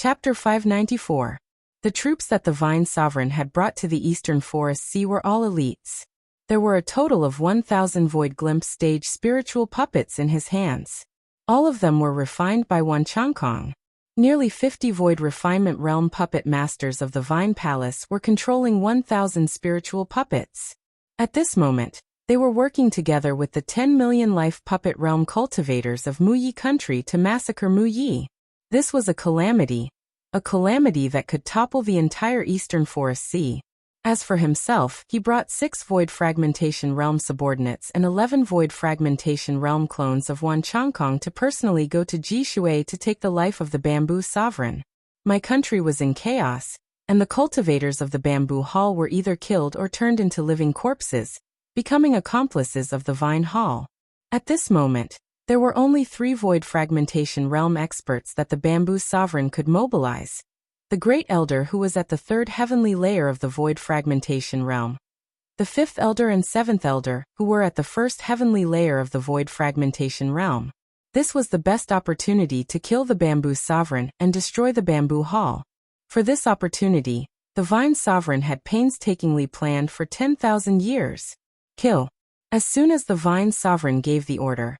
Chapter 594. The troops that the Vine Sovereign had brought to the Eastern Forest Sea were all elites. There were a total of 1,000 Void Glimpse stage spiritual puppets in his hands. All of them were refined by Wuxiakong. Nearly 50 Void Refinement Realm puppet masters of the Vine Palace were controlling 1,000 spiritual puppets. At this moment, they were working together with the 10 million life puppet realm cultivators of Muyi country to massacre Muyi. This was a calamity that could topple the entire Eastern Forest Sea. As for himself, he brought 6 Void Fragmentation Realm subordinates and 11 Void Fragmentation Realm clones of Wuxiakong to personally go to Jishui to take the life of the Bamboo Sovereign. My country was in chaos, and the cultivators of the Bamboo Hall were either killed or turned into living corpses, becoming accomplices of the Vine Hall. At this moment, there were only 3 Void Fragmentation Realm experts that the Bamboo Sovereign could mobilize. The Great Elder, who was at the 3rd heavenly layer of the Void Fragmentation Realm. The 5th Elder and 7th Elder, who were at the 1st heavenly layer of the Void Fragmentation Realm. This was the best opportunity to kill the Bamboo Sovereign and destroy the Bamboo Hall. For this opportunity, the Vine Sovereign had painstakingly planned for 10,000 years. Kill. As soon as the Vine Sovereign gave the order,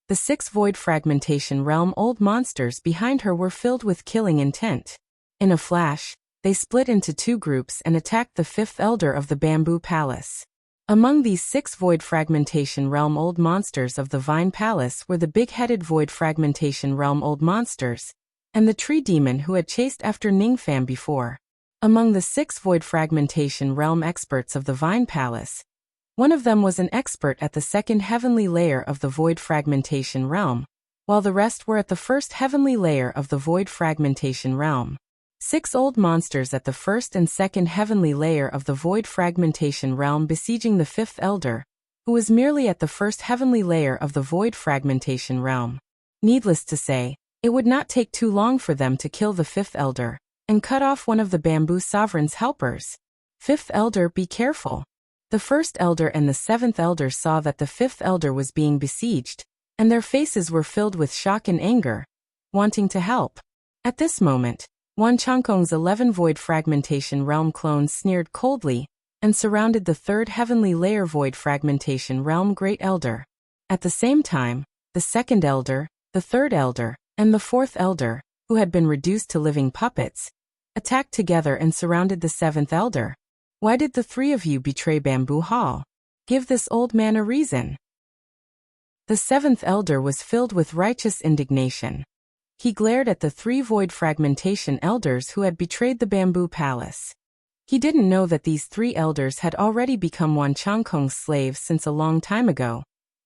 the 6 Void Fragmentation Realm old monsters behind her were filled with killing intent. In a flash, they split into 2 groups and attacked the 5th Elder of the Bamboo Palace. Among these 6 Void Fragmentation Realm old monsters of the Vine Palace were the big-headed Void Fragmentation Realm old monsters, and the Tree Demon who had chased after Ningfam before. Among the 6 Void Fragmentation Realm experts of the Vine Palace, one of them was an expert at the 2nd heavenly layer of the Void Fragmentation Realm, while the rest were at the 1st heavenly layer of the Void Fragmentation Realm. 6 old monsters at the 1st and 2nd heavenly layer of the Void Fragmentation Realm besieging the 5th Elder, who was merely at the 1st heavenly layer of the Void Fragmentation Realm. Needless to say, it would not take too long for them to kill the 5th Elder and cut off one of the Bamboo Sovereign's helpers. 5th Elder, be careful. The 1st Elder and the 7th Elder saw that the 5th Elder was being besieged, and their faces were filled with shock and anger, wanting to help. At this moment, Wuxiakong's 11 Void Fragmentation Realm clones sneered coldly and surrounded the 3rd heavenly layer Void Fragmentation Realm Great Elder. At the same time, the 2nd Elder, the 3rd Elder, and the 4th Elder, who had been reduced to living puppets, attacked together and surrounded the 7th Elder. Why did the 3 of you betray Bamboo Hall? Give this old man a reason. The 7th Elder was filled with righteous indignation. He glared at the 3 Void Fragmentation Elders who had betrayed the Bamboo Palace. He didn't know that these 3 elders had already become Wuxiakong's slaves since a long time ago,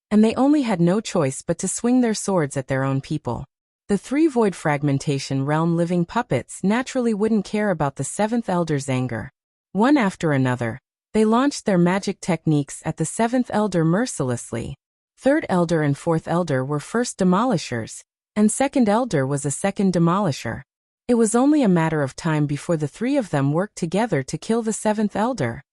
and they only had no choice but to swing their swords at their own people. The 3 Void Fragmentation Realm living puppets naturally wouldn't care about the 7th Elder's anger. One after another, they launched their magic techniques at the 7th Elder mercilessly. 3rd Elder and 4th Elder were first demolishers, and 2nd Elder was a second demolisher. It was only a matter of time before the 3 of them worked together to kill the 7th Elder.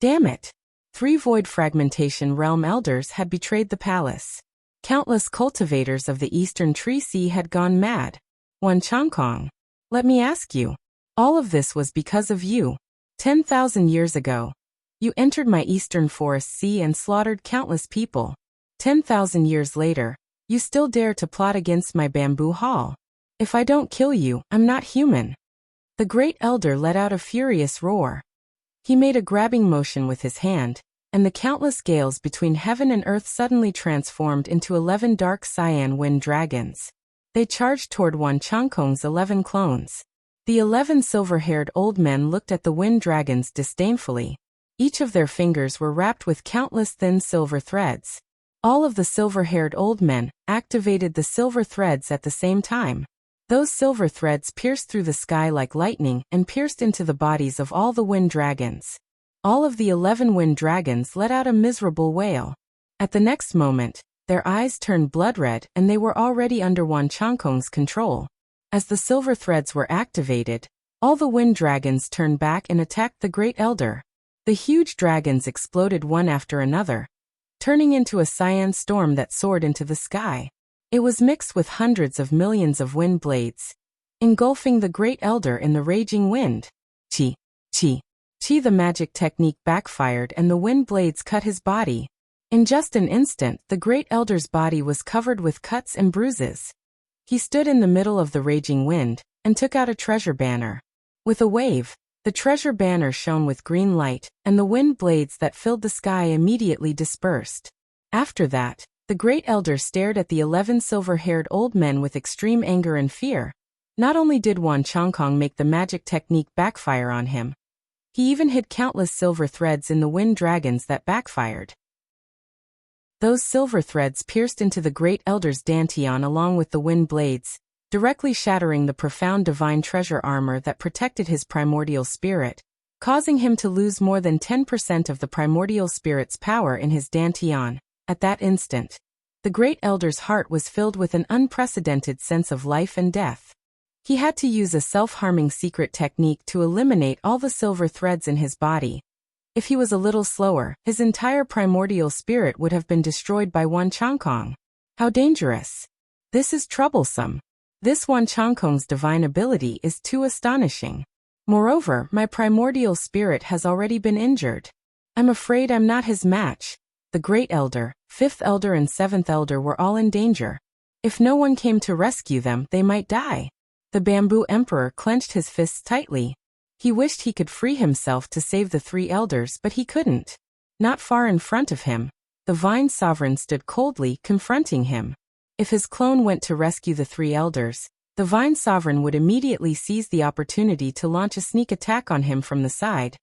Damn it! 3 Void Fragmentation Realm Elders had betrayed the palace. Countless cultivators of the Eastern Tree Sea had gone mad. Wuxiakong, let me ask you, all of this was because of you. 10,000 years ago, you entered my Eastern Forest Sea and slaughtered countless people. 10,000 years later, you still dare to plot against my Bamboo Hall. If I don't kill you, I'm not human. The Great Elder let out a furious roar. He made a grabbing motion with his hand, and the countless gales between heaven and earth suddenly transformed into 11 dark cyan wind dragons. They charged toward Wuxiakong's 11 clones. The 11 silver-haired old men looked at the wind dragons disdainfully. Each of their fingers were wrapped with countless thin silver threads. All of the silver-haired old men activated the silver threads at the same time. Those silver threads pierced through the sky like lightning and pierced into the bodies of all the wind dragons. All of the 11 wind dragons let out a miserable wail. At the next moment, their eyes turned blood red and they were already under Wuxiakong's control. As the silver threads were activated, all the wind dragons turned back and attacked the Great Elder. The huge dragons exploded one after another, turning into a cyan storm that soared into the sky. It was mixed with hundreds of millions of wind blades. engulfing the Great Elder in the raging wind. Chi, chi, chi. The magic technique backfired and the wind blades cut his body. In just an instant, the Great Elder's body was covered with cuts and bruises. He stood in the middle of the raging wind and took out a treasure banner. With a wave, the treasure banner shone with green light, and the wind blades that filled the sky immediately dispersed. After that, the Great Elder stared at the 11 silver-haired old men with extreme anger and fear. Not only did Wan Chongkong make the magic technique backfire on him, he even hid countless silver threads in the wind dragons that backfired. Those silver threads pierced into the Great Elder's dantian along with the wind blades, directly shattering the profound divine treasure armor that protected his primordial spirit, causing him to lose more than 10% of the primordial spirit's power in his dantian. At that instant, the Great Elder's heart was filled with an unprecedented sense of life and death. He had to use a self-harming secret technique to eliminate all the silver threads in his body. If he was a little slower, his entire primordial spirit would have been destroyed by Wan Chongkong. How dangerous! This is troublesome. This Wan Chongkong's divine ability is too astonishing. Moreover, my primordial spirit has already been injured. I'm afraid I'm not his match. The Great Elder, 5th Elder and 7th Elder were all in danger. If no one came to rescue them, they might die. The Bamboo Emperor clenched his fists tightly. He wished he could free himself to save the 3 elders, but he couldn't. Not far in front of him, the Vine Sovereign stood coldly, confronting him. If his clone went to rescue the 3 elders, the Vine Sovereign would immediately seize the opportunity to launch a sneak attack on him from the side.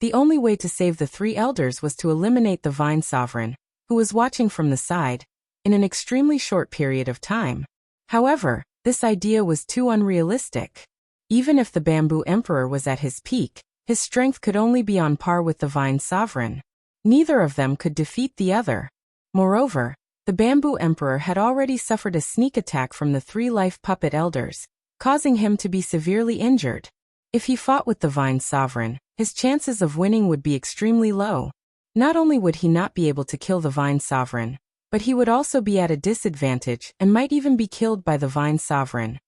The only way to save the 3 elders was to eliminate the Vine Sovereign, who was watching from the side, in an extremely short period of time. However, this idea was too unrealistic. Even if the Bamboo Emperor was at his peak, his strength could only be on par with the Vine Sovereign. Neither of them could defeat the other. Moreover, the Bamboo Emperor had already suffered a sneak attack from the 3 life puppet elders, causing him to be severely injured. If he fought with the Vine Sovereign, his chances of winning would be extremely low. Not only would he not be able to kill the Vine Sovereign, but he would also be at a disadvantage and might even be killed by the Vine Sovereign.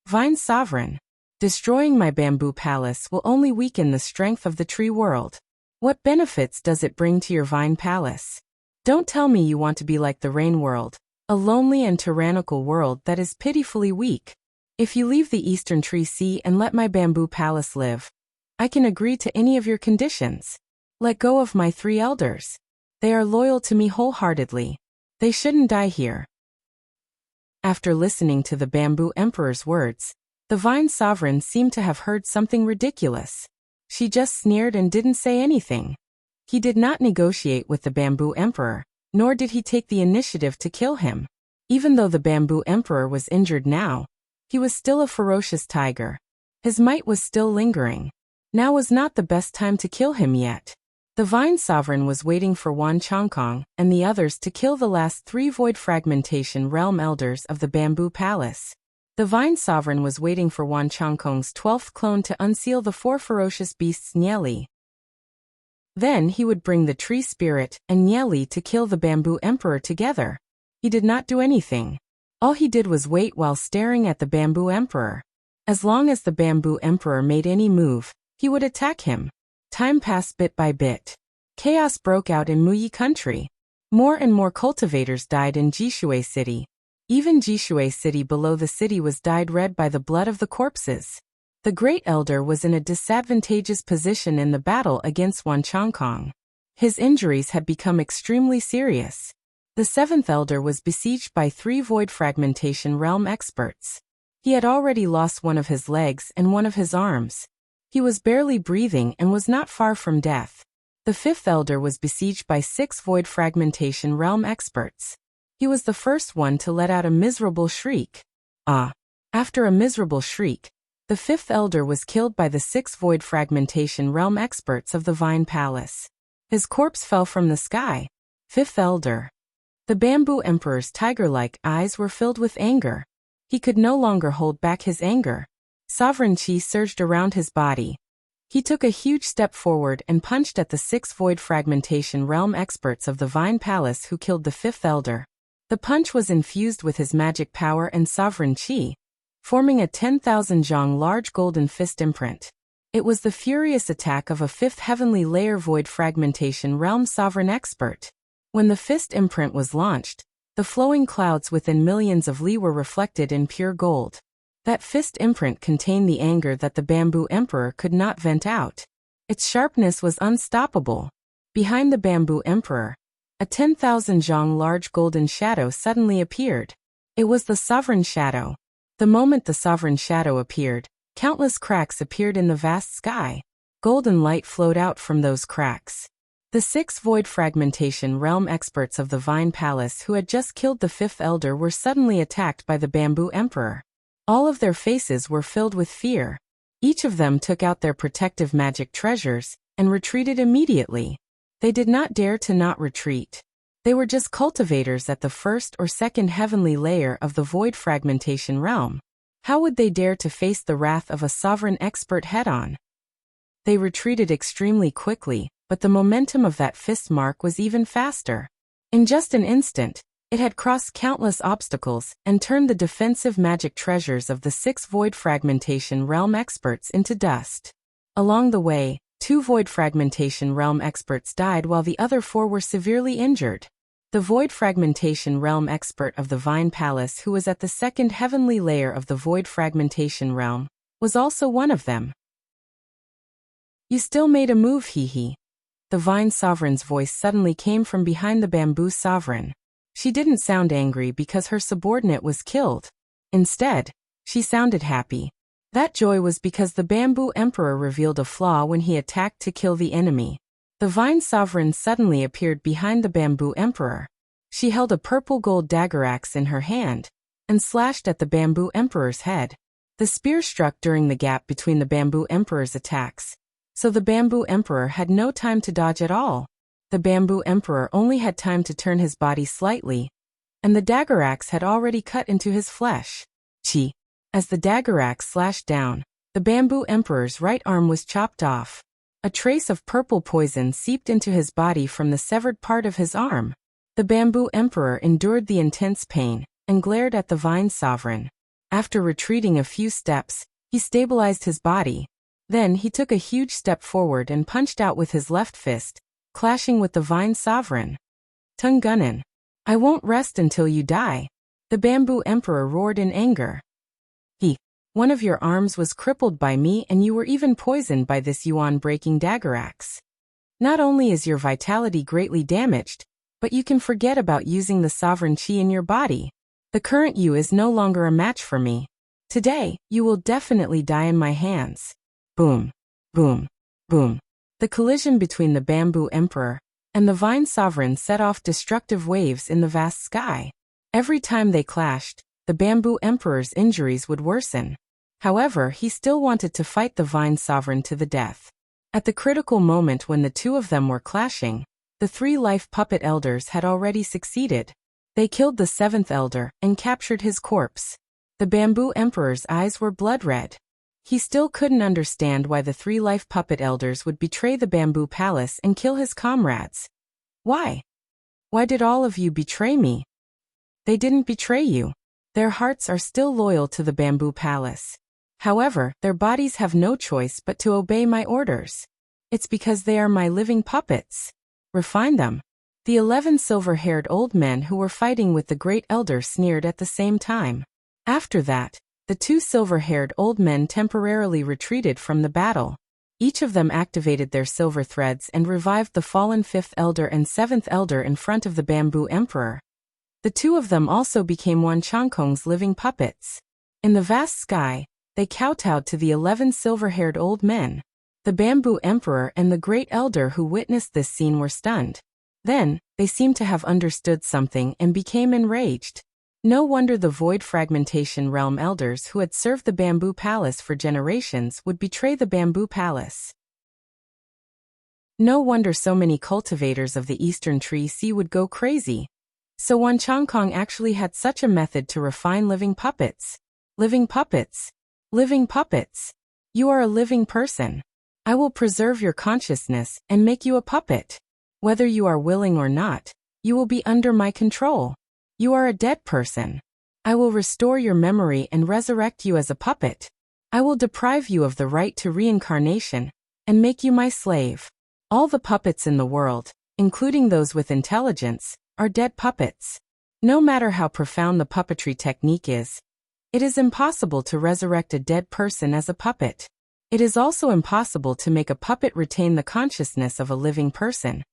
Vine Sovereign, destroying my bamboo palace will only weaken the strength of the tree world. What benefits does it bring to your vine palace? Don't tell me you want to be like the rain world, a lonely and tyrannical world that is pitifully weak. If you leave the Eastern Tree Sea and let my bamboo palace live, I can agree to any of your conditions. Let go of my 3 elders. They are loyal to me wholeheartedly. They shouldn't die here. After listening to the Bamboo Emperor's words, the Vine Sovereign seemed to have heard something ridiculous. She just sneered and didn't say anything. He did not negotiate with the Bamboo Emperor, nor did he take the initiative to kill him. Even though the Bamboo Emperor was injured now, he was still a ferocious tiger. His might was still lingering. Now was not the best time to kill him yet. The Vine Sovereign was waiting for Wan Chongkong and the others to kill the last 3 Void Fragmentation Realm Elders of the Bamboo Palace. The Vine Sovereign was waiting for Wan Chongkong's 12th clone to unseal the 4 ferocious beasts Nyeli. Then he would bring the Tree Spirit and Nyeli to kill the Bamboo Emperor together. He did not do anything. All he did was wait while staring at the Bamboo Emperor. As long as the Bamboo Emperor made any move, he would attack him. Time passed bit by bit. Chaos broke out in Muyi country. More and more cultivators died in Jishui City. Even Jishui City below the city was dyed red by the blood of the corpses. The Great Elder was in a disadvantageous position in the battle against Wan Chongkong. His injuries had become extremely serious. The 7th Elder was besieged by 3 Void Fragmentation Realm experts. He had already lost one of his legs and one of his arms. He was barely breathing and was not far from death. The 5th Elder was besieged by 6 Void Fragmentation Realm experts. He was the first one to let out a miserable shriek. After a miserable shriek, the 5th Elder was killed by the 6 Void Fragmentation Realm experts of the Vine Palace. His corpse fell from the sky. 5th Elder. The Bamboo Emperor's tiger-like eyes were filled with anger. He could no longer hold back his anger. Sovereign Qi surged around his body. He took a huge step forward and punched at the 6 Void Fragmentation Realm experts of the Vine Palace who killed the 5th Elder. The punch was infused with his magic power and Sovereign Qi. forming a 10,000 zhang large golden fist imprint. It was the furious attack of a fifth heavenly layer void fragmentation realm sovereign expert. When the fist imprint was launched, the flowing clouds within millions of li were reflected in pure gold. That fist imprint contained the anger that the Bamboo Emperor could not vent out. Its sharpness was unstoppable. Behind the Bamboo Emperor, a 10,000 zhang large golden shadow suddenly appeared. It was the Sovereign Shadow. The moment the Sovereign Shadow appeared, countless cracks appeared in the vast sky. Golden light flowed out from those cracks. The 6 void fragmentation realm experts of the Vine Palace who had just killed the 5th elder were suddenly attacked by the Bamboo Emperor. All of their faces were filled with fear. Each of them took out their protective magic treasures and retreated immediately. They did not dare to not retreat. They were just cultivators at the 1st or 2nd heavenly layer of the void fragmentation realm. How would they dare to face the wrath of a sovereign expert head-on? They retreated extremely quickly, but the momentum of that fist mark was even faster. In just an instant, it had crossed countless obstacles and turned the defensive magic treasures of the 6 void fragmentation realm experts into dust. Along the way, 2 void fragmentation realm experts died while the other 4 were severely injured. The void fragmentation realm expert of the Vine Palace who was at the 2nd heavenly layer of the void fragmentation realm was also one of them. You still made a move, hee. The Vine Sovereign's voice suddenly came from behind the Bamboo Sovereign. She didn't sound angry because her subordinate was killed. Instead, she sounded happy. That joy was because the Bamboo Emperor revealed a flaw when he attacked to kill the enemy. The Vine Sovereign suddenly appeared behind the Bamboo Emperor. She held a purple gold dagger axe in her hand and slashed at the Bamboo Emperor's head. The spear struck during the gap between the Bamboo Emperor's attacks, so the Bamboo Emperor had no time to dodge at all. The Bamboo Emperor only had time to turn his body slightly, and the dagger axe had already cut into his flesh. Chi! As the dagger axe slashed down, the Bamboo Emperor's right arm was chopped off. A trace of purple poison seeped into his body from the severed part of his arm. The Bamboo Emperor endured the intense pain and glared at the Vine Sovereign. After retreating a few steps, he stabilized his body. Then he took a huge step forward and punched out with his left fist, clashing with the Vine Sovereign. Tungunan, I won't rest until you die. The Bamboo Emperor roared in anger. One of your arms was crippled by me and you were even poisoned by this yuan-breaking dagger axe. Not only is your vitality greatly damaged, but you can forget about using the sovereign chi in your body. The current you is no longer a match for me. Today, you will definitely die in my hands. Boom, boom, boom. The collision between the Bamboo Emperor and the Vine Sovereign set off destructive waves in the vast sky. Every time they clashed, the Bamboo Emperor's injuries would worsen. However, he still wanted to fight the Vine Sovereign to the death. At the critical moment when the two of them were clashing, the 3 life puppet elders had already succeeded. They killed the 7th elder and captured his corpse. The Bamboo Emperor's eyes were blood red. He still couldn't understand why the 3 life puppet elders would betray the Bamboo Palace and kill his comrades. Why? Why did all of you betray me? They didn't betray you. Their hearts are still loyal to the Bamboo Palace. However, their bodies have no choice but to obey my orders. It's because they are my living puppets. Refine them. The 11 silver-haired old men who were fighting with the great elder sneered at the same time. After that, the 2 silver-haired old men temporarily retreated from the battle. Each of them activated their silver threads and revived the fallen 5th elder and 7th elder in front of the Bamboo Emperor. The 2 of them also became Wan Changkong's living puppets. In the vast sky, they kowtowed to the 11 silver-haired old men. The Bamboo Emperor and the Great Elder who witnessed this scene were stunned. Then, they seemed to have understood something and became enraged. No wonder the Void Fragmentation Realm Elders who had served the Bamboo Palace for generations would betray the Bamboo Palace. No wonder so many cultivators of the Eastern Tree Sea would go crazy. So Wan Changkong actually had such a method to refine living puppets. Living puppets. Living puppets. You are a living person. I will preserve your consciousness and make you a puppet. Whether you are willing or not, you will be under my control. You are a dead person. I will restore your memory and resurrect you as a puppet. I will deprive you of the right to reincarnation and make you my slave. All the puppets in the world, including those with intelligence, are dead puppets. No matter how profound the puppetry technique is, it is impossible to resurrect a dead person as a puppet. It is also impossible to make a puppet retain the consciousness of a living person.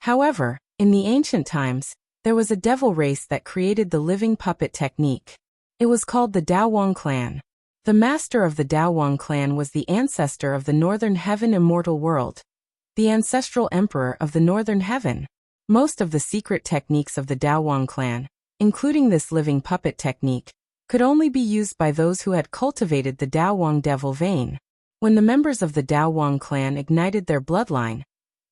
However, in the ancient times, there was a devil race that created the living puppet technique. It was called the Daowang clan. The master of the Daowang clan was the ancestor of the Northern Heaven immortal world, the ancestral emperor of the Northern Heaven. Most of the secret techniques of the Daowang clan, including this living puppet technique, could only be used by those who had cultivated the Daowang devil vein. When the members of the Daowang clan ignited their bloodline,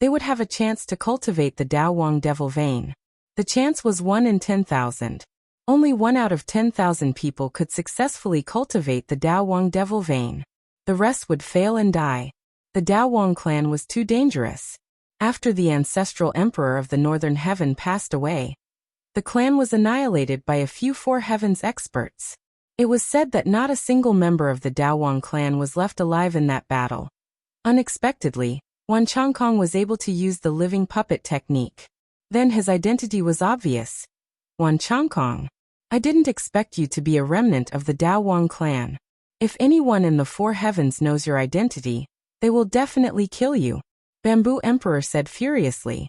they would have a chance to cultivate the Daowang devil vein. The chance was 1 in 10,000. Only 1 out of 10,000 people could successfully cultivate the Daowang devil vein. The rest would fail and die. The Daowang clan was too dangerous. After the ancestral emperor of the Northern Heaven passed away, the clan was annihilated by a few Four Heavens experts. It was said that not a single member of the Daowang clan was left alive in that battle. Unexpectedly, Wan Changkong was able to use the living puppet technique. Then his identity was obvious. Wan Changkong, I didn't expect you to be a remnant of the Daowang clan. If anyone in the Four Heavens knows your identity, they will definitely kill you, Bamboo Emperor said furiously.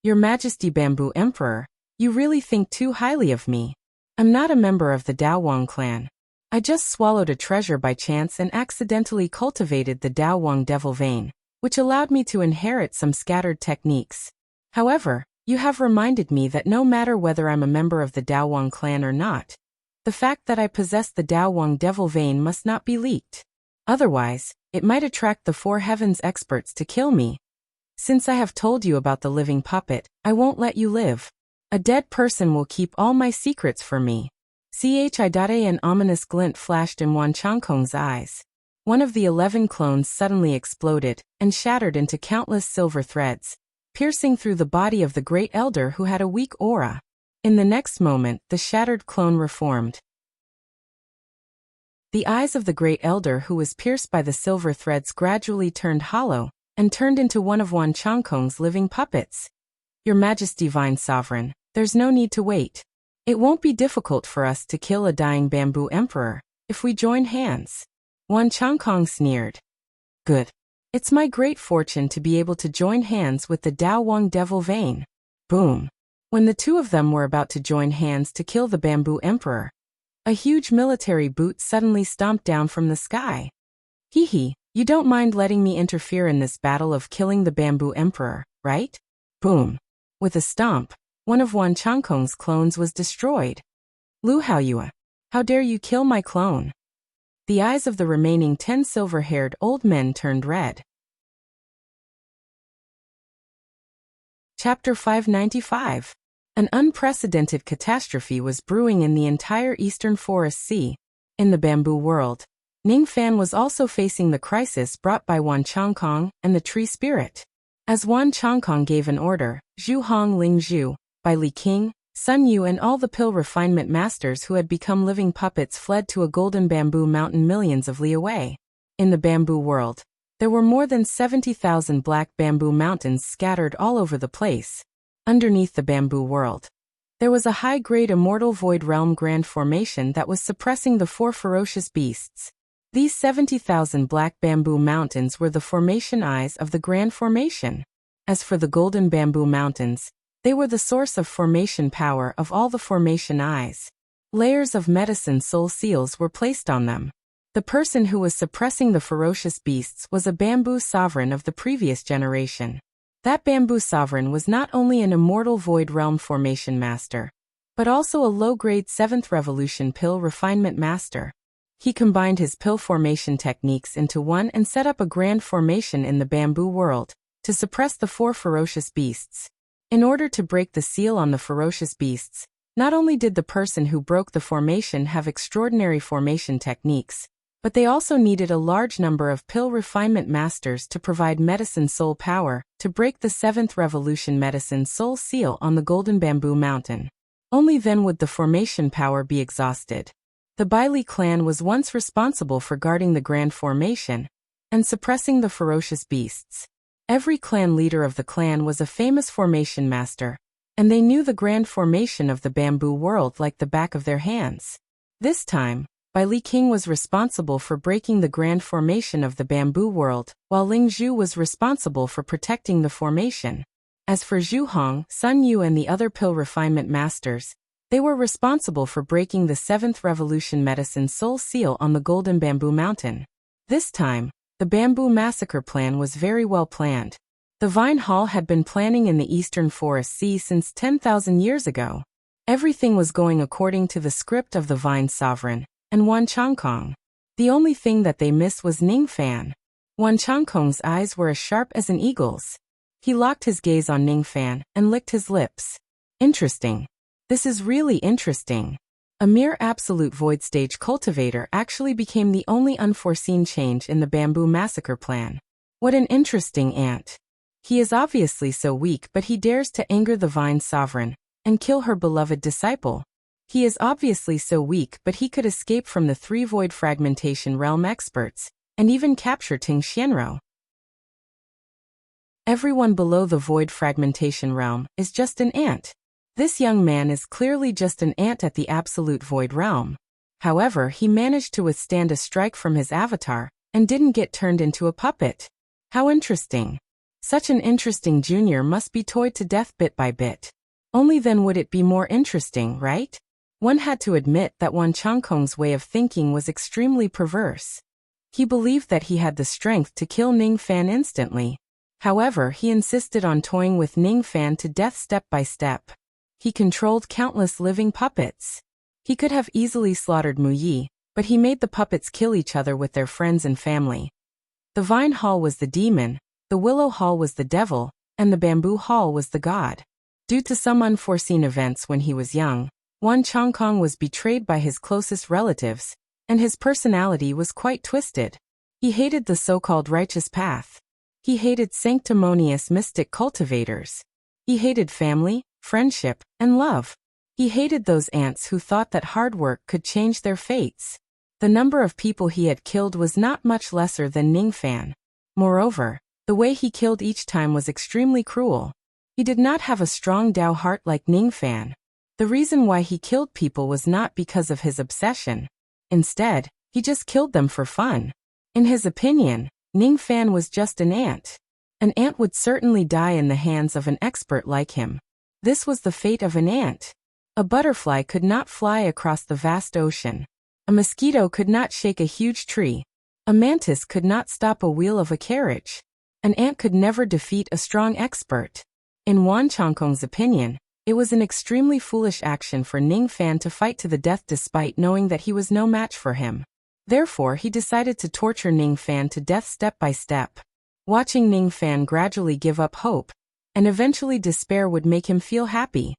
Your Majesty Bamboo Emperor, you really think too highly of me. I'm not a member of the Daowang clan. I just swallowed a treasure by chance and accidentally cultivated the Daowang devil vein, which allowed me to inherit some scattered techniques. However, you have reminded me that no matter whether I'm a member of the Daowang clan or not, the fact that I possess the Daowang devil vein must not be leaked. Otherwise, it might attract the Four Heavens experts to kill me. Since I have told you about the living puppet, I won't let you live. A dead person will keep all my secrets for me. An ominous glint flashed in Wan Changkong's eyes. One of the 11 clones suddenly exploded and shattered into countless silver threads, piercing through the body of the great elder who had a weak aura. In the next moment, the shattered clone reformed. The eyes of the great elder who was pierced by the silver threads gradually turned hollow and turned into one of Wan Changkong's living puppets. Your Majesty Divine Sovereign, there's no need to wait. It won't be difficult for us to kill a dying Bamboo Emperor if we join hands. Wan Changkong sneered. Good. It's my great fortune to be able to join hands with the Daowang devil vein. Boom. When the two of them were about to join hands to kill the Bamboo Emperor, a huge military boot suddenly stomped down from the sky. You don't mind letting me interfere in this battle of killing the Bamboo Emperor, right? Boom. With a stomp, one of Wan Changkong's clones was destroyed. Lu Haoyue, how dare you kill my clone? The eyes of the remaining 10 silver-haired old men turned red. Chapter 595. An unprecedented catastrophe was brewing in the entire Eastern Forest Sea. In the bamboo world, Ning Fan was also facing the crisis brought by Wan Changkong and the tree spirit. As Wan Changkong gave an order, Zhu Hong Ling Zhu, by Li King, Sun Yu and all the pill refinement masters who had become living puppets fled to a golden bamboo mountain millions of li away. In the bamboo world, there were more than 70,000 black bamboo mountains scattered all over the place. Underneath the bamboo world, there was a high-grade immortal void realm grand formation that was suppressing the 4 ferocious beasts. These 70,000 black bamboo mountains were the formation eyes of the grand formation. As for the golden bamboo mountains, they were the source of formation power of all the formation eyes. Layers of medicine soul seals were placed on them. The person who was suppressing the ferocious beasts was a bamboo sovereign of the previous generation. That bamboo sovereign was not only an immortal void realm formation master, but also a low-grade 7th revolution pill refinement master. He combined his pill formation techniques into one and set up a grand formation in the bamboo world to suppress the 4 ferocious beasts. In order to break the seal on the ferocious beasts, not only did the person who broke the formation have extraordinary formation techniques, but they also needed a large number of pill refinement masters to provide medicine soul power to break the 7th revolution medicine soul seal on the golden bamboo mountain. Only then would the formation power be exhausted. The Baili clan was once responsible for guarding the Grand Formation and suppressing the ferocious beasts. Every clan leader of the clan was a famous formation master, and they knew the Grand Formation of the bamboo world like the back of their hands. This time, Baili King was responsible for breaking the Grand Formation of the bamboo world, while Ling Zhu was responsible for protecting the formation. As for Zhu Hong, Sun Yu and the other pill refinement masters, they were responsible for breaking the 7th Revolution Medicine Soul Seal on the Golden Bamboo Mountain. This time, the Bamboo Massacre plan was very well planned. The Vine Hall had been planning in the Eastern Forest Sea since 10,000 years ago. Everything was going according to the script of the Vine Sovereign and Wan Changkong. The only thing that they missed was Ning Fan. Wan Changkong's eyes were as sharp as an eagle's. He locked his gaze on Ning Fan and licked his lips. Interesting. This is really interesting. A mere absolute void stage cultivator actually became the only unforeseen change in the Bamboo Massacre plan. What an interesting ant. He is obviously so weak, but he dares to anger the Vine Sovereign and kill her beloved disciple. He is obviously so weak, but he could escape from the 3 void fragmentation realm experts and even capture Ting Xianrou. Everyone below the void fragmentation realm is just an ant. This young man is clearly just an ant at the absolute void realm. However, he managed to withstand a strike from his avatar and didn't get turned into a puppet. How interesting. Such an interesting junior must be toyed to death bit by bit. Only then would it be more interesting, right? One had to admit that Wan Changkong's way of thinking was extremely perverse. He believed that he had the strength to kill Ning Fan instantly. However, he insisted on toying with Ning Fan to death step by step. He controlled countless living puppets. He could have easily slaughtered Mu Yi, but he made the puppets kill each other with their friends and family. The Vine Hall was the demon, the Willow Hall was the devil, and the Bamboo Hall was the god. Due to some unforeseen events when he was young, Wan Changkong was betrayed by his closest relatives, and his personality was quite twisted. He hated the so-called righteous path. He hated sanctimonious mystic cultivators. He hated family, friendship, and love. He hated those ants who thought that hard work could change their fates. The number of people he had killed was not much lesser than Ning Fan. Moreover, the way he killed each time was extremely cruel. He did not have a strong Dao heart like Ning Fan. The reason why he killed people was not because of his obsession. Instead, he just killed them for fun. In his opinion, Ning Fan was just an ant. An ant would certainly die in the hands of an expert like him. This was the fate of an ant. A butterfly could not fly across the vast ocean. A mosquito could not shake a huge tree. A mantis could not stop a wheel of a carriage. An ant could never defeat a strong expert. In Wan Changkong's opinion, it was an extremely foolish action for Ning Fan to fight to the death despite knowing that he was no match for him. Therefore, he decided to torture Ning Fan to death step by step. Watching Ning Fan gradually give up hope, and eventually despair would make him feel happy.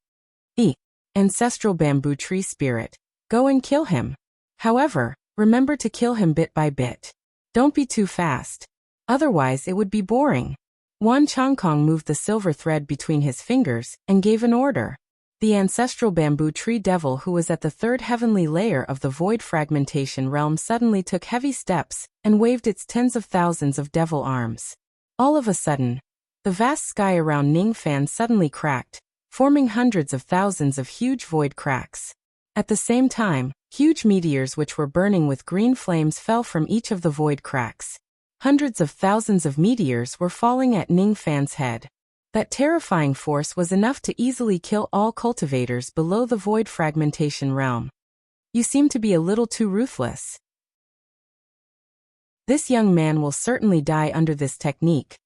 The ancestral bamboo tree spirit. Go and kill him. However, remember to kill him bit by bit. Don't be too fast. Otherwise it would be boring. Wan Changkong moved the silver thread between his fingers and gave an order. The ancestral bamboo tree devil who was at the 3rd heavenly layer of the void fragmentation realm suddenly took heavy steps and waved its tens of thousands of devil arms. All of a sudden, the vast sky around Ning Fan suddenly cracked, forming hundreds of thousands of huge void cracks. At the same time, huge meteors which were burning with green flames fell from each of the void cracks. Hundreds of thousands of meteors were falling at Ning Fan's head. That terrifying force was enough to easily kill all cultivators below the void fragmentation realm. You seem to be a little too ruthless. This young man will certainly die under this technique.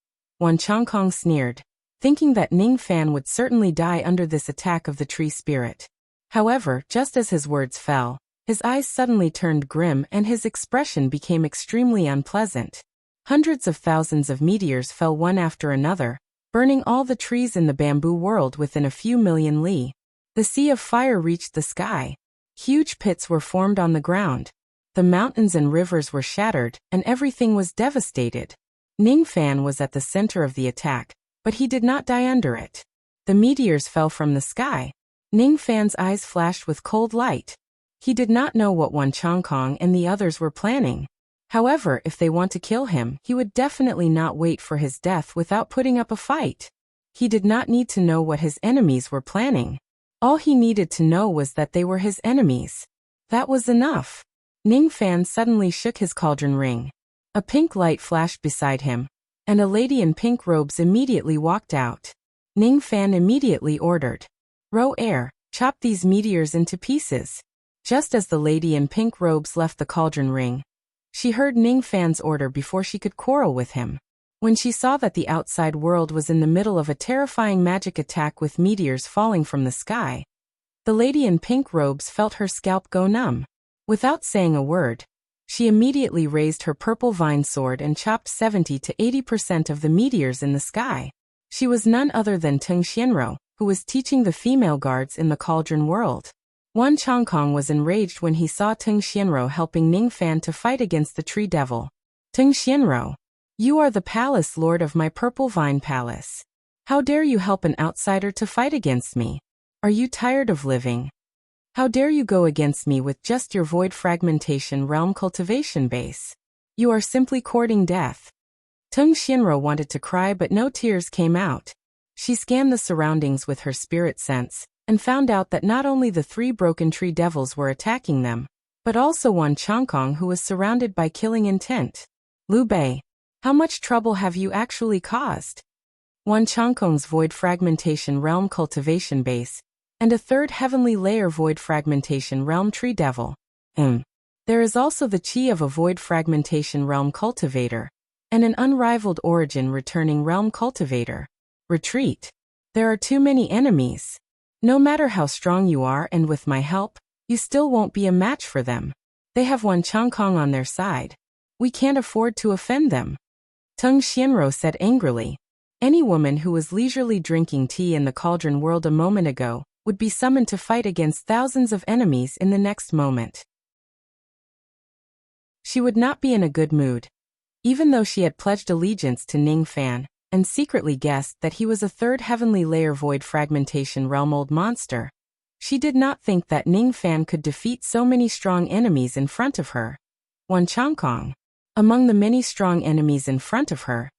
Wan Changkong sneered, thinking that Ning Fan would certainly die under this attack of the tree spirit. However, just as his words fell, his eyes suddenly turned grim and his expression became extremely unpleasant. Hundreds of thousands of meteors fell one after another, burning all the trees in the bamboo world within a few million li. The sea of fire reached the sky. Huge pits were formed on the ground. The mountains and rivers were shattered, and everything was devastated. Ning Fan was at the center of the attack, but he did not die under it. The meteors fell from the sky. Ning Fan's eyes flashed with cold light. He did not know what Wan Changkong and the others were planning. However, if they want to kill him, he would definitely not wait for his death without putting up a fight. He did not need to know what his enemies were planning. All he needed to know was that they were his enemies. That was enough. Ning Fan suddenly shook his cauldron ring. A pink light flashed beside him, and a lady in pink robes immediately walked out. Ning Fan immediately ordered, "Row air, chop these meteors into pieces." Just as the lady in pink robes left the cauldron ring, she heard Ning Fan's order before she could quarrel with him. When she saw that the outside world was in the middle of a terrifying magic attack with meteors falling from the sky, the lady in pink robes felt her scalp go numb. Without saying a word, she immediately raised her purple vine sword and chopped 70 to 80% of the meteors in the sky. She was none other than Tung Xianrou, who was teaching the female guards in the cauldron world. Wan Changkong was enraged when he saw Tung Xianrou helping Ning Fan to fight against the tree devil. "Tung Xianrou, you are the palace lord of my purple vine palace. How dare you help an outsider to fight against me? Are you tired of living? How dare you go against me with just your void fragmentation realm cultivation base? You are simply courting death." Tung Xianrou wanted to cry, but no tears came out. She scanned the surroundings with her spirit sense, and found out that not only the 3 broken tree devils were attacking them, but also Wan Changkong, who was surrounded by killing intent. "Liu Bei, how much trouble have you actually caused?" Wan Changkong's void fragmentation realm cultivation base, and a 3rd heavenly layer void fragmentation realm tree devil. There is also the chi of a void fragmentation realm cultivator, and an unrivaled origin returning realm cultivator. Retreat. There are too many enemies. No matter how strong you are and with my help, you still won't be a match for them. They have Wan Changkong on their side. We can't afford to offend them. Tung Xianrou said angrily. Any woman who was leisurely drinking tea in the cauldron world a moment ago would be summoned to fight against thousands of enemies in the next moment. She would not be in a good mood. Even though she had pledged allegiance to Ning Fan, and secretly guessed that he was a 3rd heavenly layer void fragmentation realm old monster, she did not think that Ning Fan could defeat so many strong enemies in front of her. Wan Changkong. Among the many strong enemies in front of her,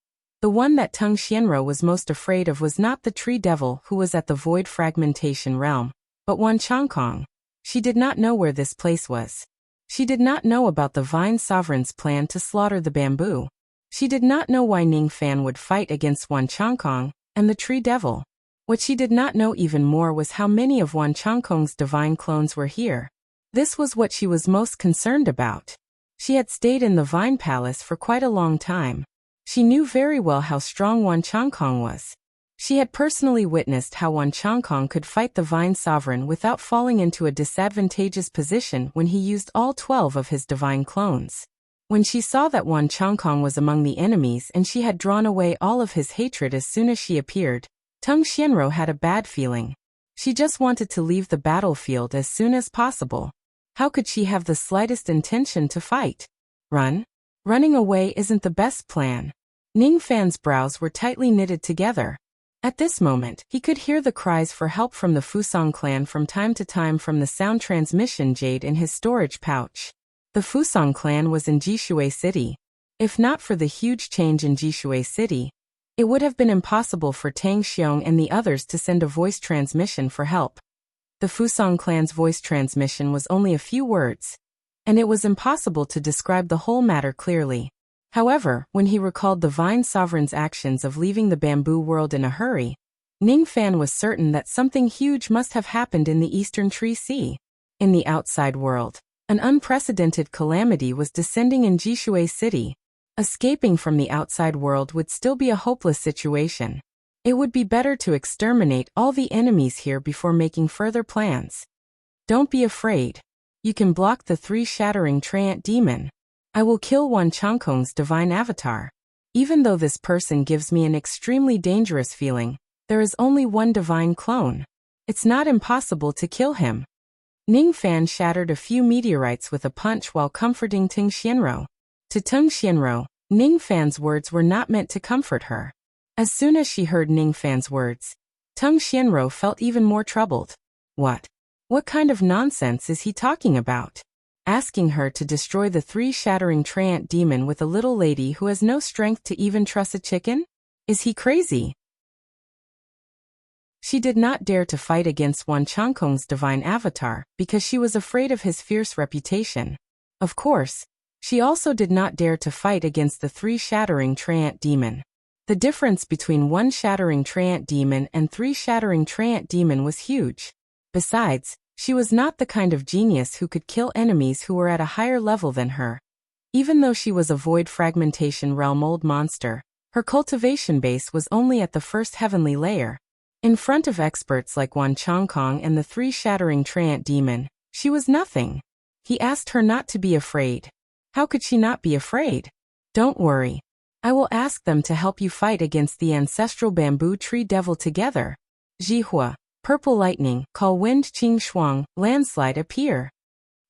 the one that Tung Xianrou was most afraid of was not the tree devil who was at the void fragmentation realm, but Wan Changkong. She did not know where this place was. She did not know about the Vine Sovereign's plan to slaughter the bamboo. She did not know why Ning Fan would fight against Wan Changkong and the tree devil. What she did not know even more was how many of Wan Changkong's divine clones were here. This was what she was most concerned about. She had stayed in the Vine Palace for quite a long time. She knew very well how strong Wan Changkong was. She had personally witnessed how Wan Changkong could fight the Vine Sovereign without falling into a disadvantageous position when he used all 12 of his divine clones. When she saw that Wan Changkong was among the enemies and she had drawn away all of his hatred as soon as she appeared, Tung Xianrou had a bad feeling. She just wanted to leave the battlefield as soon as possible. How could she have the slightest intention to fight? Run? Running away isn't the best plan. Ning Fan's brows were tightly knitted together. At this moment, he could hear the cries for help from the Fusang clan from time to time from the sound transmission jade in his storage pouch. The Fusang clan was in Jishui City. If not for the huge change in Jishui City, it would have been impossible for Tang Xiong and the others to send a voice transmission for help. The Fusang clan's voice transmission was only a few words, and it was impossible to describe the whole matter clearly. However, when he recalled the Vine Sovereign's actions of leaving the bamboo world in a hurry, Ning Fan was certain that something huge must have happened in the Eastern Tree Sea. In the outside world, an unprecedented calamity was descending in Jishui City. Escaping from the outside world would still be a hopeless situation. It would be better to exterminate all the enemies here before making further plans. Don't be afraid. You can block the 3 shattering Treant demon. I will kill Wan Changkong's divine avatar. Even though this person gives me an extremely dangerous feeling, there is only one divine clone. It's not impossible to kill him. Ning Fan shattered a few meteorites with a punch while comforting Tung Xianrou. To Tung Xianrou, Ning Fan's words were not meant to comfort her. As soon as she heard Ning Fan's words, Tung Xianrou felt even more troubled. What? What kind of nonsense is he talking about? Asking her to destroy the 3 shattering Treant demon with a little lady who has no strength to even truss a chicken? Is he crazy? She did not dare to fight against Wan Changkong's divine avatar because she was afraid of his fierce reputation. Of course, she also did not dare to fight against the 3 shattering Treant demon. The difference between 1 shattering Treant demon and 3 shattering Treant demon was huge. Besides, she was not the kind of genius who could kill enemies who were at a higher level than her. Even though she was a void fragmentation realm old monster, her cultivation base was only at the first heavenly layer. In front of experts like Wan Changkong and the 3 shattering Treant demon, she was nothing. He asked her not to be afraid. How could she not be afraid? Don't worry. I will ask them to help you fight against the ancestral bamboo tree devil together. Jihua, purple lightning, call wind Qing Shuang, landslide appear.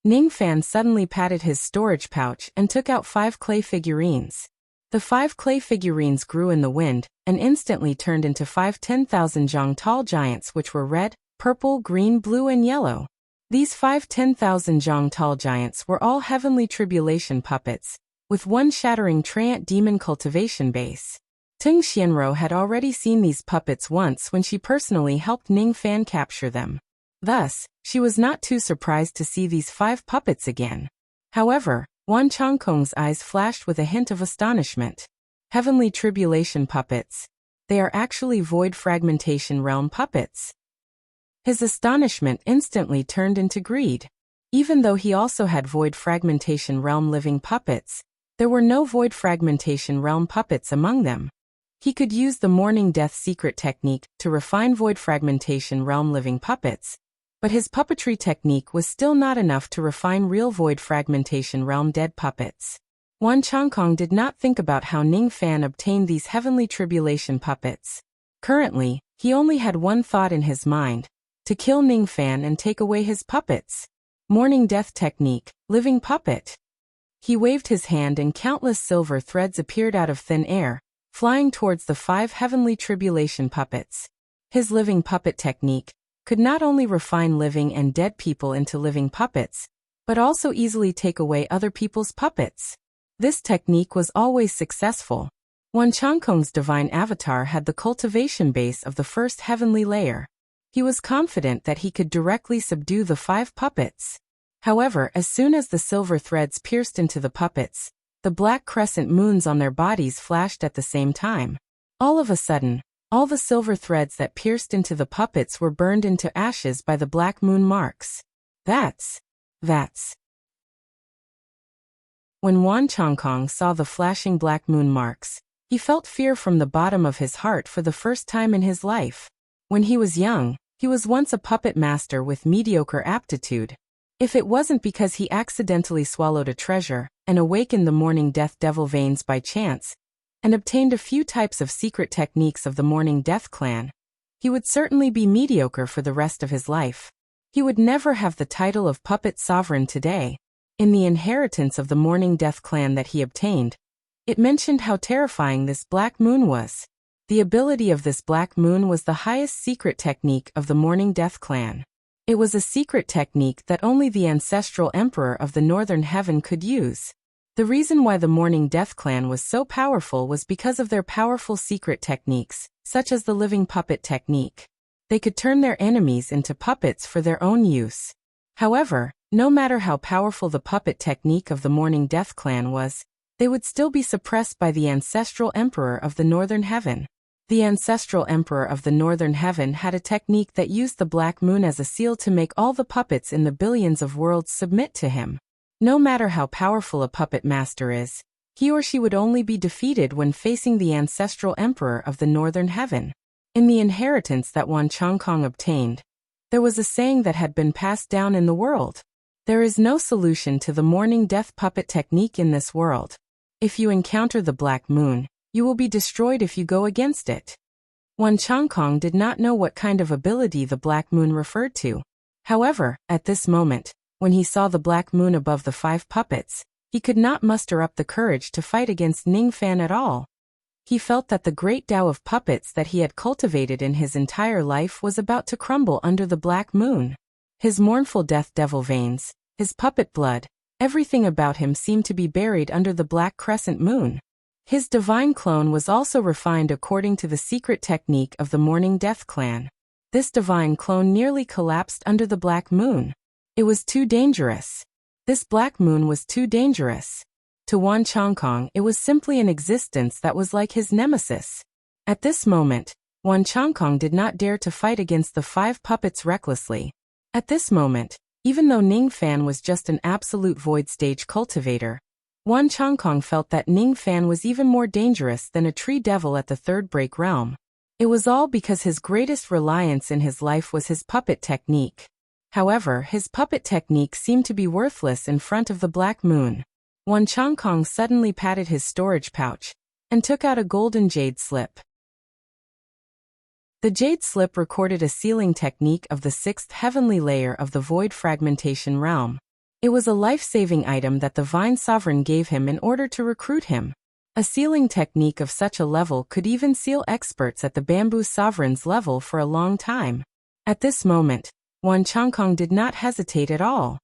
Ning Fan suddenly patted his storage pouch and took out 5 clay figurines. The 5 clay figurines grew in the wind and instantly turned into 5 10,000 Zhang tall giants which were red, purple, green, blue and yellow. These 5 10,000 Zhang tall giants were all heavenly tribulation puppets, with 1 shattering Treant demon cultivation base. Tung Xianro had already seen these puppets once when she personally helped Ning Fan capture them. Thus, she was not too surprised to see these 5 puppets again. However, Wan Changkong's eyes flashed with a hint of astonishment. Heavenly tribulation puppets. They are actually void fragmentation realm puppets. His astonishment instantly turned into greed. Even though he also had void fragmentation realm living puppets, there were no void fragmentation realm puppets among them. He could use the Morning Death secret technique to refine void fragmentation realm living puppets, but his puppetry technique was still not enough to refine real void fragmentation realm dead puppets. Wan Changkong did not think about how Ning Fan obtained these heavenly tribulation puppets. Currently, he only had one thought in his mind: to kill Ning Fan and take away his puppets. Morning Death technique, living puppet. He waved his hand and countless silver threads appeared out of thin air, flying towards the 5 heavenly tribulation puppets. His living puppet technique could not only refine living and dead people into living puppets, but also easily take away other people's puppets. This technique was always successful. Wan Changkong's divine avatar had the cultivation base of the first heavenly layer. He was confident that he could directly subdue the 5 puppets. However, as soon as the silver threads pierced into the puppets, the black crescent moons on their bodies flashed at the same time. All of a sudden, all the silver threads that pierced into the puppets were burned into ashes by the black moon marks. That's. When Wan Changkong saw the flashing black moon marks, he felt fear from the bottom of his heart for the first time in his life. When he was young, he was once a puppet master with mediocre aptitude. If it wasn't because he accidentally swallowed a treasure and awakened the Morning Death devil veins by chance, and obtained a few types of secret techniques of the Morning Death clan, he would certainly be mediocre for the rest of his life. He would never have the title of puppet sovereign today. In the inheritance of the Morning Death clan that he obtained, it mentioned how terrifying this black moon was. The ability of this black moon was the highest secret technique of the Morning Death clan. It was a secret technique that only the ancestral emperor of the Northern Heaven could use. The reason why the Morning Death clan was so powerful was because of their powerful secret techniques, such as the living puppet technique. They could turn their enemies into puppets for their own use. However, no matter how powerful the puppet technique of the Morning Death clan was, they would still be suppressed by the ancestral emperor of the Northern Heaven. The ancestral emperor of the Northern Heaven had a technique that used the black moon as a seal to make all the puppets in the billions of worlds submit to him. No matter how powerful a puppet master is, he or she would only be defeated when facing the ancestral emperor of the Northern Heaven. In the inheritance that Wan Changkong obtained, there was a saying that had been passed down in the world: there is no solution to the Morning Death puppet technique in this world. If you encounter the black moon, you will be destroyed if you go against it. Wan Changkong did not know what kind of ability the black moon referred to. However, at this moment, when he saw the black moon above the 5 puppets, he could not muster up the courage to fight against Ning Fan at all. He felt that the great Tao of puppets that he had cultivated in his entire life was about to crumble under the black moon. His mournful death devil veins, his puppet blood, everything about him seemed to be buried under the black crescent moon. His divine clone was also refined according to the secret technique of the Morning Death clan. This divine clone nearly collapsed under the black moon. It was too dangerous. This black moon was too dangerous. To Wan Chongkong, it was simply an existence that was like his nemesis. At this moment, Wan Chongkong did not dare to fight against the 5 puppets recklessly. At this moment, even though Ning Fan was just an absolute void stage cultivator, Wan Chongkong felt that Ning Fan was even more dangerous than a tree devil at the third break realm. It was all because his greatest reliance in his life was his puppet technique. However, his puppet technique seemed to be worthless in front of the black moon. Wan Chongkong suddenly patted his storage pouch and took out a golden jade slip. The jade slip recorded a sealing technique of the 6th heavenly layer of the void fragmentation realm. It was a life-saving item that the Vine Sovereign gave him in order to recruit him. A sealing technique of such a level could even seal experts at the Bamboo Sovereign's level for a long time. At this moment, Wan Chongkong did not hesitate at all.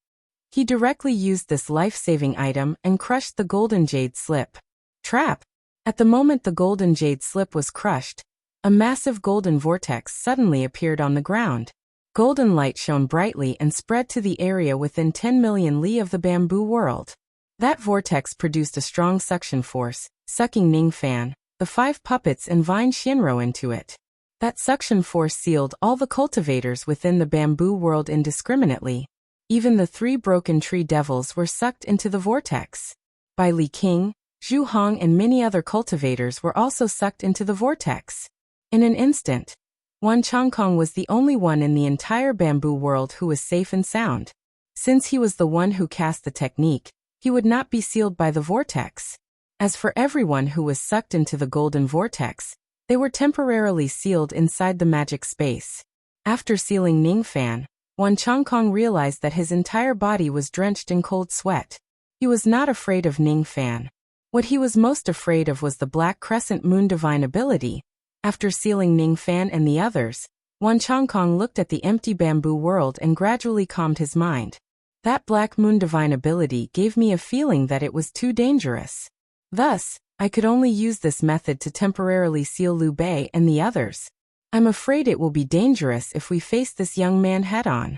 He directly used this life-saving item and crushed the golden jade slip. Trap! At the moment the golden jade slip was crushed, a massive golden vortex suddenly appeared on the ground. Golden light shone brightly and spread to the area within 10 million li of the bamboo world. That vortex produced a strong suction force, sucking Ning Fan, the 5 puppets and Vine Shinro into it. That suction force sealed all the cultivators within the bamboo world indiscriminately. Even the 3 broken tree devils were sucked into the vortex. Bai Li King, Zhu Hong and many other cultivators were also sucked into the vortex. In an instant, Wan Chongkong was the only one in the entire bamboo world who was safe and sound. Since he was the one who cast the technique, he would not be sealed by the vortex. As for everyone who was sucked into the golden vortex, they were temporarily sealed inside the magic space. After sealing Ning Fan, Wan Chongkong realized that his entire body was drenched in cold sweat. He was not afraid of Ning Fan. What he was most afraid of was the Black Crescent Moon divine ability. After sealing Ning Fan and the others, Wan Chongkong looked at the empty bamboo world and gradually calmed his mind. That Black Moon divine ability gave me a feeling that it was too dangerous. Thus, I could only use this method to temporarily seal Liu Bei and the others. I'm afraid it will be dangerous if we face this young man head-on.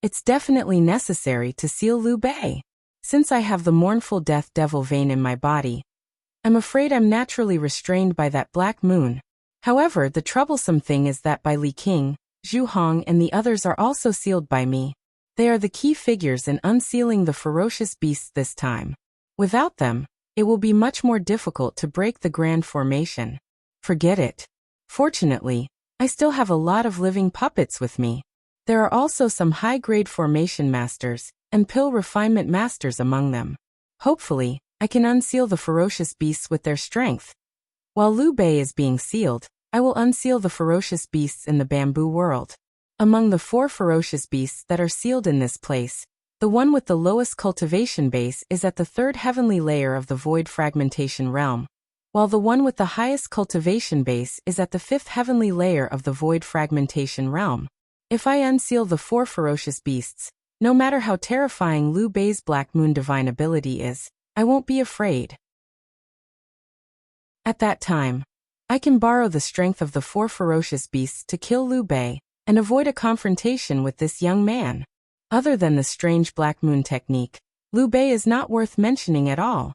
It's definitely necessary to seal Liu Bei. Since I have the mournful death devil vein in my body, I'm afraid I'm naturally restrained by that black moon. However, the troublesome thing is that Bai Li King, Zhu Hong and the others are also sealed by me. They are the key figures in unsealing the ferocious beasts this time. Without them, it will be much more difficult to break the grand formation. Forget it. Fortunately, I still have a lot of living puppets with me. There are also some high-grade formation masters and pill refinement masters among them. Hopefully, I can unseal the ferocious beasts with their strength. While Liu Bei is being sealed, I will unseal the ferocious beasts in the bamboo world. Among the 4 ferocious beasts that are sealed in this place, the one with the lowest cultivation base is at the 3rd heavenly layer of the void fragmentation realm, while the one with the highest cultivation base is at the 5th heavenly layer of the void fragmentation realm. If I unseal the 4 ferocious beasts, no matter how terrifying Liu Bei's Black Moon divine ability is, I won't be afraid. At that time, I can borrow the strength of the 4 ferocious beasts to kill Liu Bei and avoid a confrontation with this young man. Other than the strange Black Moon technique, Liu Bei is not worth mentioning at all.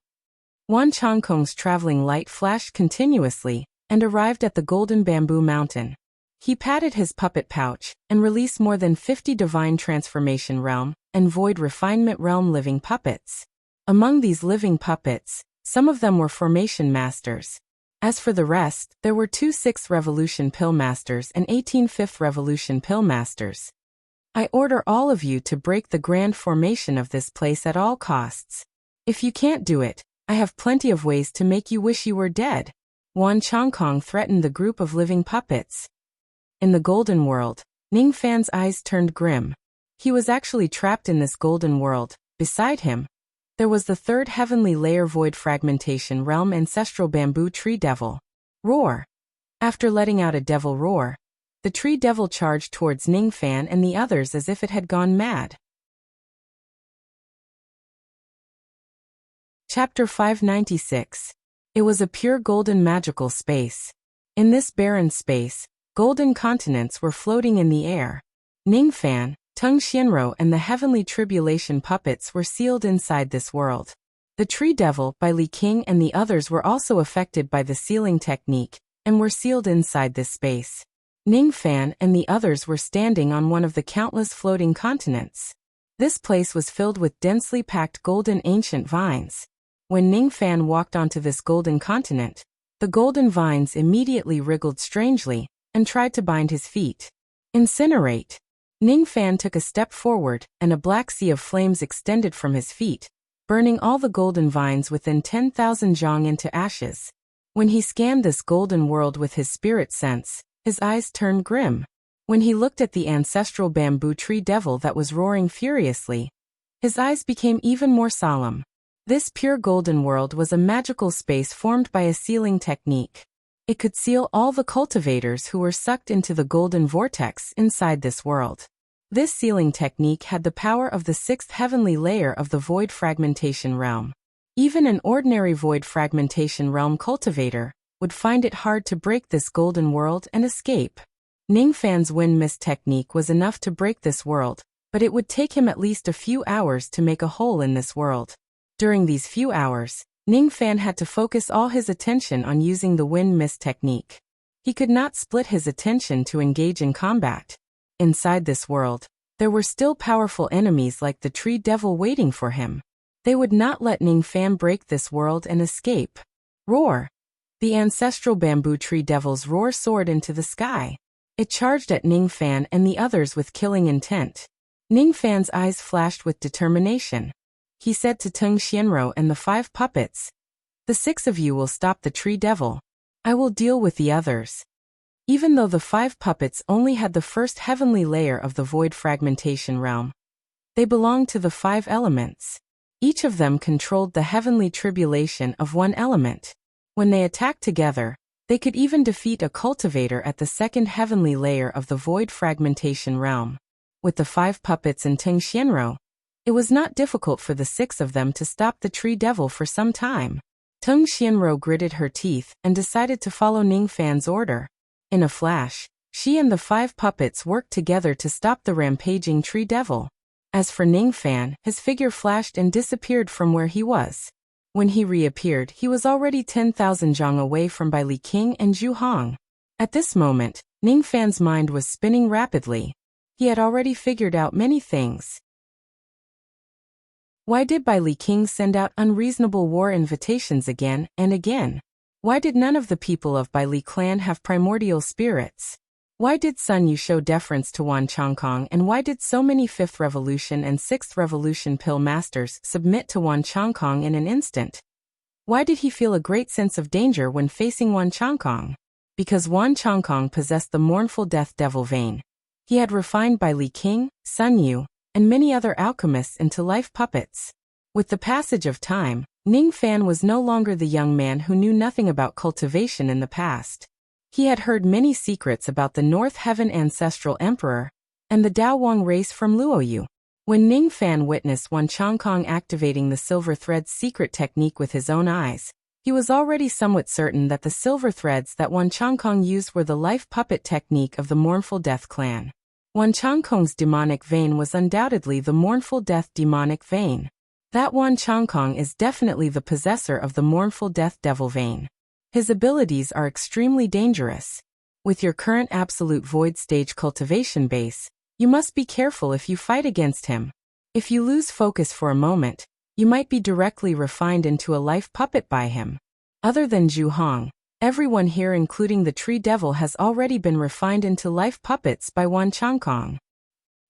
Wan Chongkong's traveling light flashed continuously and arrived at the Golden Bamboo Mountain. He patted his puppet pouch and released more than 50 Divine Transformation Realm and Void Refinement Realm living puppets. Among these living puppets, some of them were Formation Masters. As for the rest, there were 2 6th Revolution Pill Masters and 18 5th Revolution Pill Masters. I order all of you to break the grand formation of this place at all costs. If you can't do it, I have plenty of ways to make you wish you were dead. Wan Chongkong threatened the group of living puppets. In the Golden World, Ning Fan's eyes turned grim. He was actually trapped in this golden world. Beside him, there was the 3rd heavenly layer void fragmentation realm ancestral bamboo tree devil. Roar. After letting out a devil roar, the tree devil charged towards Ningfan and the others as if it had gone mad. Chapter 596. It was a pure golden magical space. In this barren space, golden continents were floating in the air. Ningfan, Tung Xianro and the heavenly tribulation puppets were sealed inside this world. The tree devil, Bai Li King and the others were also affected by the sealing technique, and were sealed inside this space. Ningfan and the others were standing on one of the countless floating continents. This place was filled with densely packed golden ancient vines. When Ningfan walked onto this golden continent, the golden vines immediately wriggled strangely, and tried to bind his feet. Incinerate. Ningfan took a step forward, and a black sea of flames extended from his feet, burning all the golden vines within 10,000 zhang into ashes. When he scanned this golden world with his spirit sense, his eyes turned grim. When he looked at the ancestral bamboo tree devil that was roaring furiously, his eyes became even more solemn. This pure golden world was a magical space formed by a sealing technique. It could seal all the cultivators who were sucked into the golden vortex inside this world. This sealing technique had the power of the sixth heavenly layer of the void fragmentation realm. Even an ordinary void fragmentation realm cultivator would find it hard to break this golden world and escape. Ningfan's wind mist technique was enough to break this world, but it would take him at least a few hours to make a hole in this world. During these few hours, Ningfan had to focus all his attention on using the wind mist technique. He could not split his attention to engage in combat. Inside this world, there were still powerful enemies like the tree devil waiting for him. They would not let Ningfan break this world and escape. Roar! The ancestral bamboo tree devil's roar soared into the sky. It charged at Ningfan and the others with killing intent. Ningfan's eyes flashed with determination. He said to Tung Xianro and the 5 puppets, "The 6 of you will stop the tree devil. I will deal with the others." Even though the 5 puppets only had the first heavenly layer of the void fragmentation realm, they belonged to the 5 elements. Each of them controlled the heavenly tribulation of one element. When they attacked together, they could even defeat a cultivator at the second heavenly layer of the void fragmentation realm. With the 5 puppets and Tung Xianro, it was not difficult for the 6 of them to stop the tree devil for some time. Tung Xianro gritted her teeth and decided to follow Ningfan's order. In a flash, she and the 5 puppets worked together to stop the rampaging tree devil. As for Ningfan, his figure flashed and disappeared from where he was. When he reappeared, he was already 10,000 zhang away from Bai Li King and Zhu Hong. At this moment, Ningfan's mind was spinning rapidly. He had already figured out many things. Why did Bai Li King send out unreasonable war invitations again and again? Why did none of the people of Bai Li clan have primordial spirits? Why did Sun Yu show deference to Wan Changkong, and why did so many 5th Revolution and 6th Revolution pill masters submit to Wan Changkong in an instant? Why did he feel a great sense of danger when facing Wan Changkong? Because Wan Changkong possessed the mournful death devil vein. He had refined Bai Li King, Sun Yu, and many other alchemists into life puppets. With the passage of time, Ningfan was no longer the young man who knew nothing about cultivation in the past. He had heard many secrets about the North Heaven Ancestral Emperor and the Daowang race from Luoyu. When Ningfan witnessed Wan Changkong activating the silver thread's secret technique with his own eyes, he was already somewhat certain that the silver threads that Wan Changkong used were the life puppet technique of the Mournful Death clan. Wan Changkong's demonic vein was undoubtedly the Mournful Death demonic vein. That Wan Changkong is definitely the possessor of the Mournful Death devil vein. His abilities are extremely dangerous. With your current absolute void stage cultivation base, you must be careful if you fight against him. If you lose focus for a moment, you might be directly refined into a life puppet by him. Other than Zhu Hong, everyone here including the tree devil has already been refined into life puppets by Wan Changkong.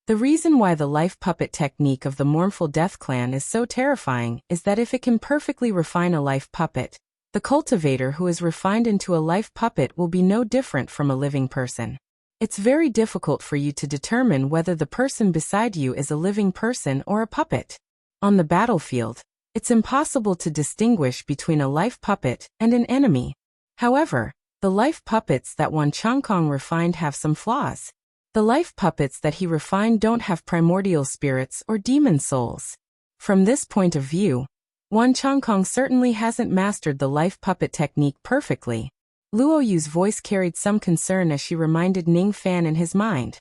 The reason why the life puppet technique of the Mournful Death clan is so terrifying is that if it can perfectly refine a life puppet, the cultivator who is refined into a life puppet will be no different from a living person. It's very difficult for you to determine whether the person beside you is a living person or a puppet. On the battlefield, it's impossible to distinguish between a life puppet and an enemy. However, The life puppets that Wan Changkong refined have some flaws. The life puppets that he refined don't have primordial spirits or demon souls. From this point of view, Wan Changkong certainly hasn't mastered the life puppet technique perfectly. Luo Yu's voice carried some concern as she reminded Ning Fan in his mind.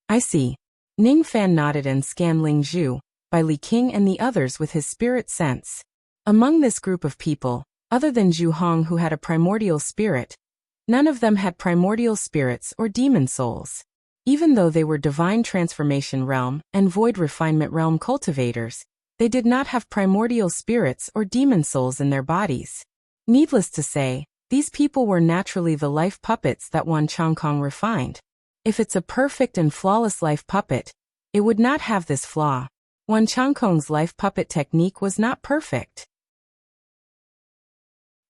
I see. Ning Fan nodded and scanned Ling Zhu, Bai Li King and the others with his spirit sense. Among this group of people, other than Zhu Hong who had a primordial spirit, none of them had primordial spirits or demon souls. Even though they were divine transformation realm and void refinement realm cultivators, they did not have primordial spirits or demon souls in their bodies. Needless to say, these people were naturally the life puppets that Wan Changkong refined. If it's a perfect and flawless life puppet, it would not have this flaw. Wan Changkong's life puppet technique was not perfect.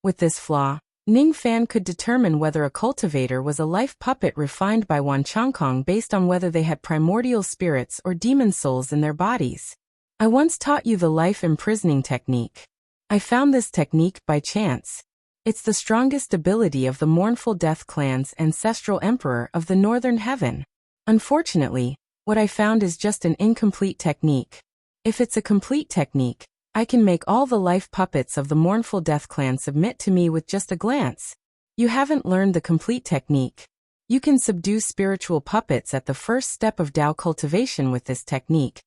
With this flaw, Ning Fan could determine whether a cultivator was a life puppet refined by Wan Changkong based on whether they had primordial spirits or demon souls in their bodies. I once taught you the life imprisoning technique. I found this technique by chance. It's the strongest ability of the Mournful Death clan's ancestral emperor of the Northern Heaven. Unfortunately, what I found is just an incomplete technique. If it's a complete technique, I can make all the life puppets of the Mournful Death clan submit to me with just a glance. You haven't learned the complete technique. You can subdue spiritual puppets at the first step of Tao cultivation with this technique.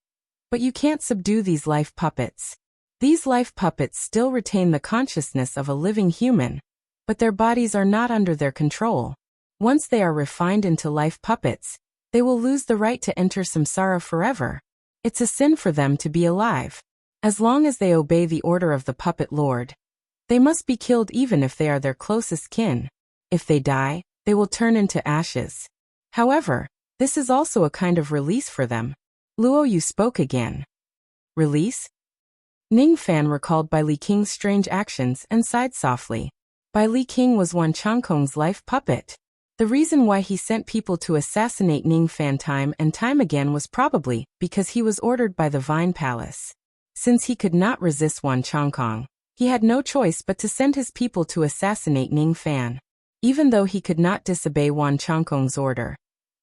But you can't subdue these life puppets. These life puppets still retain the consciousness of a living human, but their bodies are not under their control. Once they are refined into life puppets, they will lose the right to enter samsara forever. It's a sin for them to be alive. As long as they obey the order of the puppet lord, they must be killed even if they are their closest kin. If they die, they will turn into ashes. However, this is also a kind of release for them. Luo Yu spoke again. Release? Ning Fan recalled Bai Li King's strange actions and sighed softly. Bai Li King was Wan Changkong's life puppet. The reason why he sent people to assassinate Ning Fan time and time again was probably because he was ordered by the Vine Palace. Since he could not resist Wan Changkong, he had no choice but to send his people to assassinate Ning Fan. Even though he could not disobey Wan Changkong's order,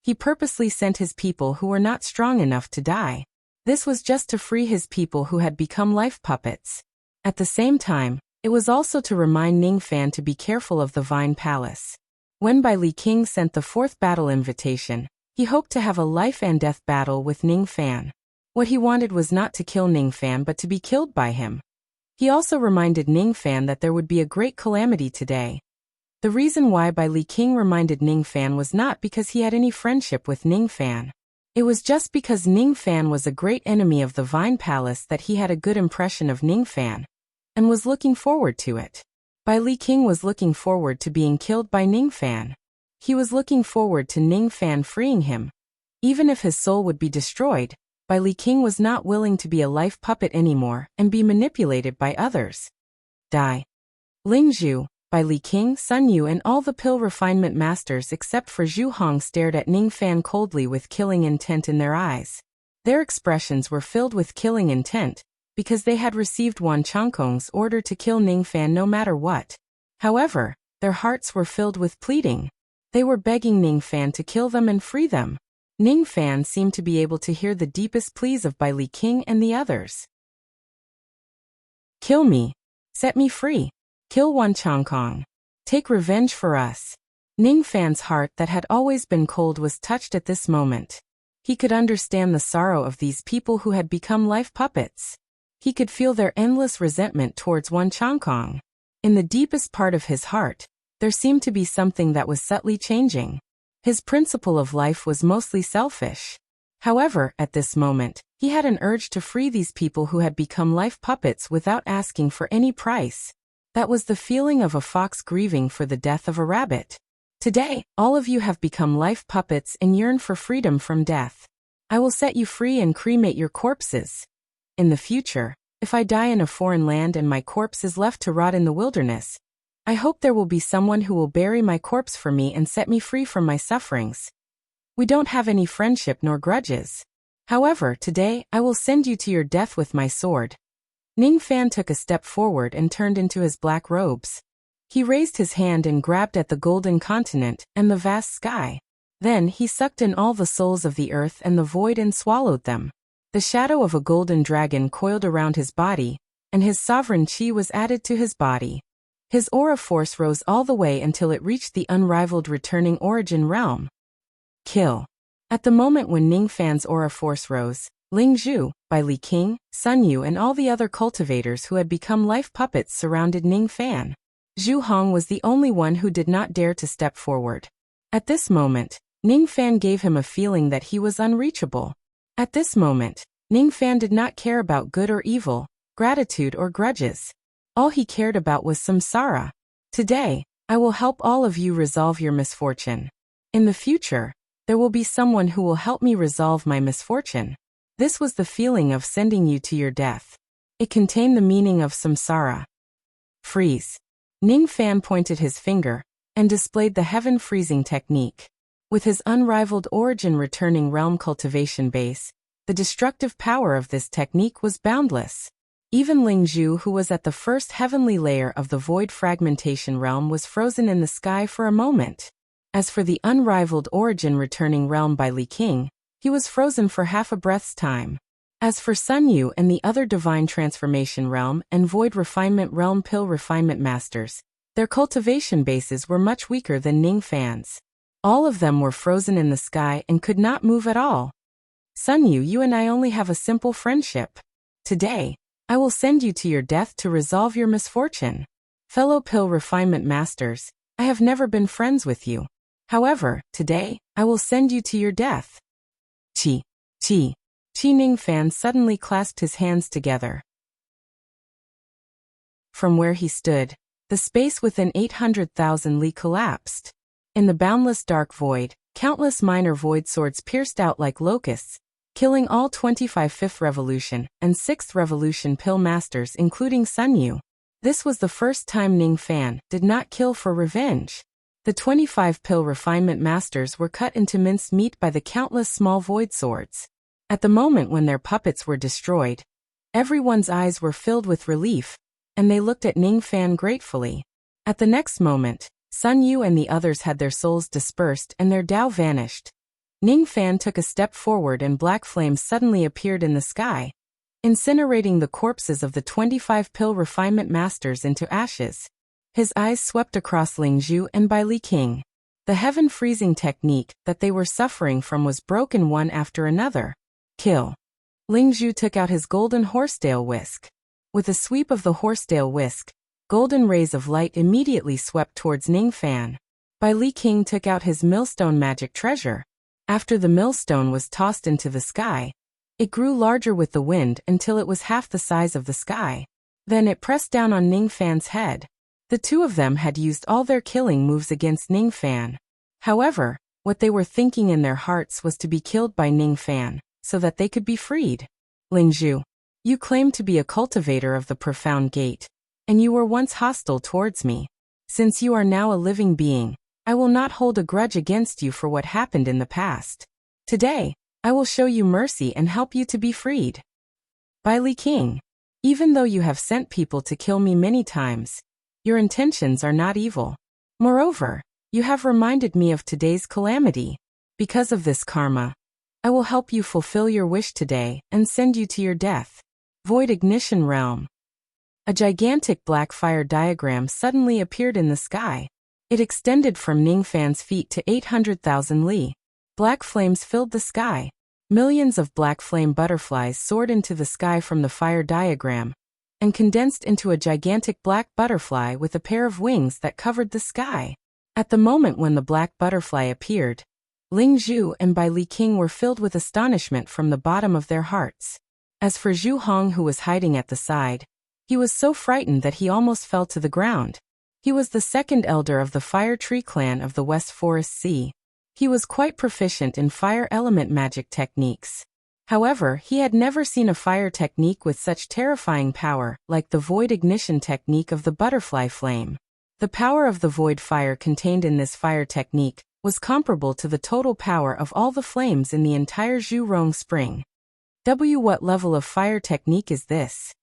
he purposely sent his people who were not strong enough to die. This was just to free his people who had become life puppets. At the same time, it was also to remind Ning Fan to be careful of the Vine Palace. When Bai Li King sent the fourth battle invitation, he hoped to have a life and death battle with Ning Fan. What he wanted was not to kill Ning Fan but to be killed by him. He also reminded Ning Fan that there would be a great calamity today. The reason why Bai Li King reminded Ning Fan was not because he had any friendship with Ning Fan. It was just because Ning Fan was a great enemy of the Vine Palace that he had a good impression of Ning Fan, and was looking forward to it. Bai Li King was looking forward to being killed by Ning Fan. He was looking forward to Ning Fan freeing him. Even if his soul would be destroyed, Bai Li King was not willing to be a life puppet anymore and be manipulated by others. Die. Ling Zhu, Bai Li King, Sun Yu and all the pill refinement masters except for Zhu Hong stared at Ning Fan coldly with killing intent in their eyes. Their expressions were filled with killing intent, because they had received Wan Changkong's order to kill Ning Fan no matter what. However, their hearts were filled with pleading. They were begging Ning Fan to kill them and free them. Ning Fan seemed to be able to hear the deepest pleas of Bai Li King and the others. Kill me. Set me free. Kill Wan Changkong. Take revenge for us. Ning Fan's heart that had always been cold was touched at this moment. He could understand the sorrow of these people who had become life puppets. He could feel their endless resentment towards Wan Changkong. In the deepest part of his heart, there seemed to be something that was subtly changing. His principle of life was mostly selfish. However, at this moment, he had an urge to free these people who had become life puppets without asking for any price. That was the feeling of a fox grieving for the death of a rabbit. Today, all of you have become life puppets and yearn for freedom from death. I will set you free and cremate your corpses. In the future, if I die in a foreign land and my corpse is left to rot in the wilderness, I hope there will be someone who will bury my corpse for me and set me free from my sufferings. We don't have any friendship nor grudges. However, today, I will send you to your death with my sword. Ning Fan took a step forward and turned into his black robes. He raised his hand and grabbed at the golden continent and the vast sky. Then he sucked in all the souls of the earth and the void and swallowed them. The shadow of a golden dragon coiled around his body, and his sovereign chi was added to his body. His aura force rose all the way until it reached the unrivaled returning origin realm. Kill. At the moment when Ning Fan's aura force rose, Ling Zhu, Bai Li King, Sun Yu and all the other cultivators who had become life puppets surrounded Ning Fan. Zhu Hong was the only one who did not dare to step forward. At this moment, Ning Fan gave him a feeling that he was unreachable. At this moment, Ning Fan did not care about good or evil, gratitude or grudges. All he cared about was samsara. Today, I will help all of you resolve your misfortune. In the future, there will be someone who will help me resolve my misfortune. This was the feeling of sending you to your death. It contained the meaning of samsara. Freeze. Ning Fan pointed his finger and displayed the heaven freezing technique. With his unrivaled origin returning realm cultivation base, the destructive power of this technique was boundless. Even Ling Zhu, who was at the first heavenly layer of the void fragmentation realm, was frozen in the sky for a moment. As for the unrivaled origin returning realm by Li King, he was frozen for half a breath's time. As for Sun Yu and the other divine transformation realm and void refinement realm pill refinement masters, their cultivation bases were much weaker than Ning Fan's. All of them were frozen in the sky and could not move at all. Sun Yu, you and I only have a simple friendship. Today, I will send you to your death to resolve your misfortune. Fellow pill refinement masters, I have never been friends with you. However, today, I will send you to your death. Chi. Ning Fan suddenly clasped his hands together. From where he stood, the space within 800,000 li collapsed. In the boundless dark void, countless minor void swords pierced out like locusts, killing all 25 5th Revolution and 6th Revolution pill masters including Sun Yu. This was the first time Ning Fan did not kill for revenge. The 25 pill refinement masters were cut into minced meat by the countless small void swords. At the moment when their puppets were destroyed, everyone's eyes were filled with relief, and they looked at Ning Fan gratefully. At the next moment, Sun Yu and the others had their souls dispersed and their Tao vanished. Ning Fan took a step forward and black flames suddenly appeared in the sky, incinerating the corpses of the 25 pill refinement masters into ashes. His eyes swept across Ling Zhu and Bai Li King. The heaven freezing technique that they were suffering from was broken one after another. Kill. Ling Zhu took out his golden horsetail whisk. With a sweep of the horsetail whisk, golden rays of light immediately swept towards Ning Fan. Bai Li King took out his millstone magic treasure. After the millstone was tossed into the sky, it grew larger with the wind until it was half the size of the sky. Then it pressed down on Ning Fan's head. The two of them had used all their killing moves against Ning Fan. However, what they were thinking in their hearts was to be killed by Ning Fan, so that they could be freed. Ling Zhu, you claim to be a cultivator of the profound gate, and you were once hostile towards me. Since you are now a living being, I will not hold a grudge against you for what happened in the past. Today, I will show you mercy and help you to be freed. Bai Li King, even though you have sent people to kill me many times, your intentions are not evil. Moreover, you have reminded me of today's calamity. Because of this karma, I will help you fulfill your wish today and send you to your death. Void Ignition Realm. A gigantic black fire diagram suddenly appeared in the sky. It extended from Ning Fan's feet to 800,000 li. Black flames filled the sky. Millions of black flame butterflies soared into the sky from the fire diagram and condensed into a gigantic black butterfly with a pair of wings that covered the sky. At the moment when the black butterfly appeared, Ling Zhu and Bai Li King were filled with astonishment from the bottom of their hearts. As for Zhu Hong, who was hiding at the side, he was so frightened that he almost fell to the ground. He was the second elder of the Fire Tree clan of the West Forest Sea. He was quite proficient in fire element magic techniques. However, he had never seen a fire technique with such terrifying power, like the void ignition technique of the butterfly flame. The power of the void fire contained in this fire technique was comparable to the total power of all the flames in the entire Zhurong Spring. What level of fire technique is this?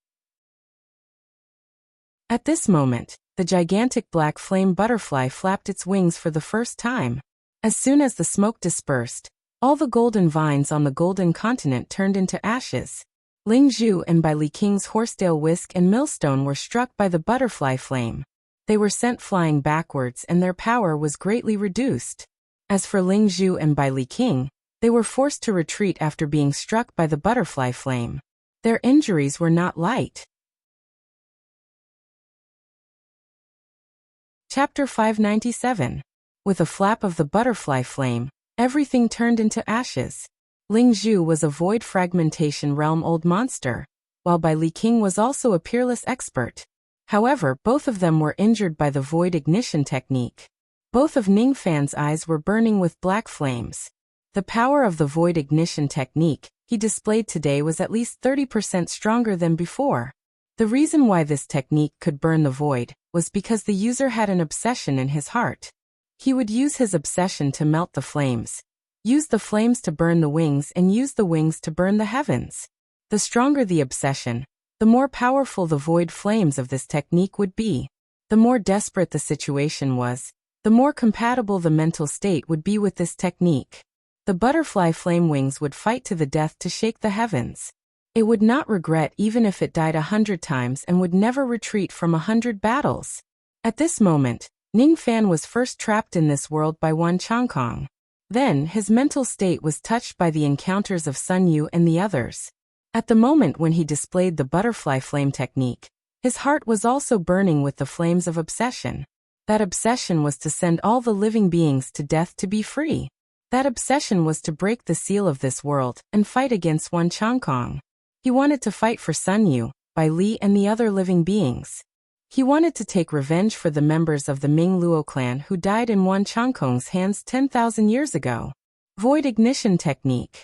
At this moment, the gigantic black flame butterfly flapped its wings for the first time. As soon as the smoke dispersed, all the golden vines on the golden continent turned into ashes. Ling Zhu and Bai Li King's horsetail whisk and millstone were struck by the butterfly flame. They were sent flying backwards and their power was greatly reduced. As for Ling Zhu and Bai Li King, they were forced to retreat after being struck by the butterfly flame. Their injuries were not light. Chapter 597. With a flap of the butterfly flame, everything turned into ashes. Ling Zhu was a void fragmentation realm old monster, while Bai Li King was also a peerless expert. However, both of them were injured by the void ignition technique. Both of Ning Fan's eyes were burning with black flames. The power of the void ignition technique he displayed today was at least 30% stronger than before. The reason why this technique could burn the void was because the user had an obsession in his heart. He would use his obsession to melt the flames, use the flames to burn the wings, and use the wings to burn the heavens. The stronger the obsession, the more powerful the void flames of this technique would be. The more desperate the situation was, the more compatible the mental state would be with this technique. The butterfly flame wings would fight to the death to shake the heavens. It would not regret even if it died 100 times and would never retreat from 100 battles. At this moment, Ning Fan was first trapped in this world by Wan Changkong. Then, his mental state was touched by the encounters of Sun Yu and the others. At the moment when he displayed the butterfly flame technique, his heart was also burning with the flames of obsession. That obsession was to send all the living beings to death to be free. That obsession was to break the seal of this world and fight against Wan Changkong. He wanted to fight for Sun Yu, Bai Li and the other living beings. He wanted to take revenge for the members of the Ming Luo clan who died in Wan Changkong's hands 10,000 years ago. Void ignition technique.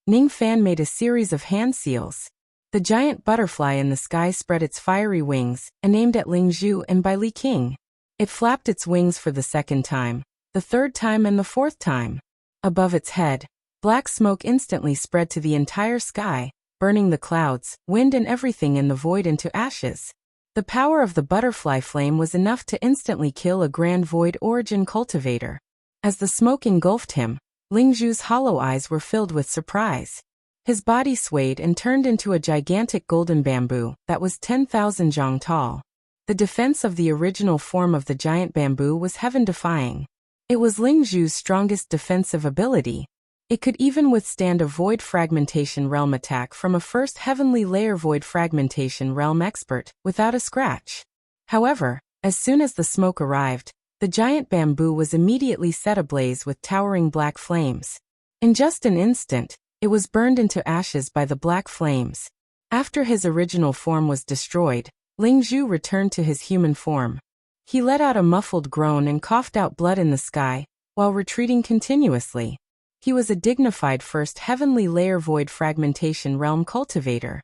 Ning Fan made a series of hand seals. The giant butterfly in the sky spread its fiery wings and aimed at Ling Zhu and Bai Li King. It flapped its wings for the second time, the third time and the fourth time. Above its head, black smoke instantly spread to the entire sky, burning the clouds, wind and everything in the void into ashes. The power of the butterfly flame was enough to instantly kill a grand void origin cultivator. As the smoke engulfed him, Ling Zhu's hollow eyes were filled with surprise. His body swayed and turned into a gigantic golden bamboo that was 10,000 zhang tall. The defense of the original form of the giant bamboo was heaven-defying. It was Ling Zhu's strongest defensive ability. It could even withstand a void fragmentation realm attack from a first heavenly layer void fragmentation realm expert without a scratch. However, as soon as the smoke arrived, the giant bamboo was immediately set ablaze with towering black flames. In just an instant, it was burned into ashes by the black flames. After his original form was destroyed, Ling Zhu returned to his human form. He let out a muffled groan and coughed out blood in the sky, while retreating continuously. He was a dignified first heavenly layer void fragmentation realm cultivator.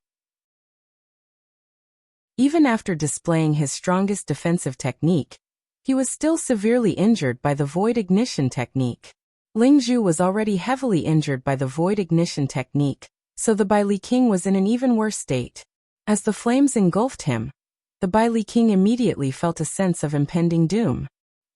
Even after displaying his strongest defensive technique, he was still severely injured by the void ignition technique. Ling Zhu was already heavily injured by the void ignition technique, so the Bai Li King was in an even worse state. As the flames engulfed him, the Bai Li King immediately felt a sense of impending doom.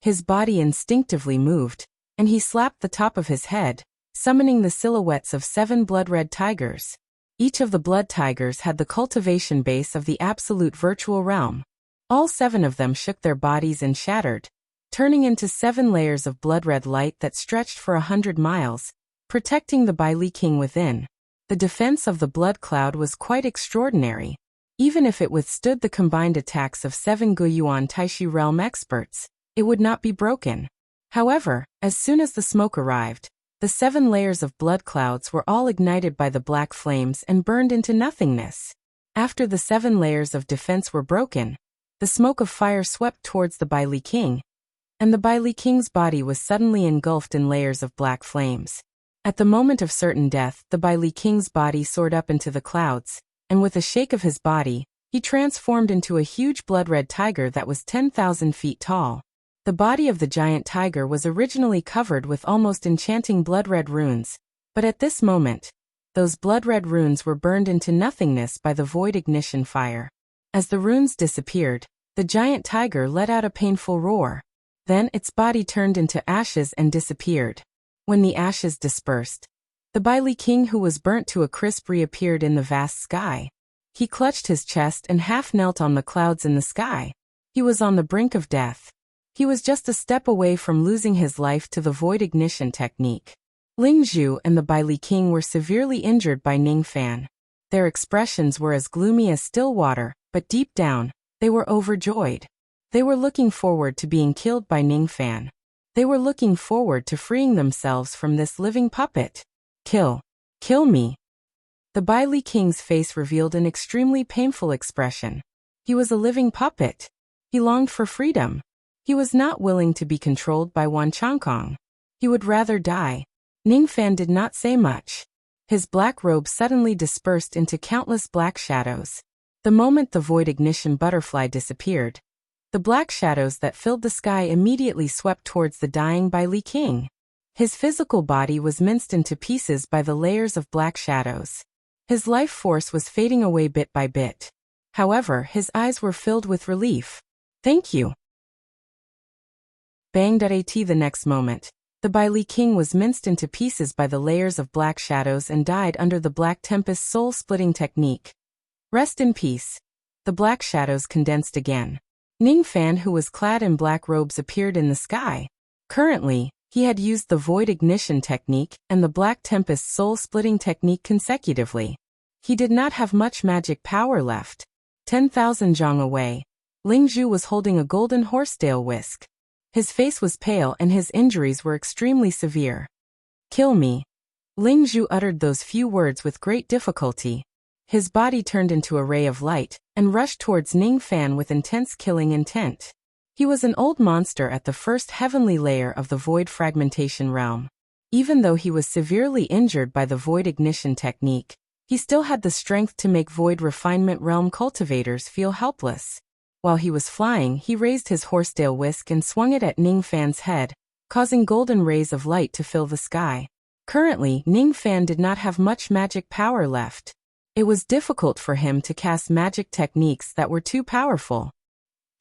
His body instinctively moved, and he slapped the top of his head, summoning the silhouettes of 7 blood-red tigers. Each of the blood tigers had the cultivation base of the absolute virtual realm. All 7 of them shook their bodies and shattered, turning into 7 layers of blood-red light that stretched for 100 miles, protecting the Bai Li King within. The defense of the blood cloud was quite extraordinary. Even if it withstood the combined attacks of 7 Guiyuan Taishi realm experts, it would not be broken. However, as soon as the smoke arrived, the 7 layers of blood clouds were all ignited by the black flames and burned into nothingness. After the 7 layers of defense were broken, the smoke of fire swept towards the Bai Li King, and the Bai Li King's body was suddenly engulfed in layers of black flames. At the moment of certain death, the Bai Li King's body soared up into the clouds, and with a shake of his body, he transformed into a huge blood-red tiger that was 10,000 feet tall. The body of the giant tiger was originally covered with almost enchanting blood-red runes, but at this moment, those blood-red runes were burned into nothingness by the void ignition fire. As the runes disappeared, The giant tiger let out a painful roar. Then its body turned into ashes and disappeared. When the ashes dispersed, the Baili king who was burnt to a crisp reappeared in the vast sky. He clutched his chest and half knelt on the clouds in the sky. He was on the brink of death. He was just a step away from losing his life to the void ignition technique. Ling Zhu and the Baili king were severely injured by Ning Fan. Their expressions were as gloomy as still water, but deep down, they were overjoyed. They were looking forward to being killed by Ning Fan. They were looking forward to freeing themselves from this living puppet. Kill. Kill me. The Baili king's face revealed an extremely painful expression. He was a living puppet. He longed for freedom. He was not willing to be controlled by Wan Changkong. He would rather die. Ning Fan did not say much. His black robe suddenly dispersed into countless black shadows. The moment the void ignition butterfly disappeared, the black shadows that filled the sky immediately swept towards the dying Baili king. His physical body was minced into pieces by the layers of black shadows. His life force was fading away bit by bit. However, his eyes were filled with relief. Thank you. Bang.at the next moment, the Baili king was minced into pieces by the layers of black shadows and died under the Black Tempest soul-splitting technique. Rest in peace. The black shadows condensed again. Ning Fan, who was clad in black robes, appeared in the sky. Currently, he had used the void ignition technique and the Black Tempest soul-splitting technique consecutively. He did not have much magic power left. 10,000 zhang away, Ling Zhu was holding a golden horsetail whisk. His face was pale and his injuries were extremely severe. Kill me. Ling Zhu uttered those few words with great difficulty. His body turned into a ray of light and rushed towards Ning Fan with intense killing intent. He was an old monster at the first heavenly layer of the void fragmentation realm. Even though he was severely injured by the void ignition technique, he still had the strength to make void refinement realm cultivators feel helpless. While he was flying, he raised his horsetail whisk and swung it at Ning Fan's head, causing golden rays of light to fill the sky. Currently, Ning Fan did not have much magic power left. It was difficult for him to cast magic techniques that were too powerful.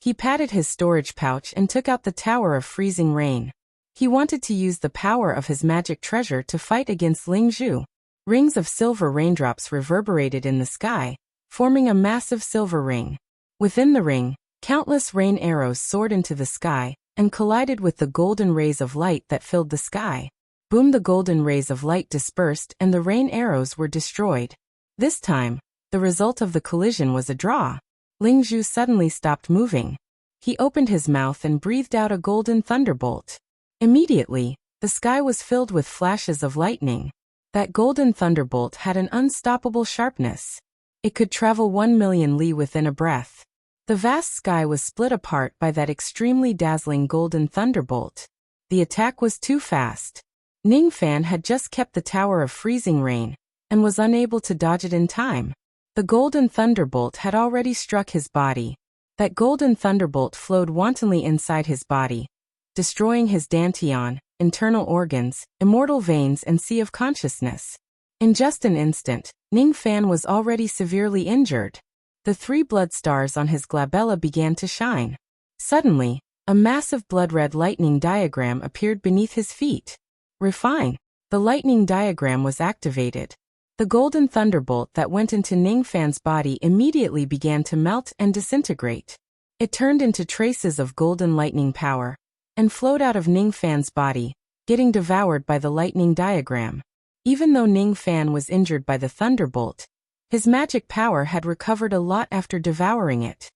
He patted his storage pouch and took out the Tower of Freezing Rain. He wanted to use the power of his magic treasure to fight against Ling Zhu. Rings of silver raindrops reverberated in the sky, forming a massive silver ring. Within the ring, countless rain arrows soared into the sky and collided with the golden rays of light that filled the sky. Boom! The golden rays of light dispersed and the rain arrows were destroyed. This time, the result of the collision was a draw. Ling Zhu suddenly stopped moving. He opened his mouth and breathed out a golden thunderbolt. Immediately, the sky was filled with flashes of lightning. That golden thunderbolt had an unstoppable sharpness. It could travel 1,000,000 li within a breath. The vast sky was split apart by that extremely dazzling golden thunderbolt. The attack was too fast. Ning Fan had just kept the Tower of Freezing Rain and was unable to dodge it in time. The golden thunderbolt had already struck his body. That golden thunderbolt flowed wantonly inside his body, destroying his dantian, internal organs, immortal veins and sea of consciousness. In just an instant, Ning Fan was already severely injured. The 3 blood stars on his glabella began to shine. Suddenly, a massive blood-red lightning diagram appeared beneath his feet. Refine. The lightning diagram was activated. The golden thunderbolt that went into Ning Fan's body immediately began to melt and disintegrate. It turned into traces of golden lightning power and flowed out of Ning Fan's body, getting devoured by the lightning diagram. Even though Ning Fan was injured by the thunderbolt, his magic power had recovered a lot after devouring it.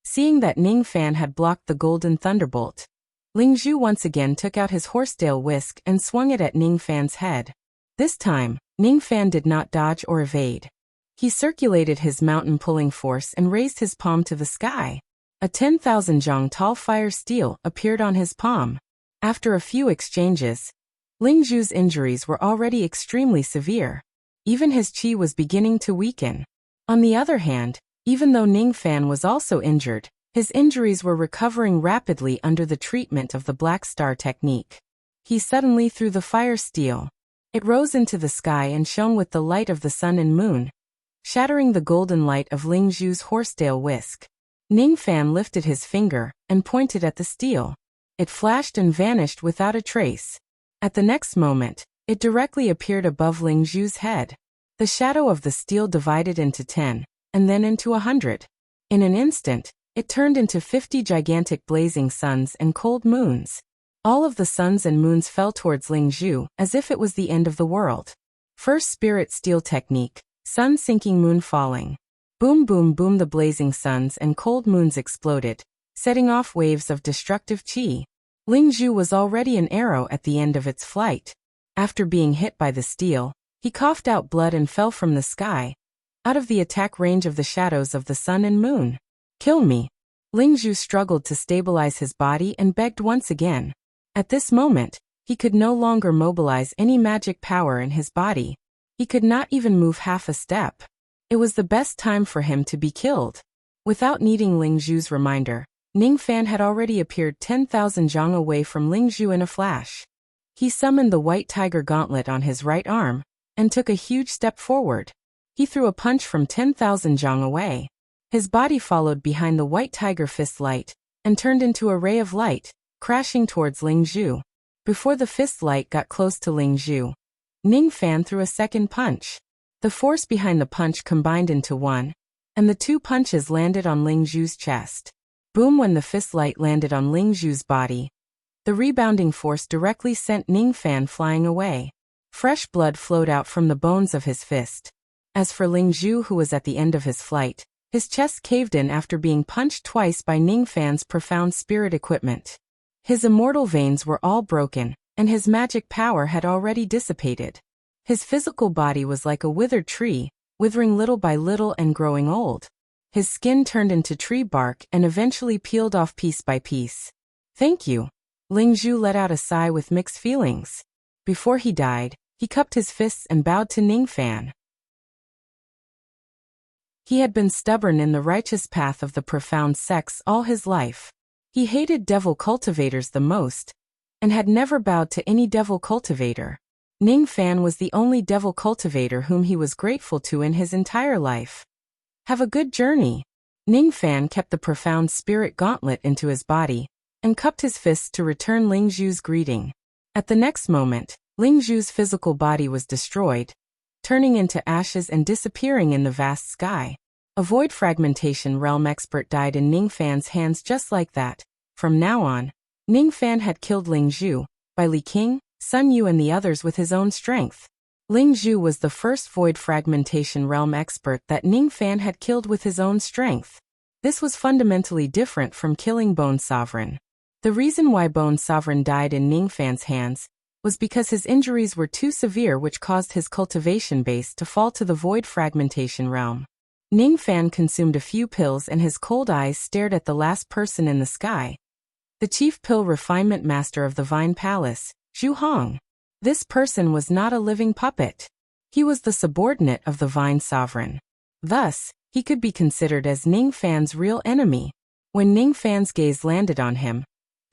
Seeing that Ning Fan had blocked the golden thunderbolt, Ling Zhu once again took out his horsetail whisk and swung it at Ning Fan's head. This time, Ning Fan did not dodge or evade. He circulated his mountain pulling force and raised his palm to the sky. A 10,000 zhang tall fire steel appeared on his palm. After a few exchanges, Ling Zhu's injuries were already extremely severe. Even his qi was beginning to weaken. On the other hand, even though Ning Fan was also injured, his injuries were recovering rapidly under the treatment of the Black Star technique. He suddenly threw the fire steel. It rose into the sky and shone with the light of the sun and moon. shattering the golden light of Ling Zhu's horsetail whisk. Ning Fan lifted his finger and pointed at the steel. It flashed and vanished without a trace. At the next moment, it directly appeared above Ling Zhu's head. The shadow of the steel divided into 10, and then into 100. In an instant, it turned into 50 gigantic blazing suns and cold moons. All of the suns and moons fell towards Ling Zhu as if it was the end of the world. First spirit steel technique, sun sinking moon falling. Boom boom boom, the blazing suns and cold moons exploded, setting off waves of destructive chi. Ling Zhu was already an arrow at the end of its flight. After being hit by the steel, he coughed out blood and fell from the sky, out of the attack range of the shadows of the sun and moon. Kill me. Ling Zhu struggled to stabilize his body and begged once again. At this moment, he could no longer mobilize any magic power in his body. He could not even move half a step. It was the best time for him to be killed. Without needing Ling Zhu's reminder, Ning Fan had already appeared 10,000 zhang away from Ling Zhu in a flash. He summoned the white tiger gauntlet on his right arm, and took a huge step forward. He threw a punch from 10,000 zhang away. His body followed behind the white tiger fist light, and turned into a ray of light, crashing towards Ling Zhu. Before the fist light got close to Ling Zhu, Ning Fan threw a second punch. The force behind the punch combined into one, and the two punches landed on Ling Zhu's chest. Boom! When the fist light landed on Ling Zhu's body, the rebounding force directly sent Ning Fan flying away. Fresh blood flowed out from the bones of his fist. As for Ling Zhu, who was at the end of his flight, his chest caved in after being punched twice by Ning Fan's profound spirit equipment. His immortal veins were all broken, and his magic power had already dissipated. His physical body was like a withered tree, withering little by little and growing old. His skin turned into tree bark and eventually peeled off piece by piece. Thank you. Ling Zhu let out a sigh with mixed feelings. Before he died, he cupped his fists and bowed to Ning Fan. He had been stubborn in the righteous path of the profound sects all his life. He hated devil cultivators the most, and had never bowed to any devil cultivator. Ning Fan was the only devil cultivator whom he was grateful to in his entire life. Have a good journey. Ning Fan kept the profound spirit gauntlet into his body, and cupped his fists to return Ling Zhu's greeting. At the next moment, Ling Zhu's physical body was destroyed, turning into ashes and disappearing in the vast sky. A void fragmentation realm expert died in Ning Fan's hands just like that. From now on, Ning Fan had killed Ling Zhu, by Li Qing, Sun Yu and the others with his own strength. Ling Zhu was the first void fragmentation realm expert that Ning Fan had killed with his own strength. This was fundamentally different from killing Bone Sovereign. The reason why Bone Sovereign died in Ning Fan's hands was because his injuries were too severe, which caused his cultivation base to fall to the void fragmentation realm. Ning Fan consumed a few pills and his cold eyes stared at the last person in the sky. The chief pill refinement master of the Vine Palace, Zhu Hong. This person was not a living puppet. He was the subordinate of the Vine Sovereign. Thus, he could be considered as Ning Fan's real enemy. When Ning Fan's gaze landed on him,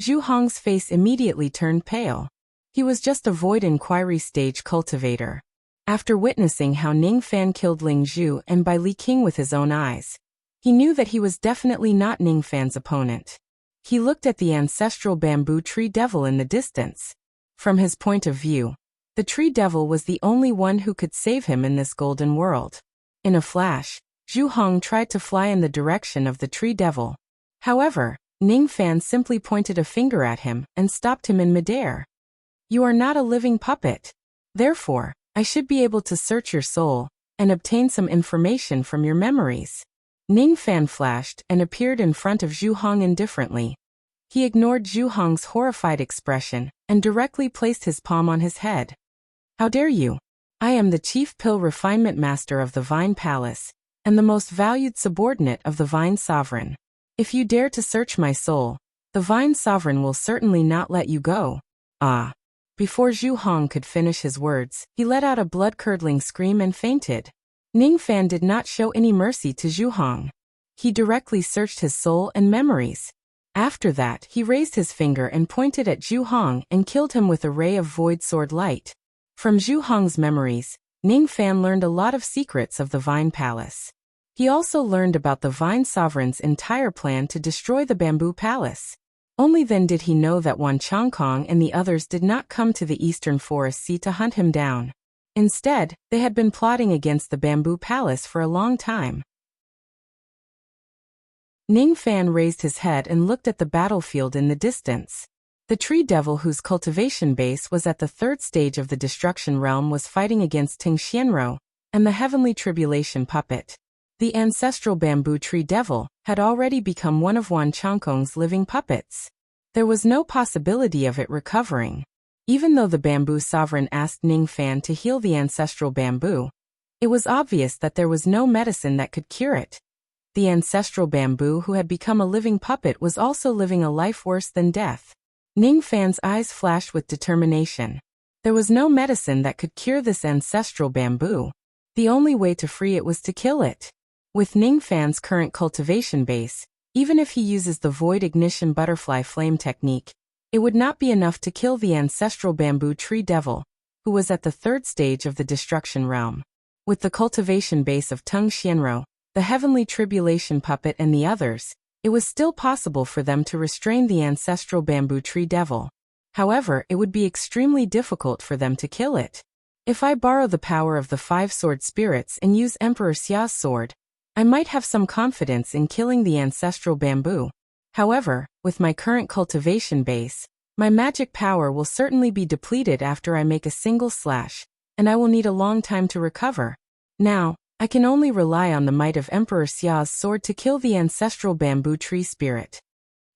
Zhu Hong's face immediately turned pale. He was just a void inquiry stage cultivator. After witnessing how Ning Fan killed Ling Zhu and by Li Qing with his own eyes, he knew that he was definitely not Ning Fan's opponent. He looked at the ancestral bamboo tree devil in the distance. From his point of view, the tree devil was the only one who could save him in this golden world. In a flash, Zhu Hong tried to fly in the direction of the tree devil. However, Ning Fan simply pointed a finger at him and stopped him in midair. You are not a living puppet. Therefore, I should be able to search your soul and obtain some information from your memories. Ning Fan flashed and appeared in front of Zhu Hong indifferently. He ignored Zhu Hong's horrified expression and directly placed his palm on his head. How dare you? I am the chief pill refinement master of the Vine Palace, and the most valued subordinate of the Vine Sovereign. If you dare to search my soul, the Vine Sovereign will certainly not let you go. Ah! Before Zhu Hong could finish his words, he let out a blood-curdling scream and fainted. Ning Fan did not show any mercy to Zhu Hong. He directly searched his soul and memories. After that, he raised his finger and pointed at Zhu Hong and killed him with a ray of void sword light. From Zhu Hong's memories, Ning Fan learned a lot of secrets of the Vine Palace. He also learned about the Vine Sovereign's entire plan to destroy the Bamboo Palace. Only then did he know that Wan Changkong and the others did not come to the Eastern Forest Sea to hunt him down. Instead, they had been plotting against the Bamboo Palace for a long time. Ning Fan raised his head and looked at the battlefield in the distance. The tree devil whose cultivation base was at the third stage of the destruction realm was fighting against Ting Xianro and the heavenly tribulation puppet. The ancestral bamboo tree devil had already become one of Wan Changkong's living puppets. There was no possibility of it recovering. Even though the bamboo sovereign asked Ning Fan to heal the ancestral bamboo, it was obvious that there was no medicine that could cure it. The ancestral bamboo who had become a living puppet was also living a life worse than death. Ning Fan's eyes flashed with determination. There was no medicine that could cure this ancestral bamboo. The only way to free it was to kill it. With Ning Fan's current cultivation base, even if he uses the void ignition butterfly flame technique, it would not be enough to kill the ancestral bamboo tree devil, who was at the third stage of the destruction realm. With the cultivation base of Tung Xianro, the heavenly tribulation puppet and the others, it was still possible for them to restrain the ancestral bamboo tree devil. However, it would be extremely difficult for them to kill it. If I borrow the power of the 5 sword spirits and use Emperor Xia's sword, I might have some confidence in killing the ancestral bamboo. However, with my current cultivation base, my magic power will certainly be depleted after I make a single slash, and I will need a long time to recover. Now, I can only rely on the might of Emperor Xia's sword to kill the ancestral bamboo tree spirit.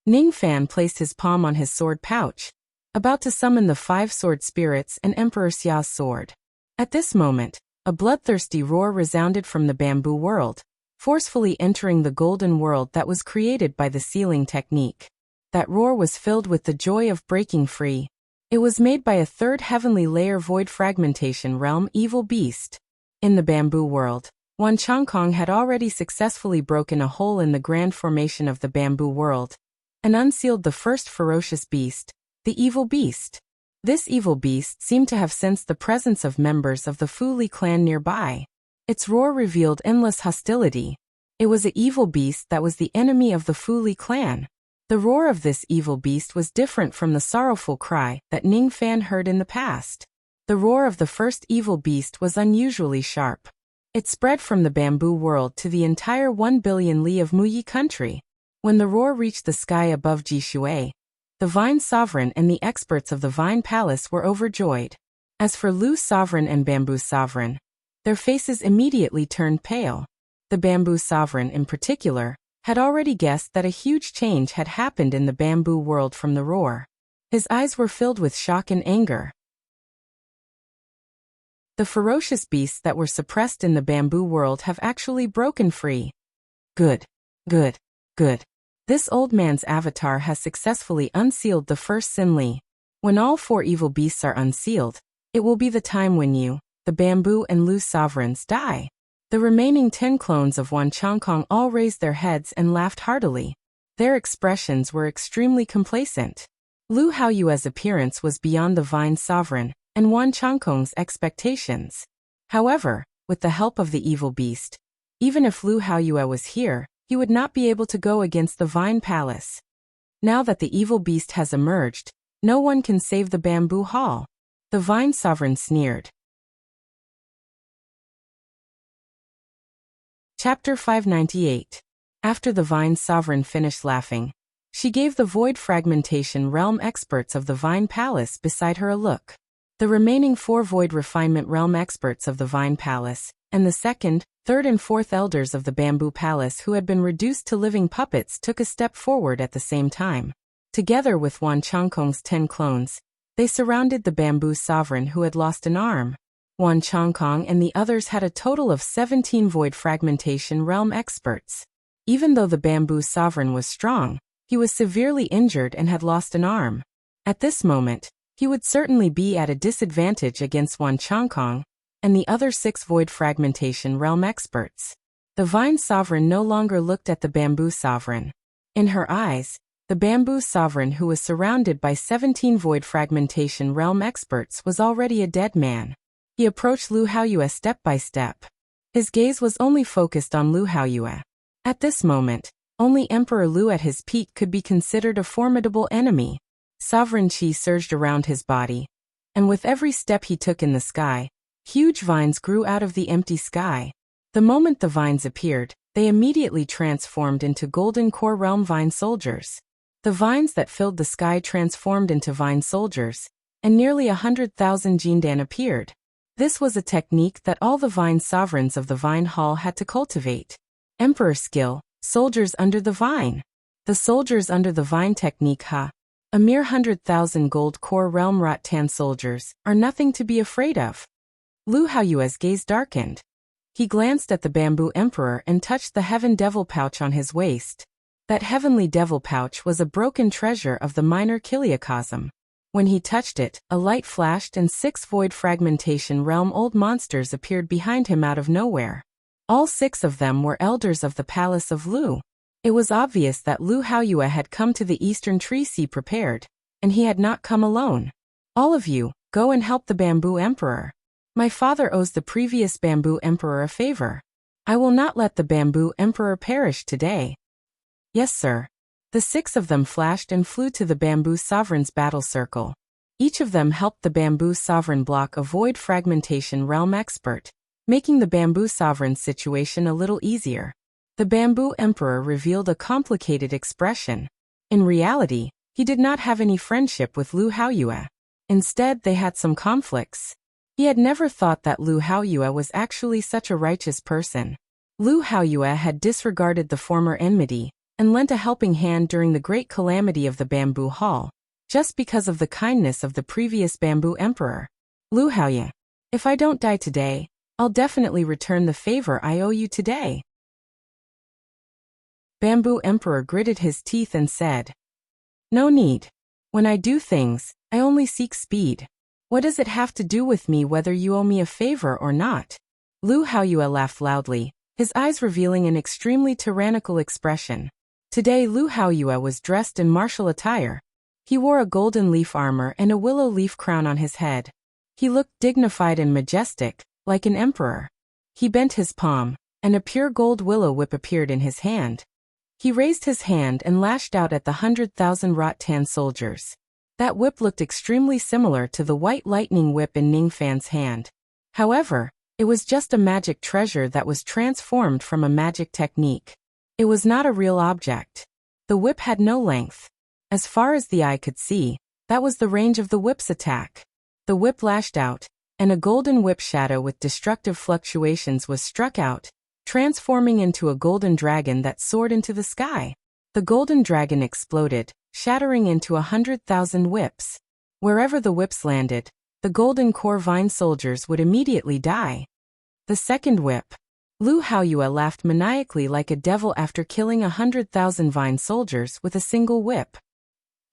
Ning Fan placed his palm on his sword pouch, about to summon the 5 sword spirits and Emperor Xia's sword. At this moment, a bloodthirsty roar resounded from the bamboo world, forcefully entering the golden world that was created by the sealing technique. That roar was filled with the joy of breaking free. It was made by a third heavenly layer void fragmentation realm evil beast. In the bamboo world, Wan Changkong had already successfully broken a hole in the grand formation of the bamboo world, and unsealed the first ferocious beast, the evil beast. This evil beast seemed to have sensed the presence of members of the Fu Li clan nearby. Its roar revealed endless hostility. It was an evil beast that was the enemy of the Fu Li clan. The roar of this evil beast was different from the sorrowful cry that Ning Fan heard in the past. The roar of the first evil beast was unusually sharp. It spread from the bamboo world to the entire 1 billion li of Muyi country. When the roar reached the sky above Jishui, the Vine Sovereign and the experts of the Vine Palace were overjoyed. As for Lu Sovereign and Bamboo Sovereign, their faces immediately turned pale. The Bamboo Sovereign in particular had already guessed that a huge change had happened in the bamboo world from the roar. His eyes were filled with shock and anger. The ferocious beasts that were suppressed in the bamboo world have actually broken free. Good. Good. Good. This old man's avatar has successfully unsealed the first Sinli. When all 4 evil beasts are unsealed, it will be the time when you, the bamboo and Lu sovereigns, die. The remaining 10 clones of Wan Changkong all raised their heads and laughed heartily. Their expressions were extremely complacent. Lu Haoyue's appearance was beyond the Vine Sovereign and Wan Changkong's expectations. However, with the help of the evil beast, even if Lu Haoyue was here, he would not be able to go against the Vine Palace. Now that the evil beast has emerged, no one can save the bamboo hall. The Vine Sovereign sneered. Chapter 598. After the Vine Sovereign finished laughing, she gave the Void Fragmentation Realm experts of the Vine Palace beside her a look. The remaining 4 Void Refinement Realm experts of the Vine Palace, and the 2nd, 3rd and 4th elders of the Bamboo Palace who had been reduced to living puppets took a step forward at the same time. Together with Wan Changkong's 10 clones, they surrounded the Bamboo Sovereign who had lost an arm. Wan Changkong and the others had a total of 17 Void Fragmentation Realm experts. Even though the Bamboo Sovereign was strong, he was severely injured and had lost an arm. At this moment, he would certainly be at a disadvantage against Wan Changkong and the other 6 Void Fragmentation Realm experts. The Vine Sovereign no longer looked at the Bamboo Sovereign. In her eyes, the Bamboo Sovereign who was surrounded by 17 Void Fragmentation Realm experts was already a dead man. He approached Lu Haoyue step by step. His gaze was only focused on Lu Haoyue. At this moment, only Emperor Lu at his peak could be considered a formidable enemy. Sovereign qi surged around his body, and with every step he took in the sky, huge vines grew out of the empty sky. The moment the vines appeared, they immediately transformed into golden core realm vine soldiers. The vines that filled the sky transformed into vine soldiers, and nearly 100,000 Jindan appeared. This was a technique that all the vine sovereigns of the Vine Hall had to cultivate. Emperor skill, soldiers under the vine. The soldiers under the vine technique a mere 100,000 gold core realm Rattan soldiers, are nothing to be afraid of. Lu Haoyue's gaze darkened. He glanced at the bamboo emperor and touched the heaven devil pouch on his waist. That heavenly devil pouch was a broken treasure of the minor Kiliacosm. When he touched it, a light flashed and 6 void fragmentation realm old monsters appeared behind him out of nowhere. All 6 of them were elders of the palace of Lu. It was obvious that Lu Haoyue had come to the Eastern Tree Sea prepared, and he had not come alone. All of you, go and help the bamboo emperor. My father owes the previous bamboo emperor a favor. I will not let the bamboo emperor perish today. Yes, sir. The 6 of them flashed and flew to the bamboo sovereign's battle circle. Each of them helped the bamboo sovereign block a void fragmentation realm expert, making the bamboo sovereign's situation a little easier. The bamboo emperor revealed a complicated expression. In reality, he did not have any friendship with Lu Haoyue. Instead, they had some conflicts. He had never thought that Lu Haoyue was actually such a righteous person. Lu Haoyue had disregarded the former enmity and lent a helping hand during the great calamity of the bamboo hall, just because of the kindness of the previous bamboo emperor. Lu Haoyue, if I don't die today, I'll definitely return the favor I owe you today. Bamboo emperor gritted his teeth and said, No need. When I do things, I only seek speed. What does it have to do with me whether you owe me a favor or not? Lu Haoyue laughed loudly, his eyes revealing an extremely tyrannical expression. Today Lu Haoyue was dressed in martial attire. He wore a golden leaf armor and a willow leaf crown on his head. He looked dignified and majestic, like an emperor. He bent his palm, and a pure gold willow whip appeared in his hand. He raised his hand and lashed out at the 100,000 Rattan soldiers. That whip looked extremely similar to the white lightning whip in Ning Fan's hand. However, it was just a magic treasure that was transformed from a magic technique. It was not a real object. The whip had no length. As far as the eye could see, that was the range of the whip's attack. The whip lashed out, and a golden whip shadow with destructive fluctuations was struck out, transforming into a golden dragon that soared into the sky. The golden dragon exploded, shattering into 100,000 whips. Wherever the whips landed, the golden core vine soldiers would immediately die. The second whip. Lu Haoyue laughed maniacally like a devil after killing 100,000 vine soldiers with a single whip.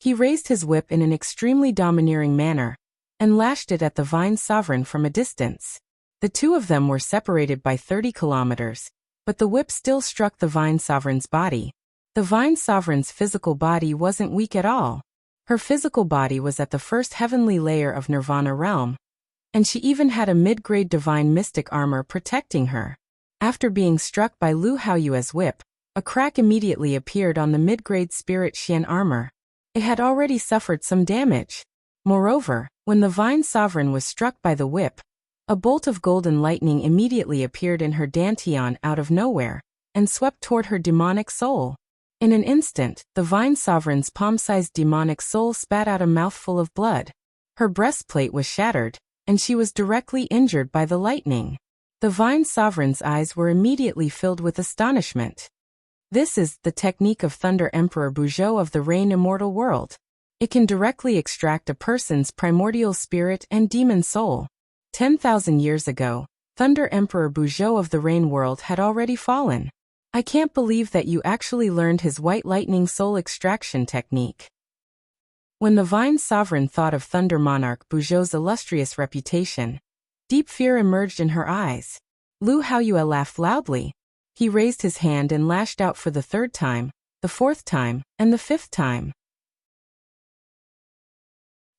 He raised his whip in an extremely domineering manner, and lashed it at the vine sovereign from a distance. The 2 of them were separated by 30 kilometers, but the whip still struck the vine sovereign's body. The vine sovereign's physical body wasn't weak at all. Her physical body was at the first heavenly layer of Nirvana realm, and she even had a mid-grade divine mystic armor protecting her. After being struck by Lu Haoyue's whip, a crack immediately appeared on the mid-grade spirit Xian armor. It had already suffered some damage. Moreover, when the vine sovereign was struck by the whip, a bolt of golden lightning immediately appeared in her dantian out of nowhere, and swept toward her demonic soul. In an instant, the vine sovereign's palm-sized demonic soul spat out a mouthful of blood. Her breastplate was shattered, and she was directly injured by the lightning. The vine sovereign's eyes were immediately filled with astonishment. This is the technique of Thunder Emperor Buzhou of the Rain Immortal World. It can directly extract a person's primordial spirit and demon soul. 10,000 years ago, Thunder Emperor Buzhou of the Rain World had already fallen. I can't believe that you actually learned his white lightning soul extraction technique. When the Vine Sovereign thought of Thunder Monarch Buzhou's illustrious reputation, deep fear emerged in her eyes. Lu Haoyue laughed loudly. He raised his hand and lashed out for the 3rd time, the 4th time, and the 5th time.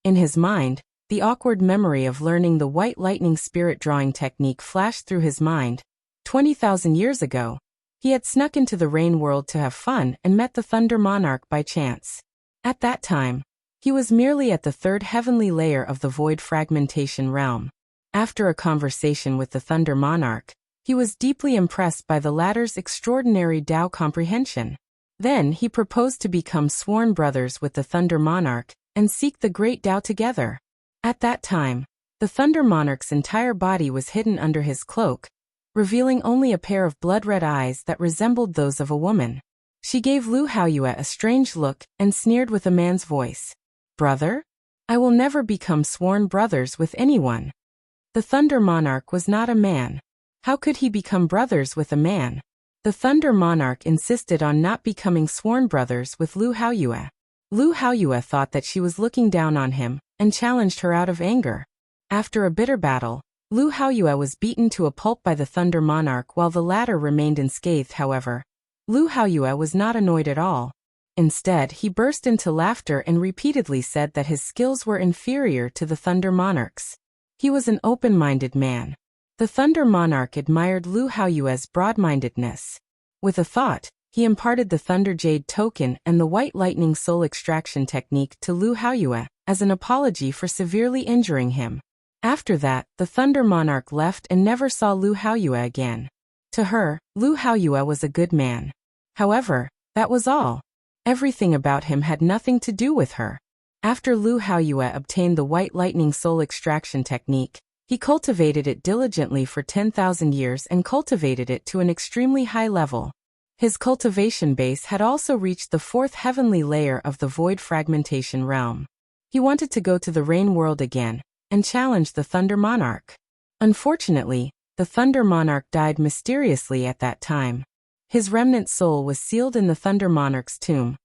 In his mind, The awkward memory of learning the white lightning spirit drawing technique flashed through his mind. 20,000 years ago, he had snuck into the rain world to have fun and met the Thunder Monarch by chance. At that time, he was merely at the third heavenly layer of the void fragmentation realm. After a conversation with the Thunder Monarch, he was deeply impressed by the latter's extraordinary Tao comprehension. Then he proposed to become sworn brothers with the Thunder Monarch and seek the great Tao together. At that time, the Thunder Monarch's entire body was hidden under his cloak, revealing only a pair of blood-red eyes that resembled those of a woman. She gave Lu Haoyue a strange look and sneered with a man's voice. "Brother? I will never become sworn brothers with anyone." The Thunder Monarch was not a man. How could he become brothers with a man? The Thunder Monarch insisted on not becoming sworn brothers with Lu Haoyue. Lu Haoyue thought that she was looking down on him and challenged her out of anger. After a bitter battle, Lu Haoyue was beaten to a pulp by the Thunder Monarch while the latter remained unscathed. However, Lu Haoyue was not annoyed at all. Instead, he burst into laughter and repeatedly said that his skills were inferior to the Thunder Monarch's. He was an open-minded man. The Thunder Monarch admired Lu Haoyue's broad-mindedness. With a thought, he imparted the Thunder Jade token and the White Lightning Soul extraction technique to Lu Haoyue as an apology for severely injuring him. After that, the Thunder Monarch left and never saw Lu Haoyue again. To her, Lu Haoyue was a good man. However, that was all. Everything about him had nothing to do with her. After Lu Haoyue obtained the White Lightning Soul extraction technique, he cultivated it diligently for 10,000 years and cultivated it to an extremely high level. His cultivation base had also reached the fourth heavenly layer of the void fragmentation realm. He wanted to go to the rain world again and challenge the Thunder Monarch. Unfortunately, the Thunder Monarch died mysteriously at that time. His remnant soul was sealed in the Thunder Monarch's tomb.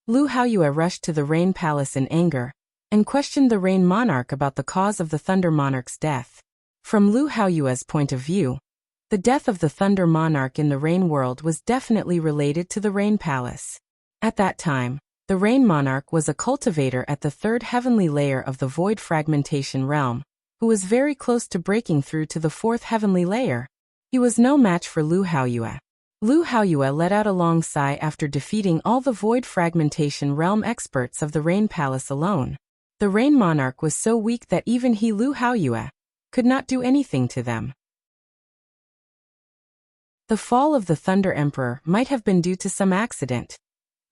Lu Haoyue rushed to the Rain Palace in anger and questioned the Rain Monarch about the cause of the Thunder Monarch's death. From Lu Haoyue's point of view, the death of the Thunder Monarch in the Rain world was definitely related to the Rain Palace. At that time, the Rain Monarch was a cultivator at the third heavenly layer of the void fragmentation realm, who was very close to breaking through to the fourth heavenly layer. He was no match for Lu Haoyue. Lu Haoyue let out a long sigh after defeating all the void fragmentation realm experts of the Rain Palace alone. The Rain Monarch was so weak that even he, Lu Haoyue, could not do anything to them. The fall of the Thunder Emperor might have been due to some accident.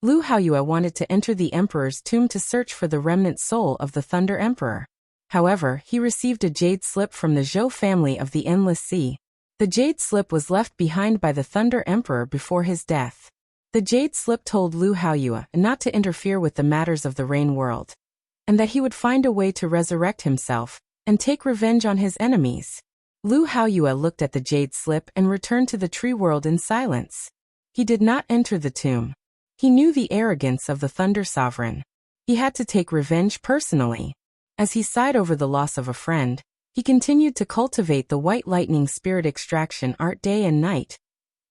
Lu Haoyue wanted to enter the Emperor's tomb to search for the remnant soul of the Thunder Emperor. However, he received a jade slip from the Zhou family of the Endless Sea. The jade slip was left behind by the Thunder Emperor before his death. The jade slip told Lu Haoyue not to interfere with the matters of the Rain world, and that he would find a way to resurrect himself and take revenge on his enemies. Lu Haoyue looked at the jade slip and returned to the tree world in silence. He did not enter the tomb. He knew the arrogance of the Thunder Sovereign. He had to take revenge personally. As he sighed over the loss of a friend, he continued to cultivate the White Lightning Spirit extraction art day and night,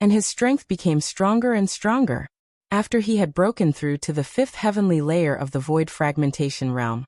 and his strength became stronger and stronger. After he had broken through to the fifth heavenly layer of the void fragmentation realm,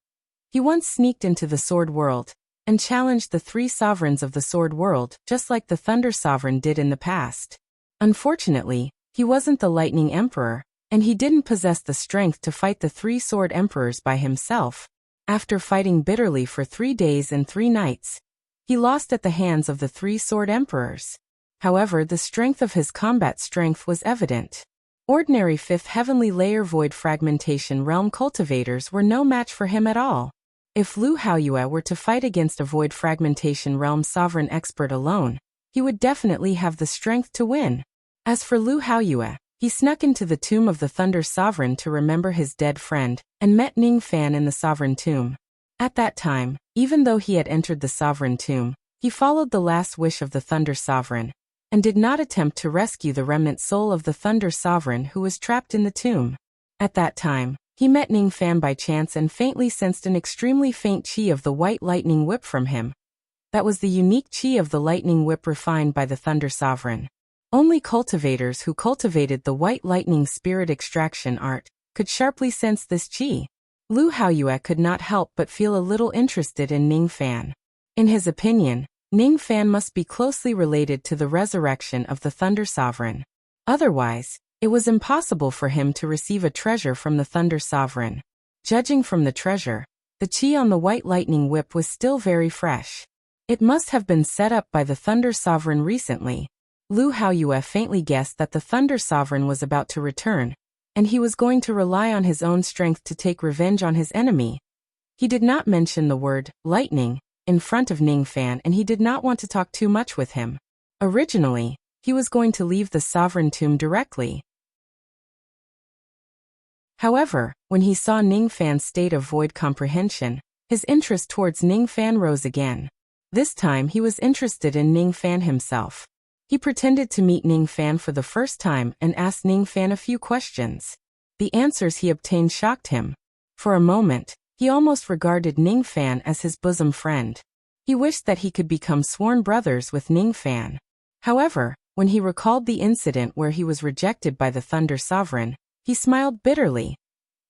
he once sneaked into the Sword World and challenged the three sovereigns of the Sword World just like the Thunder Sovereign did in the past. Unfortunately, he wasn't the Lightning Emperor, and he didn't possess the strength to fight the three Sword Emperors by himself. After fighting bitterly for 3 days and 3 nights, he lost at the hands of the three Sword Emperors. However, the strength of his combat strength was evident. Ordinary fifth heavenly layer void fragmentation realm cultivators were no match for him at all. If Lu Haoyue were to fight against a void fragmentation realm sovereign expert alone, he would definitely have the strength to win. As for Lu Haoyue, he snuck into the tomb of the Thunder Sovereign to remember his dead friend, and met Ning Fan in the Sovereign tomb. At that time, even though he had entered the Sovereign tomb, he followed the last wish of the Thunder Sovereign, and did not attempt to rescue the remnant soul of the Thunder Sovereign who was trapped in the tomb. At that time, he met Ning Fan by chance and faintly sensed an extremely faint chi of the White Lightning Whip from him. That was the unique chi of the Lightning Whip refined by the Thunder Sovereign. Only cultivators who cultivated the White Lightning Spirit extraction art could sharply sense this chi. Lu Haoyue could not help but feel a little interested in Ning Fan. In his opinion, Ning Fan must be closely related to the resurrection of the Thunder Sovereign. Otherwise, it was impossible for him to receive a treasure from the Thunder Sovereign. Judging from the treasure, the chi on the white lightning whip was still very fresh. It must have been set up by the Thunder Sovereign recently. Lu Haoyue faintly guessed that the Thunder Sovereign was about to return, and he was going to rely on his own strength to take revenge on his enemy. He did not mention the word lightning in front of Ning Fan, and he did not want to talk too much with him. Originally, he was going to leave the Sovereign Tomb directly. However, when he saw Ning Fan's state of void comprehension, his interest towards Ning Fan rose again. This time he was interested in Ning Fan himself. He pretended to meet Ning Fan for the first time and asked Ning Fan a few questions. The answers he obtained shocked him. For a moment, he almost regarded Ning Fan as his bosom friend. He wished that he could become sworn brothers with Ning Fan. However, when he recalled the incident where he was rejected by the Thunder Sovereign, he smiled bitterly.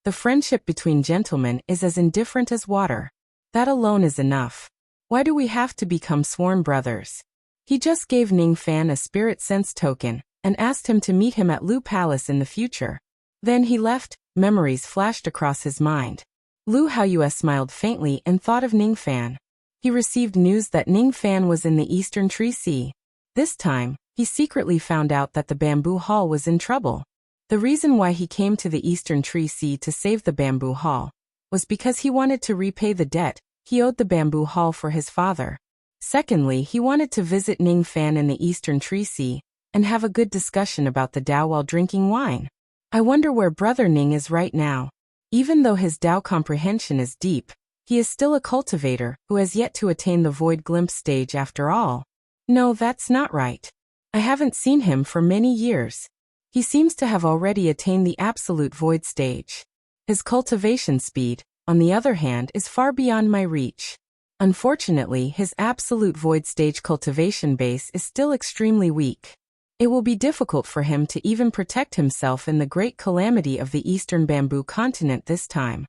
The friendship between gentlemen is as indifferent as water. That alone is enough. Why do we have to become sworn brothers? He just gave Ning Fan a spirit sense token and asked him to meet him at Lu Palace in the future. Then he left. Memories flashed across his mind. Lu Haoyue smiled faintly and thought of Ning Fan. He received news that Ning Fan was in the Eastern Tree Sea. This time, he secretly found out that the Bamboo Hall was in trouble. The reason why he came to the Eastern Tree Sea to save the Bamboo Hall was because he wanted to repay the debt he owed the Bamboo Hall for his father. Secondly, he wanted to visit Ning Fan in the Eastern Tree Sea and have a good discussion about the Tao while drinking wine. I wonder where Brother Ning is right now. Even though his Tao comprehension is deep, he is still a cultivator who has yet to attain the void glimpse stage after all. No, that's not right. I haven't seen him for many years. He seems to have already attained the absolute void stage. His cultivation speed, on the other hand, is far beyond my reach. Unfortunately, his absolute void stage cultivation base is still extremely weak. It will be difficult for him to even protect himself in the great calamity of the Eastern Bamboo Continent this time.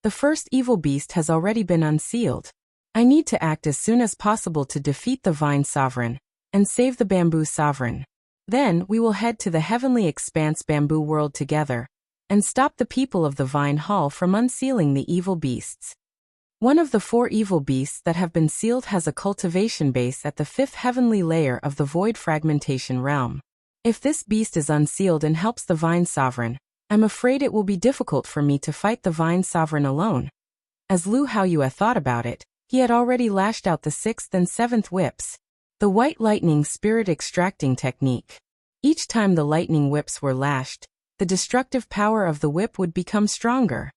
The first evil beast has already been unsealed. I need to act as soon as possible to defeat the Vine Sovereign and save the Bamboo Sovereign. Then we will head to the Heavenly Expanse Bamboo World together and stop the people of the Vine Hall from unsealing the evil beasts. One of the 4 evil beasts that have been sealed has a cultivation base at the 5th heavenly layer of the Void Fragmentation Realm. If this beast is unsealed and helps the Vine Sovereign, I'm afraid it will be difficult for me to fight the Vine Sovereign alone. As Lu Haoyue thought about it, he had already lashed out the 6th and 7th whips. The White Lightning Spirit Extracting Technique. Each time the lightning whips were lashed, the destructive power of the whip would become stronger.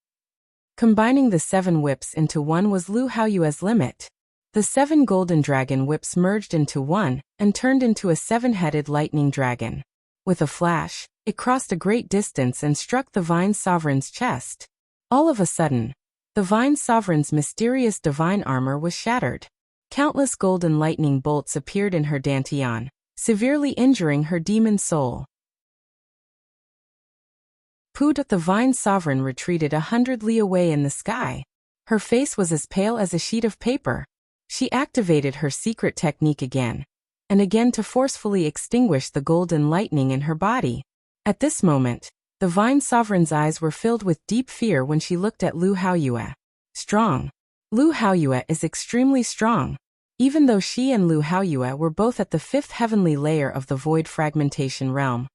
Combining the 7 whips into one was Lu Haoyue's limit. The 7 golden dragon whips merged into one and turned into a 7-headed lightning dragon. With a flash, it crossed a great distance and struck the Vine Sovereign's chest. All of a sudden, the Vine Sovereign's mysterious divine armor was shattered. Countless golden lightning bolts appeared in her dantian, severely injuring her demon soul. Put the Vine Sovereign retreated 100 li away in the sky. Her face was as pale as a sheet of paper. She activated her secret technique again, and again to forcefully extinguish the golden lightning in her body. At this moment, the Vine Sovereign's eyes were filled with deep fear when she looked at Lu Haoyue. Strong. Lu Haoyue is extremely strong. Even though she and Lu Haoyue were both at the 5th heavenly layer of the Void Fragmentation Realm,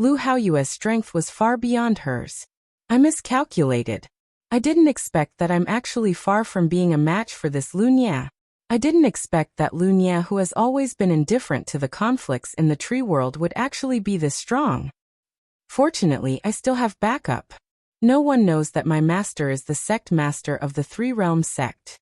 Lu Haoyue's strength was far beyond hers. I miscalculated. I didn't expect that I'm actually far from being a match for this Lu Nia. I didn't expect that Lu Nia, who has always been indifferent to the conflicts in the tree world, would actually be this strong. Fortunately, I still have backup. No one knows that my master is the sect master of the Three Realms sect.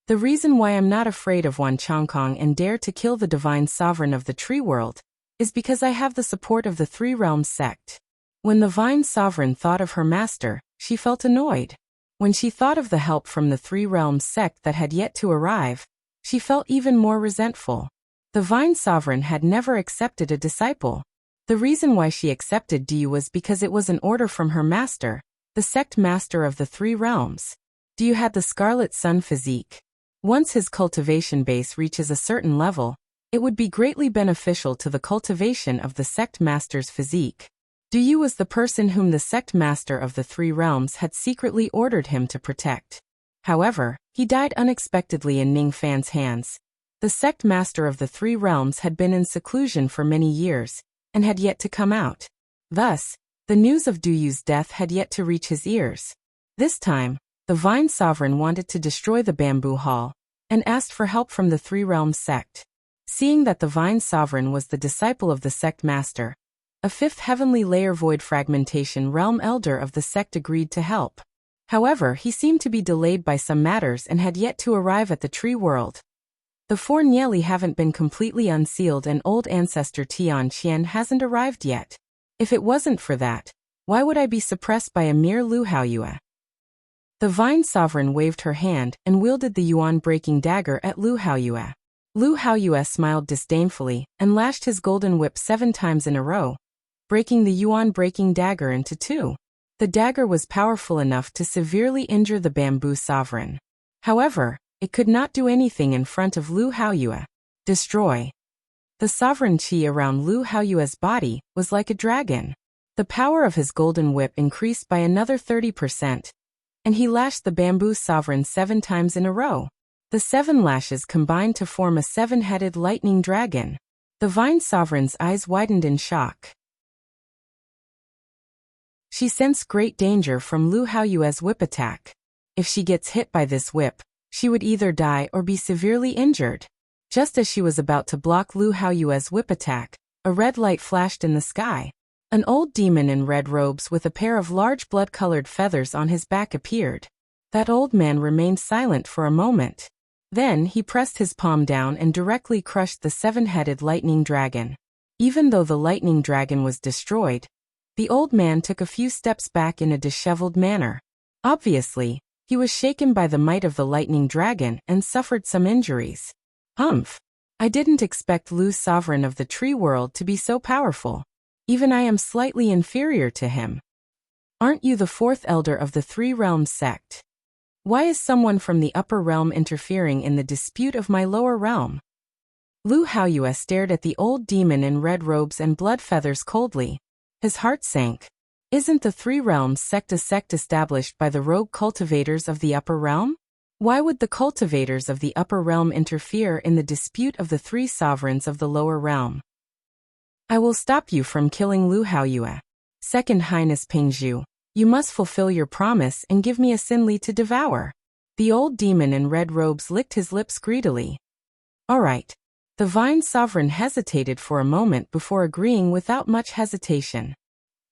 The reason why I'm not afraid of Wan Chongkong and dare to kill the divine sovereign of the tree world is because I have the support of the Three Realms sect. When the Vine Sovereign thought of her master, she felt annoyed. When she thought of the help from the Three Realms sect that had yet to arrive, she felt even more resentful. The Vine Sovereign had never accepted a disciple. The reason why she accepted Du was because it was an order from her master, the sect master of the three realms. Do you have the Scarlet Sun physique? Once his cultivation base reaches a certain level, it would be greatly beneficial to the cultivation of the sect master's physique. Du Yu was the person whom the sect master of the three realms had secretly ordered him to protect. However, he died unexpectedly in Ning Fan's hands. The sect master of the three realms had been in seclusion for many years, and had yet to come out. Thus, the news of Du Yu's death had yet to reach his ears. This time, the Vine Sovereign wanted to destroy the Bamboo Hall, and asked for help from the Three Realms sect. Seeing that the Vine Sovereign was the disciple of the sect master, a fifth heavenly layer void fragmentation realm elder of the sect agreed to help. However, he seemed to be delayed by some matters and had yet to arrive at the tree world. The four Nieli haven't been completely unsealed and old ancestor Tian Qian hasn't arrived yet. If it wasn't for that, why would I be suppressed by a mere Lu Haoyue? The Vine Sovereign waved her hand and wielded the yuan-breaking dagger at Lu Haoyue. Lu Haoyue smiled disdainfully and lashed his golden whip 7 times in a row, breaking the yuan-breaking dagger into 2. The dagger was powerful enough to severely injure the Bamboo Sovereign. However, it could not do anything in front of Lu Haoyue. Destroy. The sovereign qi around Lu Haoyue's body was like a dragon. The power of his golden whip increased by another 30%. And he lashed the Bamboo Sovereign 7 times in a row. The 7 lashes combined to form a 7-headed lightning dragon. The Vine Sovereign's eyes widened in shock. She sensed great danger from Lu Haoyue's whip attack. If she gets hit by this whip, she would either die or be severely injured. Just as she was about to block Lu Haoyue's whip attack, a red light flashed in the sky. An old demon in red robes with a pair of large blood-colored feathers on his back appeared. That old man remained silent for a moment. Then he pressed his palm down and directly crushed the 7-headed lightning dragon. Even though the lightning dragon was destroyed, the old man took a few steps back in a disheveled manner. Obviously, he was shaken by the might of the lightning dragon and suffered some injuries. Humph! I didn't expect Lu Sovereign of the tree world to be so powerful. Even I am slightly inferior to him. Aren't you the 4th elder of the Three Realms sect? Why is someone from the upper realm interfering in the dispute of my lower realm? Lu Haoyue stared at the old demon in red robes and blood feathers coldly. His heart sank. Isn't the Three Realms sect a sect established by the rogue cultivators of the upper realm? Why would the cultivators of the upper realm interfere in the dispute of the 3 sovereigns of the lower realm? I will stop you from killing Lu Haoyue. Second Highness Pingzhu, you must fulfill your promise and give me a Xinli to devour. The old demon in red robes licked his lips greedily. All right. The Vine Sovereign hesitated for a moment before agreeing without much hesitation.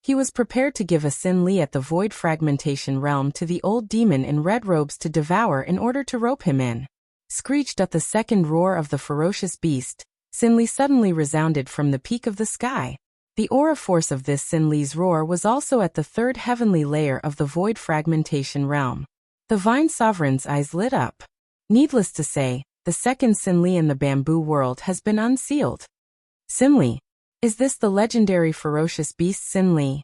He was prepared to give a Xinli at the Void Fragmentation Realm to the old demon in red robes to devour in order to rope him in. Screeched at the second roar of the ferocious beast, Xinli suddenly resounded from the peak of the sky. The aura force of this Xinli's roar was also at the 3rd heavenly layer of the Void Fragmentation Realm. The Vine Sovereign's eyes lit up. Needless to say, the second Xinli in the Bamboo world has been unsealed. Xinli. Is this the legendary ferocious beast Xinli?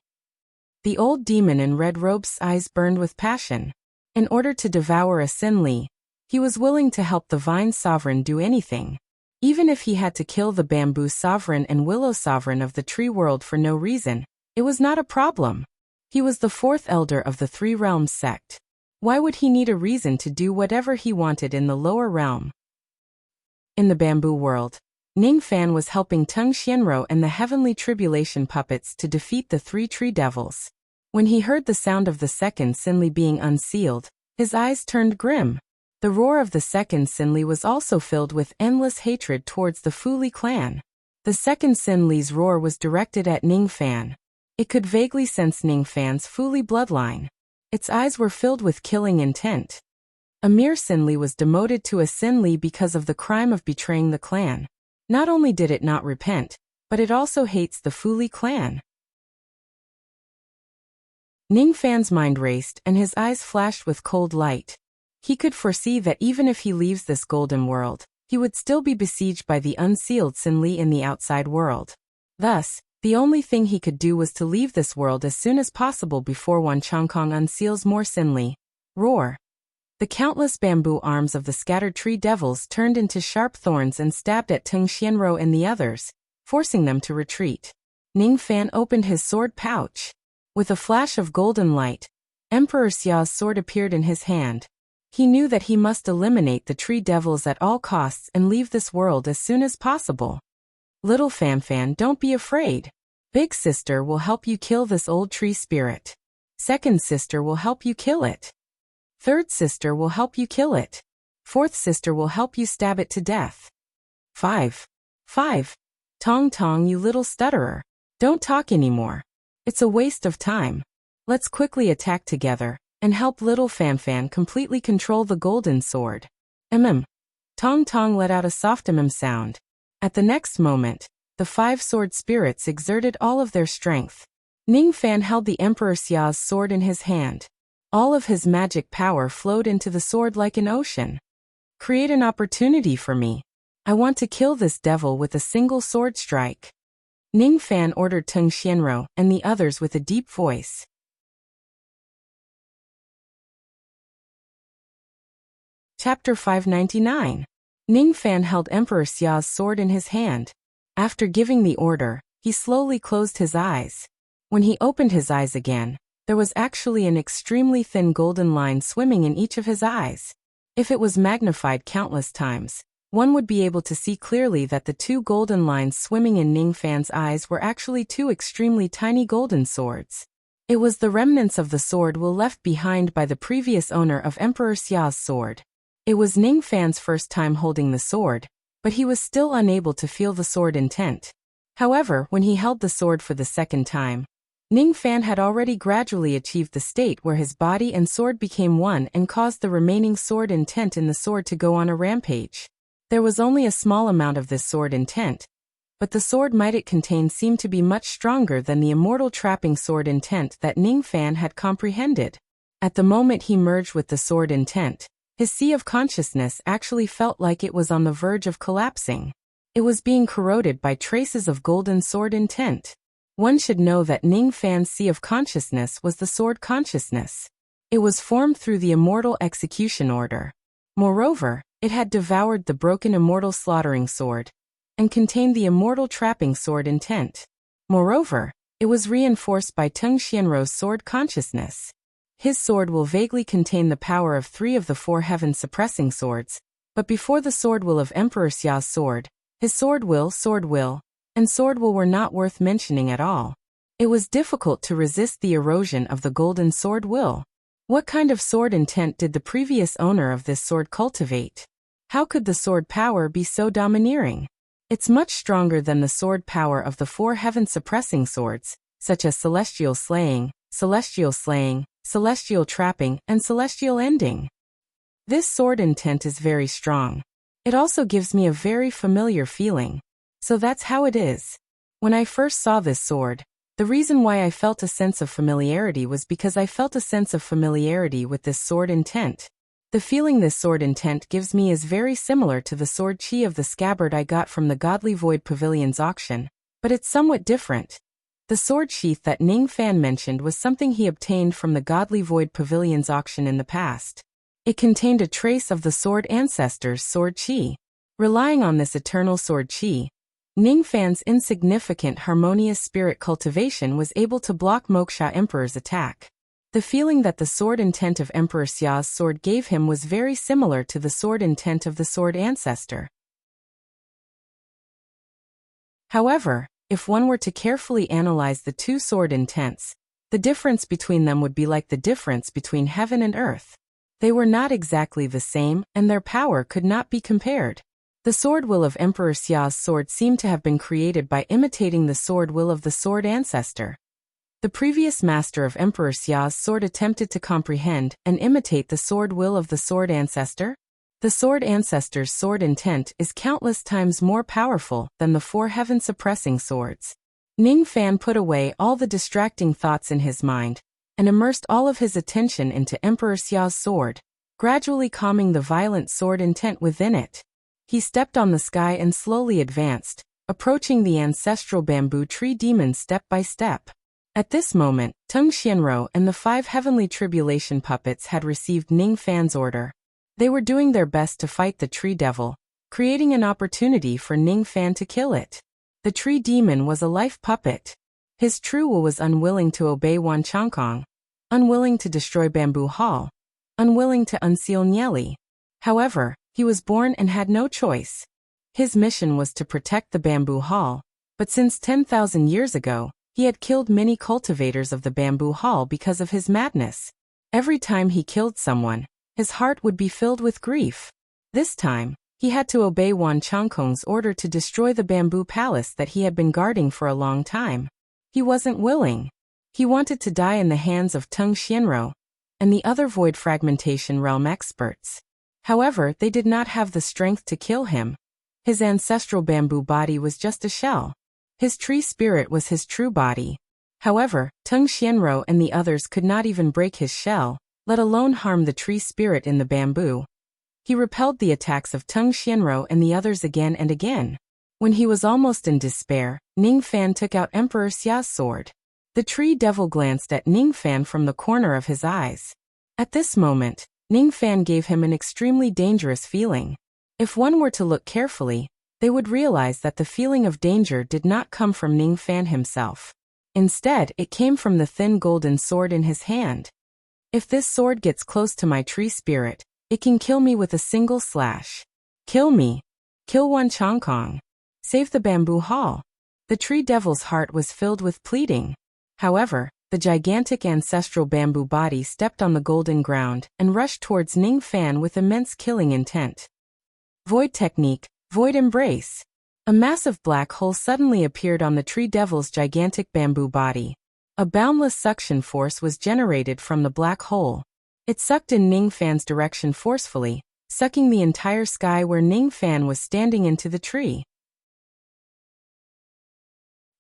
The old demon in red robes' eyes burned with passion. In order to devour a Xinli, he was willing to help the Vine Sovereign do anything. Even if he had to kill the Bamboo Sovereign and Willow Sovereign of the tree world for no reason, it was not a problem. He was the 4th elder of the Three Realms sect. Why would he need a reason to do whatever he wanted in the lower realm? In the Bamboo world, Ning Fan was helping Tung Xianro and the Heavenly Tribulation puppets to defeat the 3 tree devils. When he heard the sound of the second Xinli being unsealed, his eyes turned grim. The roar of the second Xinli was also filled with endless hatred towards the Fuli clan. The second Xinli's roar was directed at Ning Fan. It could vaguely sense Ning Fan's Fuli bloodline. Its eyes were filled with killing intent. A mere Xinli was demoted to a Xinli because of the crime of betraying the clan. Not only did it not repent, but it also hates the Fuli clan. Ning Fan's mind raced and his eyes flashed with cold light. He could foresee that even if he leaves this golden world, he would still be besieged by the unsealed Xinli in the outside world. Thus, The only thing he could do was to leave this world as soon as possible before Wan Chongkong unseals more Sinli. Roar! The countless bamboo arms of the scattered tree devils turned into sharp thorns and stabbed at Teng Xianrou and the others, forcing them to retreat. Ning Fan opened his sword pouch. With a flash of golden light, Emperor Xiao's sword appeared in his hand. He knew that he must eliminate the tree devils at all costs and leave this world as soon as possible. Little Fanfan, don't be afraid. Big sister will help you kill this old tree spirit. Second sister will help you kill it. Third sister will help you kill it. Fourth sister will help you stab it to death. 5. Tong Tong, you little stutterer. Don't talk anymore. It's a waste of time. Let's quickly attack together and help little Fanfan completely control the golden sword. Tong Tong let out a soft sound. At the next moment, the 5 sword spirits exerted all of their strength. Ning Fan held the Emperor Xiao's sword in his hand. All of his magic power flowed into the sword like an ocean. Create an opportunity for me. I want to kill this devil with a single sword strike. Ning Fan ordered Teng Xianrou and the others with a deep voice. Chapter 599. Ning Fan held Emperor Xiao's sword in his hand. After giving the order, he slowly closed his eyes. When he opened his eyes again, there was actually an extremely thin golden line swimming in each of his eyes. If it was magnified countless times, one would be able to see clearly that the 2 golden lines swimming in Ning Fan's eyes were actually 2 extremely tiny golden swords. It was the remnants of the sword will left behind by the previous owner of Emperor Xiao's sword. It was Ning Fan's first time holding the sword, but he was still unable to feel the sword intent. However, when he held the sword for the second time, Ning Fan had already gradually achieved the state where his body and sword became one and caused the remaining sword intent in the sword to go on a rampage. There was only a small amount of this sword intent, but the sword might it contain seemed to be much stronger than the immortal trapping sword intent that Ning Fan had comprehended. At the moment he merged with the sword intent, his sea of consciousness actually felt like it was on the verge of collapsing. It was being corroded by traces of golden sword intent. One should know that Ning Fan's sea of consciousness was the sword consciousness. It was formed through the immortal execution order. Moreover, it had devoured the broken immortal slaughtering sword, and contained the immortal trapping sword intent. Moreover, it was reinforced by Teng Xianrou's sword consciousness. His sword will vaguely contain the power of 3 of the 4 heaven-suppressing swords, but before the sword will of Emperor Xiao's sword, his sword will, and sword will were not worth mentioning at all. It was difficult to resist the erosion of the golden sword will. What kind of sword intent did the previous owner of this sword cultivate? How could the sword power be so domineering? It's much stronger than the sword power of the 4 heaven-suppressing swords, such as celestial slaying, celestial trapping, and celestial ending. This sword intent is very strong. It also gives me a very familiar feeling. So that's how it is. When I first saw this sword, the reason why I felt a sense of familiarity was because I felt a sense of familiarity with this sword intent. The feeling this sword intent gives me is very similar to the sword chi of the scabbard I got from the Godly Void Pavilion's auction, but it's somewhat different. The sword sheath that Ning Fan mentioned was something he obtained from the Godly Void Pavilion's auction in the past. It contained a trace of the sword ancestor's sword chi. Relying on this eternal sword chi, Ning Fan's insignificant harmonious spirit cultivation was able to block Moksha Emperor's attack. The feeling that the sword intent of Emperor Xiao's sword gave him was very similar to the sword intent of the sword ancestor. However, if one were to carefully analyze the 2 sword intents, the difference between them would be like the difference between heaven and earth. They were not exactly the same, and their power could not be compared. The sword will of Emperor Xiao's sword seemed to have been created by imitating the sword will of the sword ancestor. The previous master of Emperor Xiao's sword attempted to comprehend and imitate the sword will of the sword ancestor. The sword ancestor's sword intent is countless times more powerful than the 4 heaven-suppressing swords. Ning Fan put away all the distracting thoughts in his mind and immersed all of his attention into Emperor Xiao's sword, gradually calming the violent sword intent within it. He stepped on the sky and slowly advanced, approaching the ancestral bamboo tree demon step by step. At this moment, Tung Xianrou and the 5 heavenly tribulation puppets had received Ning Fan's order. They were doing their best to fight the tree devil, creating an opportunity for Ning Fan to kill it. The tree demon was a life puppet. His true will was unwilling to obey Wan Chongkong, unwilling to destroy Bamboo Hall, unwilling to unseal Nieli. However, he was born and had no choice. His mission was to protect the Bamboo Hall, but since 10,000 years ago, he had killed many cultivators of the Bamboo Hall because of his madness. Every time he killed someone, his heart would be filled with grief. This time, he had to obey Wan Chongkong's order to destroy the bamboo palace that he had been guarding for a long time. He wasn't willing. He wanted to die in the hands of Tung Xianrou and the other void fragmentation realm experts. However, they did not have the strength to kill him. His ancestral bamboo body was just a shell. His tree spirit was his true body. However, Tung Xianrou and the others could not even break his shell, let alone harm the tree spirit in the bamboo. He repelled the attacks of Tung Xianrou and the others again and again. When he was almost in despair, Ning Fan took out Emperor Xia's sword. The tree devil glanced at Ning Fan from the corner of his eyes. At this moment, Ning Fan gave him an extremely dangerous feeling. If one were to look carefully, they would realize that the feeling of danger did not come from Ning Fan himself. Instead, it came from the thin golden sword in his hand. If this sword gets close to my tree spirit, it can kill me with a single slash. Kill me. Kill Wan Chongkong. Save the Bamboo Hall. The tree devil's heart was filled with pleading. However, the gigantic ancestral bamboo body stepped on the golden ground and rushed towards Ning Fan with immense killing intent. Void technique. Void embrace. A massive black hole suddenly appeared on the tree devil's gigantic bamboo body. A boundless suction force was generated from the black hole. It sucked in Ning Fan's direction forcefully, sucking the entire sky where Ning Fan was standing into the tree.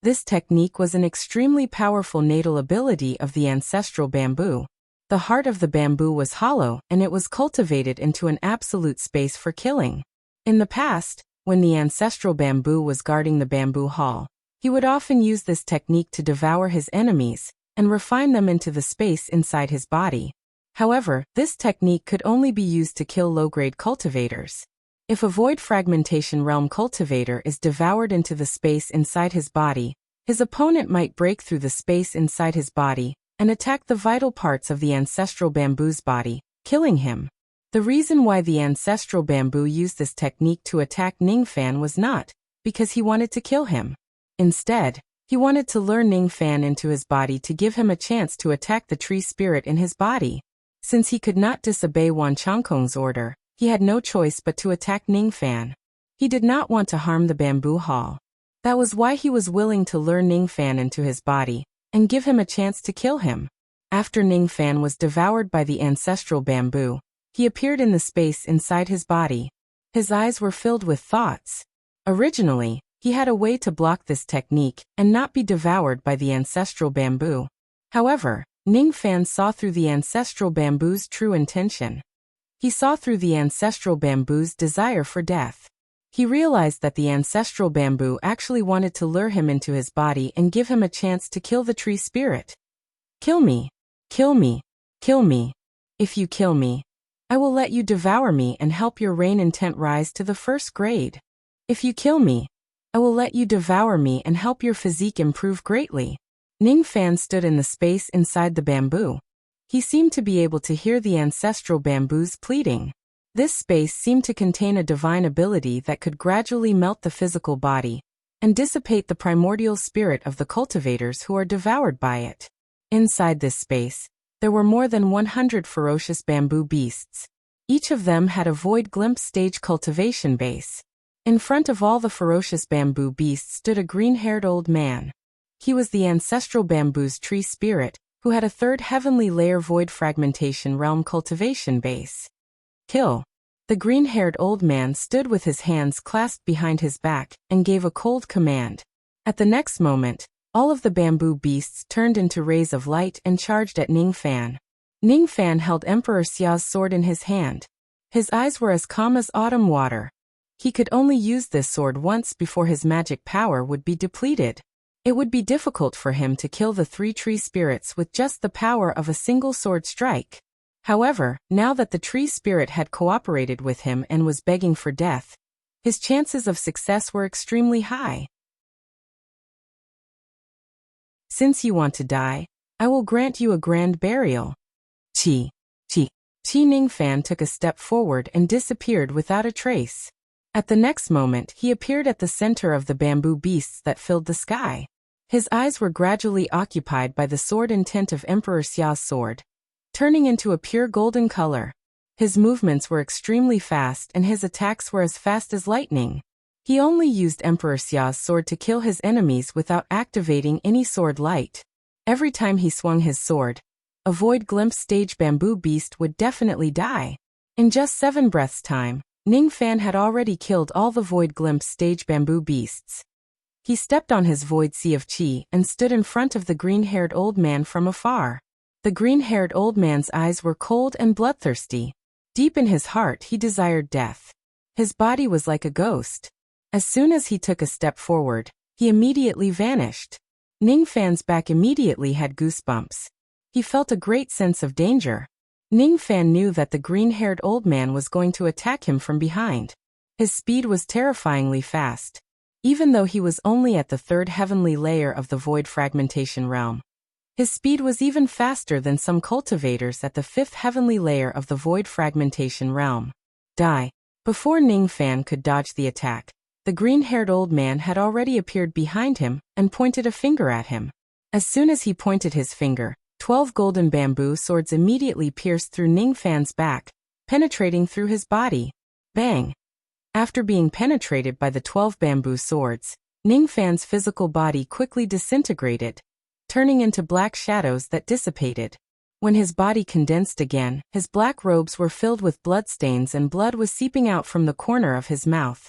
This technique was an extremely powerful natal ability of the ancestral bamboo. The heart of the bamboo was hollow and it was cultivated into an absolute space for killing. In the past, when the ancestral bamboo was guarding the bamboo hall, he would often use this technique to devour his enemies and refine them into the space inside his body. However, this technique could only be used to kill low-grade cultivators. If a void fragmentation realm cultivator is devoured into the space inside his body, his opponent might break through the space inside his body and attack the vital parts of the ancestral bamboo's body, killing him. The reason why the ancestral bamboo used this technique to attack Ning Fan was not because he wanted to kill him. Instead, he wanted to lure Ning Fan into his body to give him a chance to attack the tree spirit in his body. Since he could not disobey Wan Chongkong's order, he had no choice but to attack Ning Fan. He did not want to harm the bamboo hall. That was why he was willing to lure Ning Fan into his body and give him a chance to kill him. After Ning Fan was devoured by the ancestral bamboo, he appeared in the space inside his body. His eyes were filled with thoughts. Originally, he had a way to block this technique and not be devoured by the ancestral bamboo. However, Ning Fan saw through the ancestral bamboo's true intention. He saw through the ancestral bamboo's desire for death. He realized that the ancestral bamboo actually wanted to lure him into his body and give him a chance to kill the tree spirit. Kill me. Kill me. Kill me. If you kill me, I will let you devour me and help your reign intent rise to the 1st grade. If you kill me, I will let you devour me and help your physique improve greatly. Ning Fan stood in the space inside the bamboo. He seemed to be able to hear the ancestral bamboo's pleading. This space seemed to contain a divine ability that could gradually melt the physical body and dissipate the primordial spirit of the cultivators who are devoured by it. Inside this space, there were more than 100 ferocious bamboo beasts. Each of them had a void glimpse stage cultivation base. In front of all the ferocious bamboo beasts stood a green-haired old man. He was the ancestral bamboo's tree spirit, who had a 3rd heavenly layer void fragmentation realm cultivation base. Kill. The green-haired old man stood with his hands clasped behind his back and gave a cold command. At the next moment, all of the bamboo beasts turned into rays of light and charged at Ning Fan. Ning Fan held Emperor Xia's sword in his hand. His eyes were as calm as autumn water. He could only use this sword once before his magic power would be depleted. It would be difficult for him to kill the 3 tree spirits with just the power of a single sword strike. However, now that the tree spirit had cooperated with him and was begging for death, his chances of success were extremely high. Since you want to die, I will grant you a grand burial. Qi Ningfan took a step forward and disappeared without a trace. At the next moment, he appeared at the center of the bamboo beasts that filled the sky. His eyes were gradually occupied by the sword intent of Emperor Xia's sword, turning into a pure golden color. His movements were extremely fast and his attacks were as fast as lightning. He only used Emperor Xia's sword to kill his enemies without activating any sword light. Every time he swung his sword, a void glimpse stage bamboo beast would definitely die. In just 7 breaths' time, Ningfan had already killed all the void glimpse stage bamboo beasts. He stepped on his void sea of qi and stood in front of the green-haired old man from afar. The green-haired old man's eyes were cold and bloodthirsty. Deep in his heart he desired death. His body was like a ghost. As soon as he took a step forward, he immediately vanished. Ningfan's back immediately had goosebumps. He felt a great sense of danger. Ningfan knew that the green-haired old man was going to attack him from behind. His speed was terrifyingly fast. Even though he was only at the 3rd heavenly layer of the void fragmentation realm, his speed was even faster than some cultivators at the 5th heavenly layer of the void fragmentation realm. Die. Before Ningfan could dodge the attack, the green-haired old man had already appeared behind him and pointed a finger at him. As soon as he pointed his finger, 12 golden bamboo swords immediately pierced through Ningfan's back, penetrating through his body. Bang! After being penetrated by the 12 bamboo swords, Ningfan's physical body quickly disintegrated, turning into black shadows that dissipated. When his body condensed again, his black robes were filled with bloodstains and blood was seeping out from the corner of his mouth.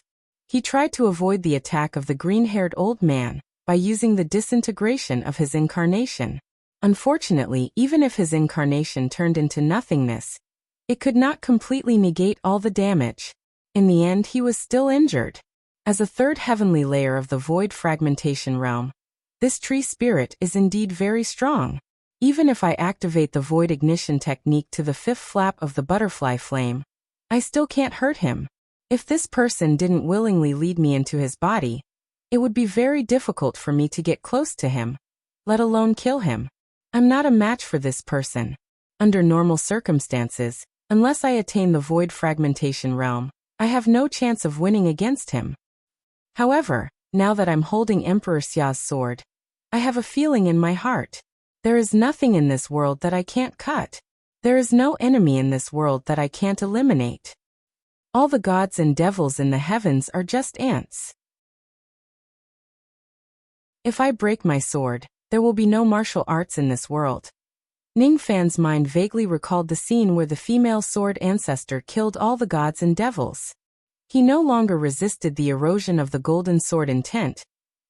He tried to avoid the attack of the green-haired old man by using the disintegration of his incarnation. Unfortunately, even if his incarnation turned into nothingness, it could not completely negate all the damage. In the end, he was still injured. As a 3rd heavenly layer of the void fragmentation realm, this tree spirit is indeed very strong. Even if I activate the void ignition technique to the 5th flap of the butterfly flame, I still can't hurt him. If this person didn't willingly lead me into his body, it would be very difficult for me to get close to him, let alone kill him. I'm not a match for this person. Under normal circumstances, unless I attain the void fragmentation realm, I have no chance of winning against him. However, now that I'm holding Emperor Xia's sword, I have a feeling in my heart. There is nothing in this world that I can't cut. There is no enemy in this world that I can't eliminate. All the gods and devils in the heavens are just ants. If I break my sword, there will be no martial arts in this world. Ningfan's mind vaguely recalled the scene where the female sword ancestor killed all the gods and devils. He no longer resisted the erosion of the golden sword intent,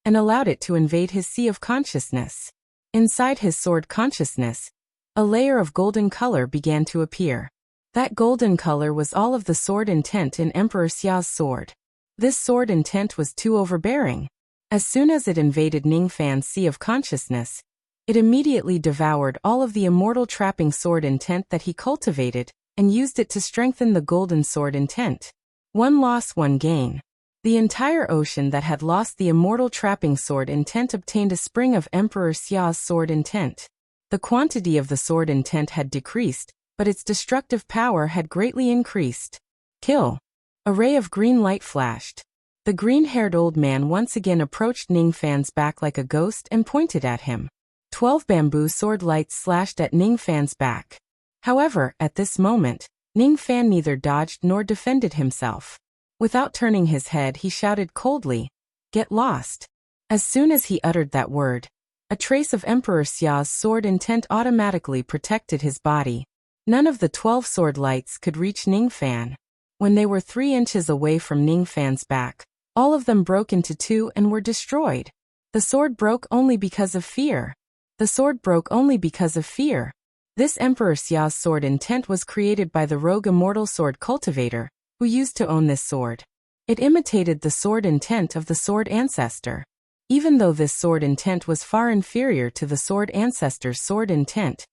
and allowed it to invade his sea of consciousness. Inside his sword consciousness, a layer of golden color began to appear. That golden color was all of the sword intent in Emperor Xia's sword. This sword intent was too overbearing. As soon as it invaded Ningfan's sea of consciousness, it immediately devoured all of the immortal trapping sword intent that he cultivated, and used it to strengthen the golden sword intent. One loss, one gain. The entire ocean that had lost the immortal trapping sword intent obtained a spring of Emperor Xia's sword intent. The quantity of the sword intent had decreased, but its destructive power had greatly increased. Kill. A ray of green light flashed. The green-haired old man once again approached Ningfan's back like a ghost and pointed at him. 12 bamboo sword lights slashed at Ningfan's back. However, at this moment, Ningfan neither dodged nor defended himself. Without turning his head, he shouted coldly, "Get lost." As soon as he uttered that word, a trace of Emperor Xia's sword intent automatically protected his body. None of the 12 sword lights could reach Ningfan. When they were 3 inches away from Ningfan's back, all of them broke into 2 and were destroyed. The sword broke only because of fear. The sword broke only because of fear. This Emperor Xia's sword intent was created by the rogue immortal sword cultivator, who used to own this sword. It imitated the sword intent of the sword ancestor. Even though this sword intent was far inferior to the sword ancestor's sword intent,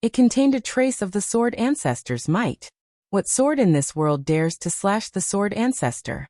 it contained a trace of the sword ancestor's might. What sword in this world dares to slash the sword ancestor?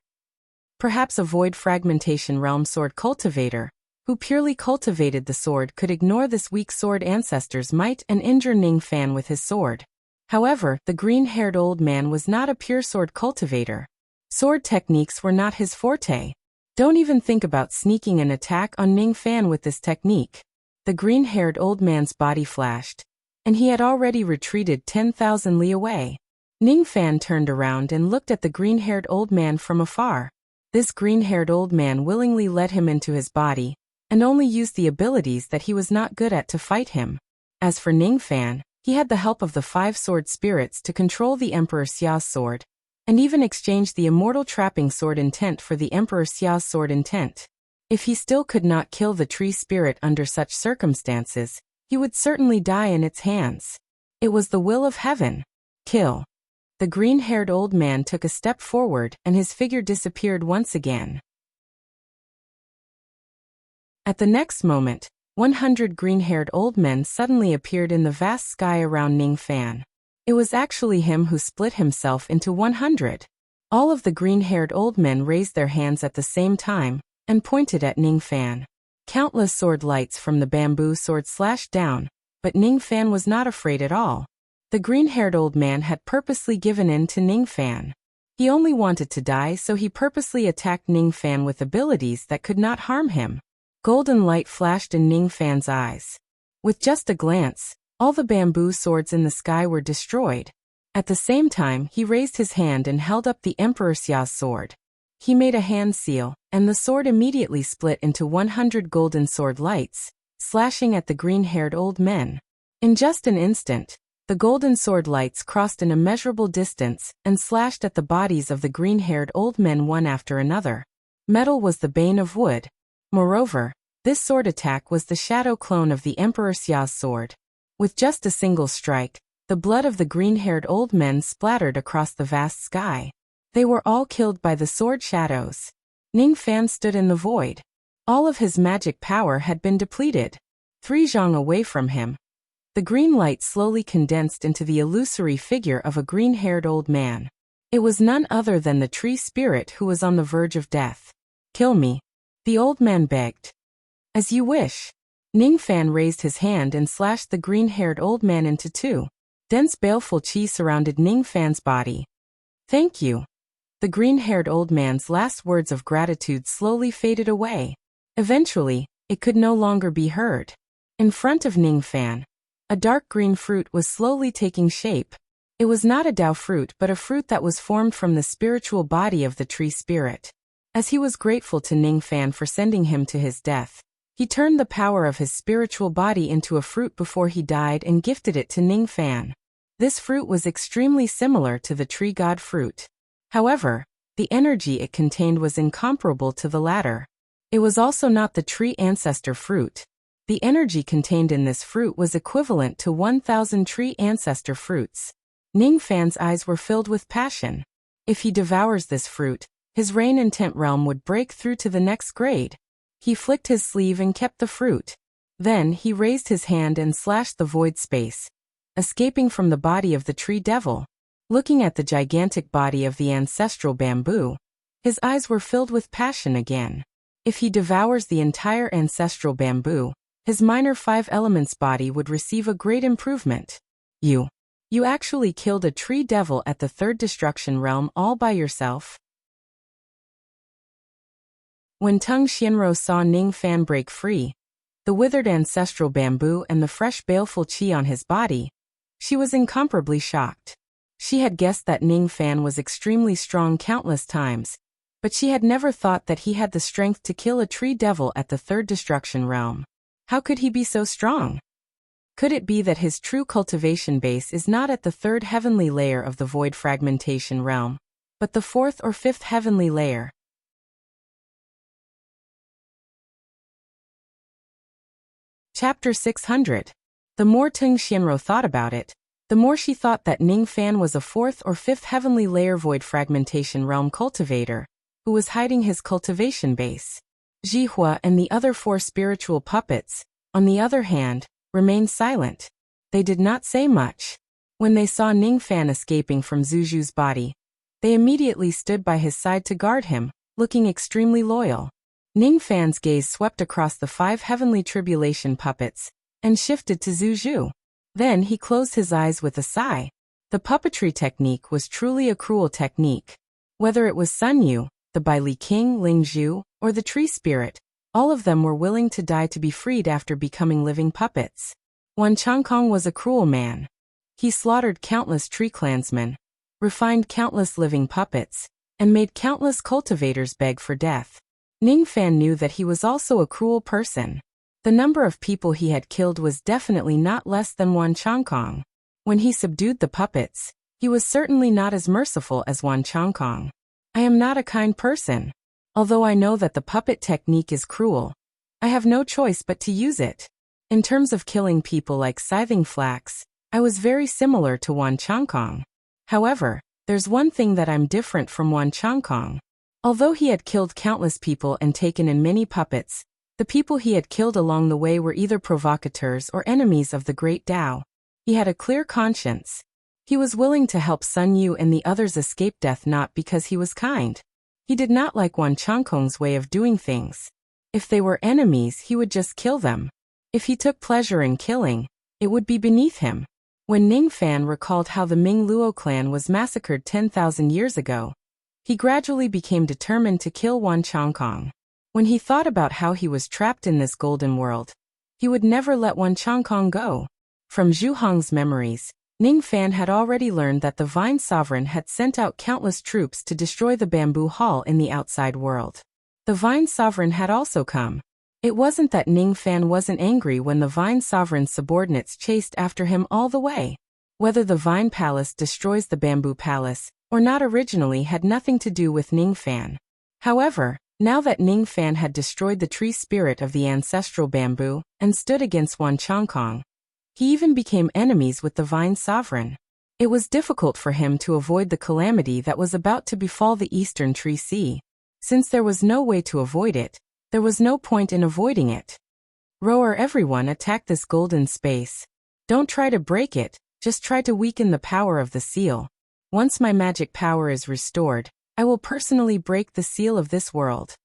Perhaps a void fragmentation realm sword cultivator, who purely cultivated the sword, could ignore this weak sword ancestor's might and injure Ning Fan with his sword. However, the green-haired old man was not a pure sword cultivator. Sword techniques were not his forte. Don't even think about sneaking an attack on Ning Fan with this technique. The green-haired old man's body flashed, and he had already retreated 10,000 li away. Ning Fan turned around and looked at the green-haired old man from afar. This green-haired old man willingly let him into his body, and only used the abilities that he was not good at to fight him. As for Ning Fan, he had the help of the 5 sword spirits to control the Emperor Xia's sword, and even exchanged the immortal trapping sword intent for the Emperor Xia's sword intent. If he still could not kill the tree spirit under such circumstances, he would certainly die in its hands. It was the will of heaven. Kill. The green-haired old man took a step forward and his figure disappeared once again. At the next moment, 100 green-haired old men suddenly appeared in the vast sky around Ning Fan. It was actually him who split himself into 100. All of the green-haired old men raised their hands at the same time and pointed at Ning Fan. Countless sword lights from the bamboo sword slashed down, but Ning Fan was not afraid at all. The green-haired old man had purposely given in to Ning Fan. He only wanted to die, so he purposely attacked Ning Fan with abilities that could not harm him. Golden light flashed in Ning Fan's eyes. With just a glance, all the bamboo swords in the sky were destroyed. At the same time, he raised his hand and held up the Emperor Xia's sword. He made a hand seal, and the sword immediately split into 100 golden sword lights, slashing at the green-haired old men. In just an instant, the golden sword lights crossed an immeasurable distance and slashed at the bodies of the green-haired old men one after another. Metal was the bane of wood. Moreover, this sword attack was the shadow clone of the Emperor Xia's sword. With just a single strike, the blood of the green-haired old men splattered across the vast sky. They were all killed by the sword shadows. Ning Fan stood in the void. All of his magic power had been depleted. 3 zhang away from him, the green light slowly condensed into the illusory figure of a green-haired old man. It was none other than the tree spirit who was on the verge of death. "Kill me," the old man begged. "As you wish." Ning Fan raised his hand and slashed the green-haired old man into 2. Dense baleful qi surrounded Ning Fan's body. "Thank you." The green-haired old man's last words of gratitude slowly faded away. Eventually, it could no longer be heard. In front of Ning Fan, a dark green fruit was slowly taking shape. It was not a Dao fruit but a fruit that was formed from the spiritual body of the tree spirit. As he was grateful to Ning Fan for sending him to his death, he turned the power of his spiritual body into a fruit before he died and gifted it to Ning Fan. This fruit was extremely similar to the tree god fruit. However, the energy it contained was incomparable to the latter. It was also not the tree ancestor fruit. The energy contained in this fruit was equivalent to 1,000 tree ancestor fruits. Ning Fan's eyes were filled with passion. If he devours this fruit, his rain intent realm would break through to the next grade. He flicked his sleeve and kept the fruit. Then he raised his hand and slashed the void space, escaping from the body of the tree devil. Looking at the gigantic body of the ancestral bamboo, his eyes were filled with passion again. If he devours the entire ancestral bamboo, his minor 5 elements body would receive a great improvement. You actually killed a tree devil at the 3rd destruction realm all by yourself? When Tung Xianro saw Ning Fan break free, the withered ancestral bamboo and the fresh baleful qi on his body, she was incomparably shocked. She had guessed that Ning Fan was extremely strong countless times, but she had never thought that he had the strength to kill a tree devil at the 3rd destruction realm. How could he be so strong? Could it be that his true cultivation base is not at the 3rd heavenly layer of the void fragmentation realm, but the 4th or 5th heavenly layer? Chapter 600. The more Tung Xianro thought about it, the more she thought that Ning Fan was a 4th or 5th heavenly layer void fragmentation realm cultivator, who was hiding his cultivation base. Jihua and the other 4 spiritual puppets, on the other hand, remained silent. They did not say much. When they saw Ningfan escaping from Zuzhu's body, they immediately stood by his side to guard him, looking extremely loyal. Ningfan's gaze swept across the 5 heavenly tribulation puppets and shifted to Zuzhu. Then he closed his eyes with a sigh. The puppetry technique was truly a cruel technique. Whether it was Sun Yu, the Baili King, Ling Zhu, or the tree spirit, all of them were willing to die to be freed after becoming living puppets. Wan Changkong was a cruel man. He slaughtered countless tree clansmen, refined countless living puppets, and made countless cultivators beg for death. Ningfan knew that he was also a cruel person. The number of people he had killed was definitely not less than Wan Changkong. When he subdued the puppets, he was certainly not as merciful as Wan Changkong. I am not a kind person. Although I know that the puppet technique is cruel, I have no choice but to use it. In terms of killing people like scything flax, I was very similar to Wan Changkong. However, there's one thing that I'm different from Wan Changkong. Although he had killed countless people and taken in many puppets, the people he had killed along the way were either provocateurs or enemies of the Great Tao. He had a clear conscience. He was willing to help Sun Yu and the others escape death not because he was kind. He did not like Wan Changkong's way of doing things. If they were enemies, he would just kill them. If he took pleasure in killing, it would be beneath him. When Ningfan recalled how the Ming Luo clan was massacred 10,000 years ago, he gradually became determined to kill Wan Changkong. When he thought about how he was trapped in this golden world, he would never let Wan Changkong go. From Zhu Hong's memories, Ningfan had already learned that the Vine Sovereign had sent out countless troops to destroy the bamboo hall in the outside world. The Vine Sovereign had also come. It wasn't that Ningfan wasn't angry when the Vine Sovereign's subordinates chased after him all the way. Whether the Vine Palace destroys the Bamboo Palace or not originally had nothing to do with Ningfan. However, now that Ningfan had destroyed the tree spirit of the ancestral bamboo and stood against Wan Changkong, he even became enemies with the Vine Sovereign. It was difficult for him to avoid the calamity that was about to befall the Eastern Tree Sea. Since there was no way to avoid it, there was no point in avoiding it. Roar, everyone attack this golden space. Don't try to break it, just try to weaken the power of the seal. Once my magic power is restored, I will personally break the seal of this world.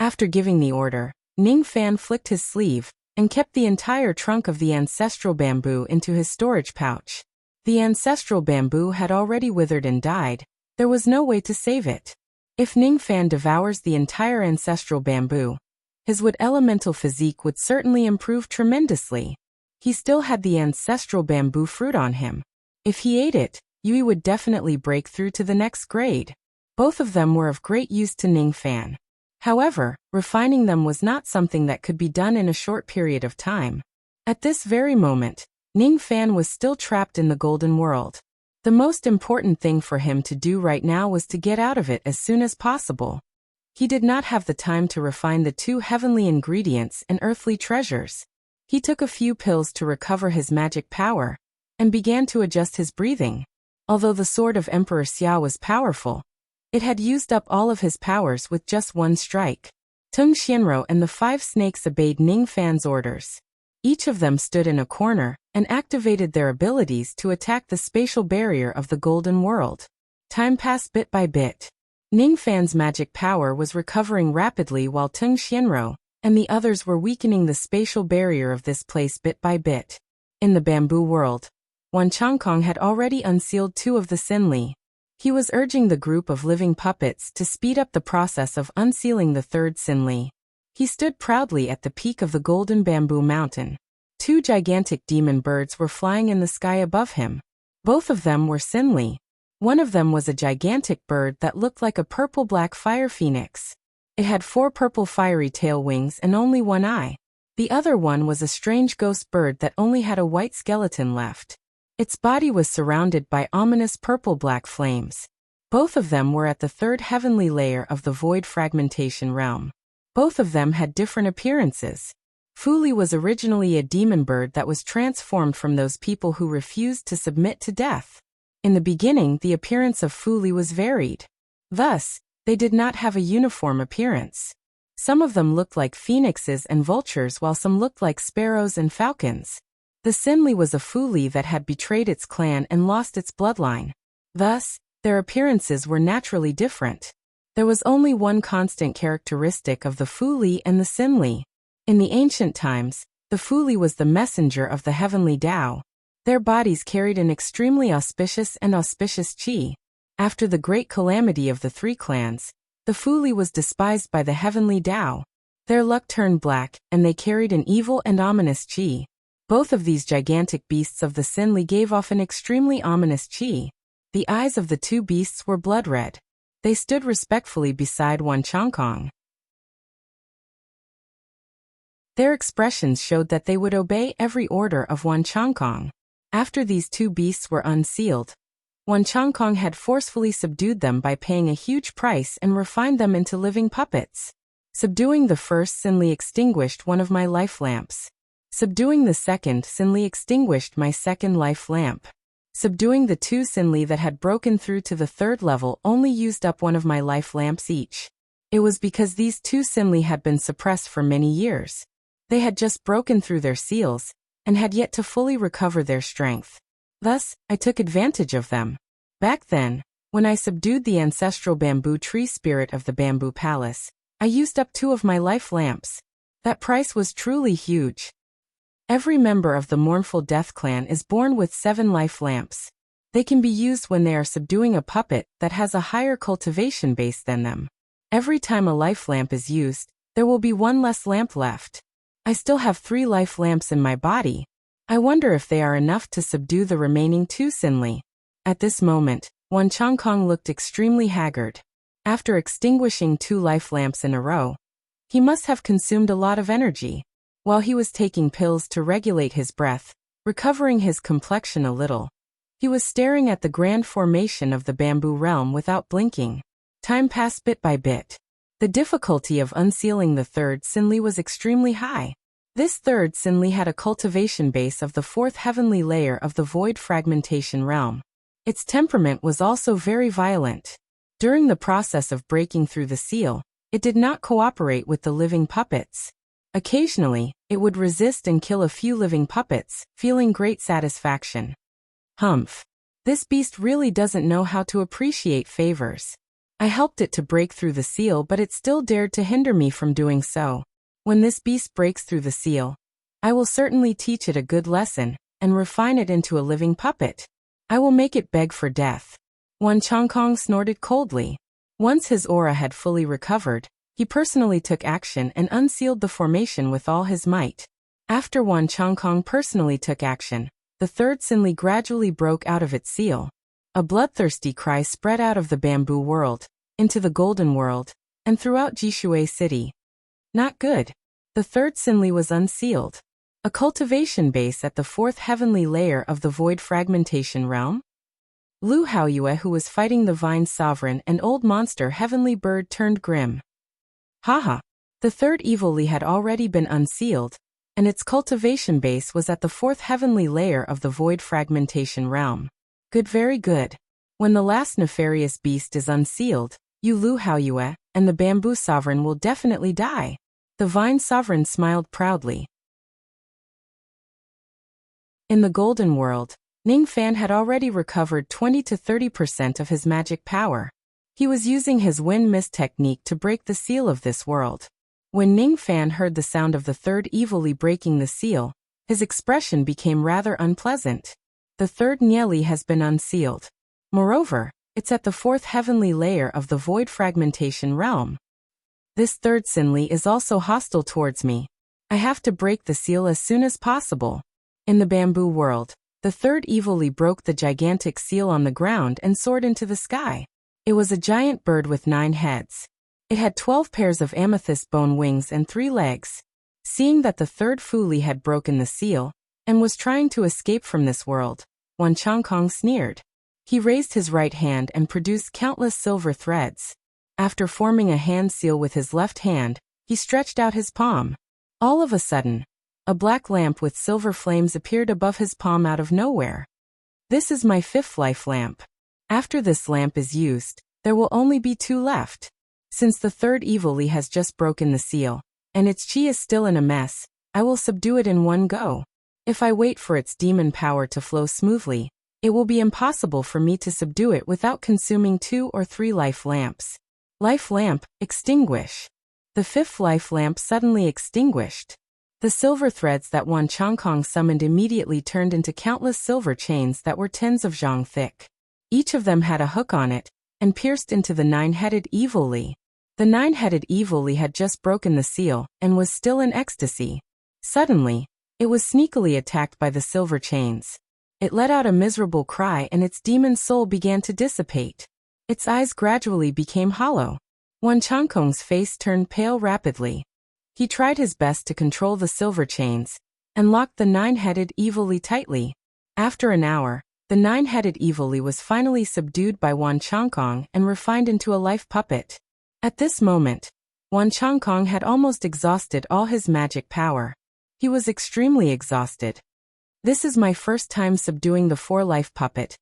After giving the order, Ningfan flicked his sleeve and kept the entire trunk of the ancestral bamboo into his storage pouch. The ancestral bamboo had already withered and died. There was no way to save it. If Ningfan devours the entire ancestral bamboo, his wood elemental physique would certainly improve tremendously. He still had the ancestral bamboo fruit on him. If he ate it, Yui would definitely break through to the next grade. Both of them were of great use to Ningfan. However, refining them was not something that could be done in a short period of time. At this very moment, Ningfan was still trapped in the golden world. The most important thing for him to do right now was to get out of it as soon as possible. He did not have the time to refine the 2 heavenly ingredients and earthly treasures. He took a few pills to recover his magic power and began to adjust his breathing. Although the sword of Emperor Xia was powerful, it had used up all of his powers with just one strike. Tung Xianro and the 5 snakes obeyed Ningfan's orders. Each of them stood in a corner and activated their abilities to attack the spatial barrier of the golden world. Time passed bit by bit. Ningfan's magic power was recovering rapidly while Tung Xianro and the others were weakening the spatial barrier of this place bit by bit. In the bamboo world, Wan Changkong had already unsealed 2 of the Sinli. He was urging the group of living puppets to speed up the process of unsealing the 3rd Sinli. He stood proudly at the peak of the golden bamboo mountain. 2 gigantic demon birds were flying in the sky above him. Both of them were Sinli. One of them was a gigantic bird that looked like a purple-black fire phoenix. It had 4 purple fiery tail wings and only 1 eye. The other one was a strange ghost bird that only had a white skeleton left. Its body was surrounded by ominous purple-black flames. Both of them were at the 3rd heavenly layer of the void fragmentation realm. Both of them had different appearances. Fuli was originally a demon bird that was transformed from those people who refused to submit to death. In the beginning, the appearance of Fu Li was varied. Thus, they did not have a uniform appearance. Some of them looked like phoenixes and vultures while some looked like sparrows and falcons. The Sin Li was a Fu Li that had betrayed its clan and lost its bloodline. Thus, their appearances were naturally different. There was only one constant characteristic of the Fu Li and the Sin Li. In the ancient times, the Fu Li was the messenger of the heavenly Tao. Their bodies carried an extremely auspicious qi. After the great calamity of the three clans, the Fu Li was despised by the heavenly Tao. Their luck turned black, and they carried an evil and ominous qi. Both of these gigantic beasts of the Sin Li gave off an extremely ominous qi. The eyes of the two beasts were blood red. They stood respectfully beside Wan Chongkong. Their expressions showed that they would obey every order of Wan Chongkong. After these two beasts were unsealed, Wan Chongkong had forcefully subdued them by paying a huge price and refined them into living puppets. Subduing the first Sin Li extinguished one of my life lamps. Subduing the second Sin Li extinguished my second life lamp. Subduing the two Sin Li that had broken through to the third level only used up one of my life lamps each. It was because these two Sin Li had been suppressed for many years. They had just broken through their seals, and had yet to fully recover their strength. Thus, I took advantage of them. Back then, when I subdued the ancestral bamboo tree spirit of the bamboo palace, I used up 2 of my life lamps. That price was truly huge. Every member of the Mournful Death clan is born with 7 life lamps. They can be used when they are subduing a puppet that has a higher cultivation base than them. Every time a life lamp is used, there will be 1 less lamp left. I still have 3 life lamps in my body. I wonder if they are enough to subdue the remaining 2 Sin Li. At this moment, Wan Chongkong looked extremely haggard. After extinguishing 2 life lamps in a row, he must have consumed a lot of energy. While he was taking pills to regulate his breath, recovering his complexion a little, he was staring at the grand formation of the bamboo realm without blinking. Time passed bit by bit. The difficulty of unsealing the 3rd Sin Li was extremely high. This 3rd Sin Li had a cultivation base of the 4th heavenly layer of the void fragmentation realm. Its temperament was also very violent. During the process of breaking through the seal, it did not cooperate with the living puppets. Occasionally, it would resist and kill a few living puppets, feeling great satisfaction. Humph. This beast really doesn't know how to appreciate favors. I helped it to break through the seal, but it still dared to hinder me from doing so. When this beast breaks through the seal, I will certainly teach it a good lesson, and refine it into a living puppet. I will make it beg for death. Wan Chongkong snorted coldly. Once his aura had fully recovered, he personally took action and unsealed the formation with all his might. After Wan Chongkong personally took action, the 3rd Sin Li gradually broke out of its seal. A bloodthirsty cry spread out of the bamboo world, into the golden world, and throughout Jishui City. Not good. The 3rd Sin Li was unsealed. A cultivation base at the 4th heavenly layer of the void fragmentation realm? Lu Haoyue, who was fighting the Vine Sovereign and old monster Heavenly Bird, turned grim. Haha. The 3rd Evil Li had already been unsealed, and its cultivation base was at the 4th heavenly layer of the void fragmentation realm. Good, very good. When the last nefarious beast is unsealed, you Lu Haoyue and the Bamboo Sovereign will definitely die. The Vine Sovereign smiled proudly. In the Golden World, Ning Fan had already recovered 20 to 30% of his magic power. He was using his wind mist technique to break the seal of this world. When Ning Fan heard the sound of the 3rd Evil Li breaking the seal, his expression became rather unpleasant. The 3rd Nye Li has been unsealed. Moreover, it's at the 4th heavenly layer of the void fragmentation realm. This 3rd Sin Li is also hostile towards me. I have to break the seal as soon as possible. In the bamboo world, the 3rd Evil Li broke the gigantic seal on the ground and soared into the sky. It was a giant bird with 9 heads. It had 12 pairs of amethyst bone wings and 3 legs. Seeing that the 3rd Fu Li had broken the seal, and was trying to escape from this world, Wan Chongkong sneered. He raised his right hand and produced countless silver threads. After forming a hand seal with his left hand, he stretched out his palm. All of a sudden, a black lamp with silver flames appeared above his palm out of nowhere. This is my 5th life lamp. After this lamp is used, there will only be 2 left. Since the 3rd evil Li has just broken the seal, and its chi is still in a mess, I will subdue it in one go. If I wait for its demon power to flow smoothly, it will be impossible for me to subdue it without consuming 2 or 3 life lamps. Life lamp, extinguish. The 5th life lamp suddenly extinguished. The silver threads that Wan Changkong summoned immediately turned into countless silver chains that were tens of zhang thick. Each of them had a hook on it, and pierced into the 9-headed evil Li. The 9-headed evil Li had just broken the seal, and was still in ecstasy. Suddenly, it was sneakily attacked by the silver chains. It let out a miserable cry and its demon soul began to dissipate. Its eyes gradually became hollow. Wan Changkong's face turned pale rapidly. He tried his best to control the silver chains, and locked the 9-headed evil Li tightly. After an hour, the 9-headed evil Li was finally subdued by Wan Changkong and refined into a life puppet. At this moment, Wan Changkong had almost exhausted all his magic power. He was extremely exhausted. This is my first time subduing the 4-life puppet,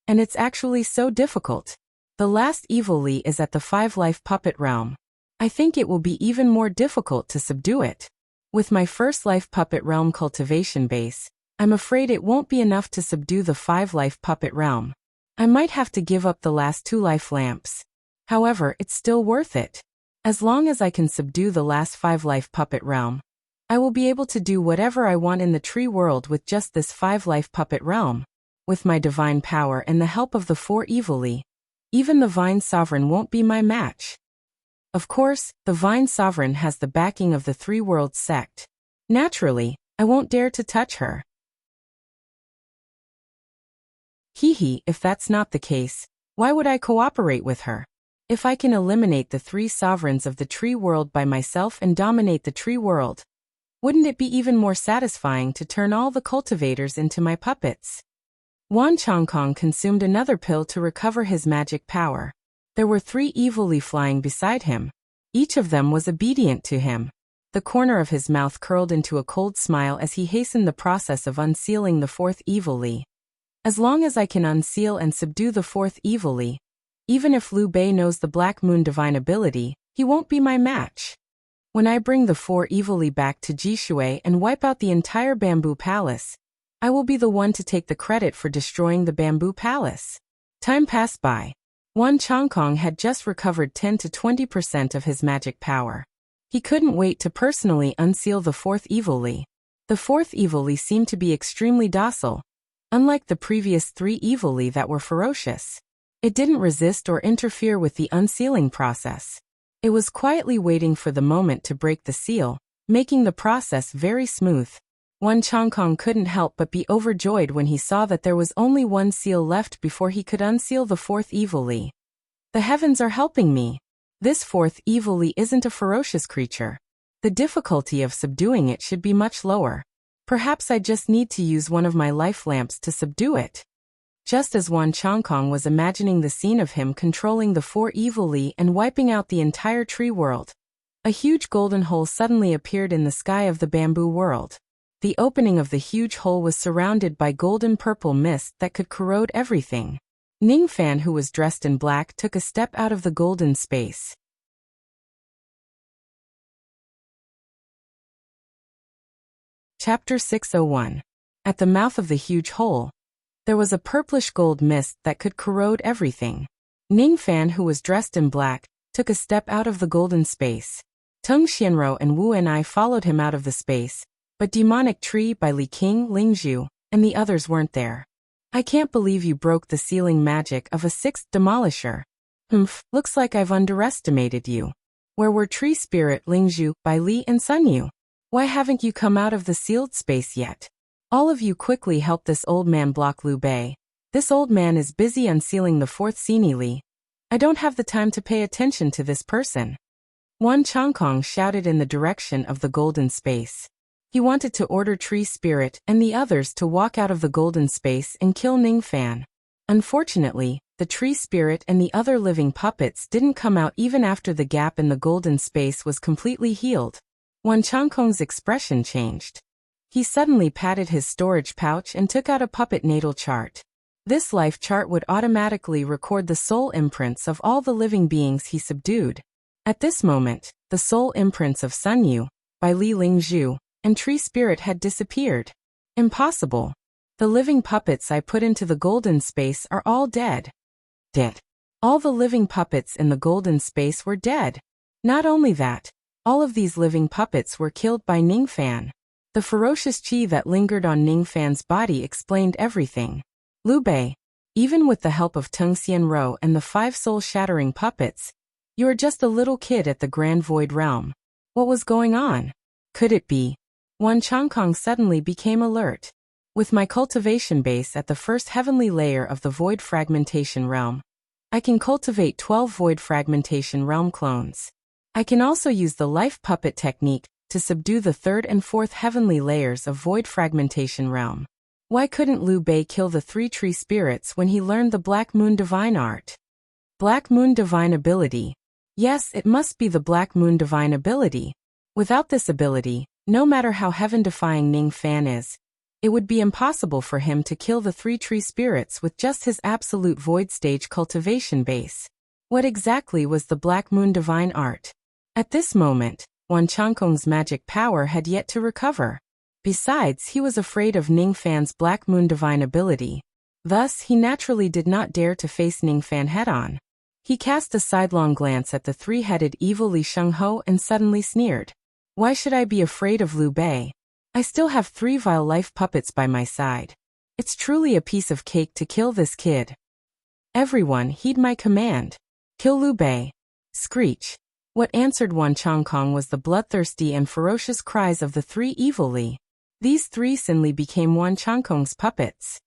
and it's actually so difficult. The last evil Li is at the 5-life puppet realm. I think it will be even more difficult to subdue it. With my first life puppet realm cultivation base, I'm afraid it won't be enough to subdue the 5-life puppet realm. I might have to give up the last 2 life lamps. However, it's still worth it. As long as I can subdue the last 5-life puppet realm, I will be able to do whatever I want in the tree world with just this 5-life puppet realm. With my divine power and the help of the 4 evil Li, even the Vine Sovereign won't be my match. Of course, the Vine Sovereign has the backing of the 3 Worlds sect. Naturally, I won't dare to touch her. If that's not the case, why would I cooperate with her? If I can eliminate the 3 sovereigns of the tree world by myself and dominate the tree world, wouldn't it be even more satisfying to turn all the cultivators into my puppets? Wan Changkong consumed another pill to recover his magic power. There were 3 evil Li flying beside him. Each of them was obedient to him. The corner of his mouth curled into a cold smile as he hastened the process of unsealing the 4th evil Li. As long as I can unseal and subdue the 4th evil Li, even if Liu Bei knows the Black Moon divine ability, he won't be my match. When I bring the 4 evil Li back to Jishui and wipe out the entire bamboo palace, I will be the one to take the credit for destroying the bamboo palace. Time passed by. Wan Changkong had just recovered 10 to 20% of his magic power. He couldn't wait to personally unseal the 4th evil Li. The 4th evil Li seemed to be extremely docile, unlike the previous 3 evil Li that were ferocious. It didn't resist or interfere with the unsealing process. It was quietly waiting for the moment to break the seal, making the process very smooth. Wan Changkong couldn't help but be overjoyed when he saw that there was only 1 seal left before he could unseal the 4th evil Li. The heavens are helping me. This 4th evil Li isn't a ferocious creature. The difficulty of subduing it should be much lower. Perhaps I just need to use one of my life lamps to subdue it. Just as Wan Changkong was imagining the scene of him controlling the 4 evil Li and wiping out the entire tree world, a huge golden hole suddenly appeared in the sky of the bamboo world. The opening of the huge hole was surrounded by golden-purple mist that could corrode everything. Ning Fan, who was dressed in black, took a step out of the golden space. Chapter 601. At the mouth of the huge hole, there was a purplish gold mist that could corrode everything. Ning Fan, who was dressed in black, took a step out of the golden space. Tung Xianro and Wu Enai followed him out of the space, but Demonic Tree by Li King, Lingzhu, and the others weren't there. I can't believe you broke the sealing magic of a 6th demolisher. Looks like I've underestimated you. Where were Tree Spirit, Lingzhu, Bai Li, and Sun Yu? Why haven't you come out of the sealed space yet? All of you quickly help this old man block Liu Bei. This old man is busy unsealing the 4th Sini Li. I don't have the time to pay attention to this person. Wan Changkong shouted in the direction of the golden space. He wanted to order Tree Spirit and the others to walk out of the golden space and kill Ning Fan. Unfortunately, the Tree Spirit and the other living puppets didn't come out even after the gap in the golden space was completely healed. Wan Changkong's expression changed. He suddenly patted his storage pouch and took out a puppet natal chart. This life chart would automatically record the soul imprints of all the living beings he subdued. At this moment, the soul imprints of Sun Yu, Bai Li Lingzhu, and Tree Spirit had disappeared. Impossible. The living puppets I put into the golden space are all dead. Dead. All the living puppets in the golden space were dead. Not only that, all of these living puppets were killed by Ningfan. The ferocious qi that lingered on Ningfan's body explained everything. Liu Bei, even with the help of Tung Xianro and the 5 soul-shattering puppets, you are just a little kid at the Grand Void Realm. What was going on? Could it be? Wan Changkong suddenly became alert. With my cultivation base at the first heavenly layer of the Void Fragmentation Realm, I can cultivate 12 Void Fragmentation Realm clones. I can also use the Life Puppet technique to subdue the 3rd and 4th heavenly layers of Void Fragmentation Realm. Why couldn't Liu Bei kill the 3 tree spirits when he learned the Black Moon Divine Art? Black Moon Divine Ability. Yes, it must be the Black Moon Divine Ability. Without this ability, no matter how heaven-defying Ningfan is, it would be impossible for him to kill the 3 tree spirits with just his absolute void stage cultivation base. What exactly was the Black Moon Divine Art? At this moment, Wan Changkong's magic power had yet to recover. Besides, he was afraid of Ningfan's Black Moon Divine Ability. Thus, he naturally did not dare to face Ningfan head-on. He cast a sidelong glance at the 3-headed evil Li Shengho and suddenly sneered. Why should I be afraid of Liu Bei? I still have 3 vile life puppets by my side. It's truly a piece of cake to kill this kid. Everyone, heed my command. Kill Liu Bei. Screech. What answered Wan Changkong was the bloodthirsty and ferocious cries of the 3 evil Li. These 3 Sinli became Wan Changkong's puppets.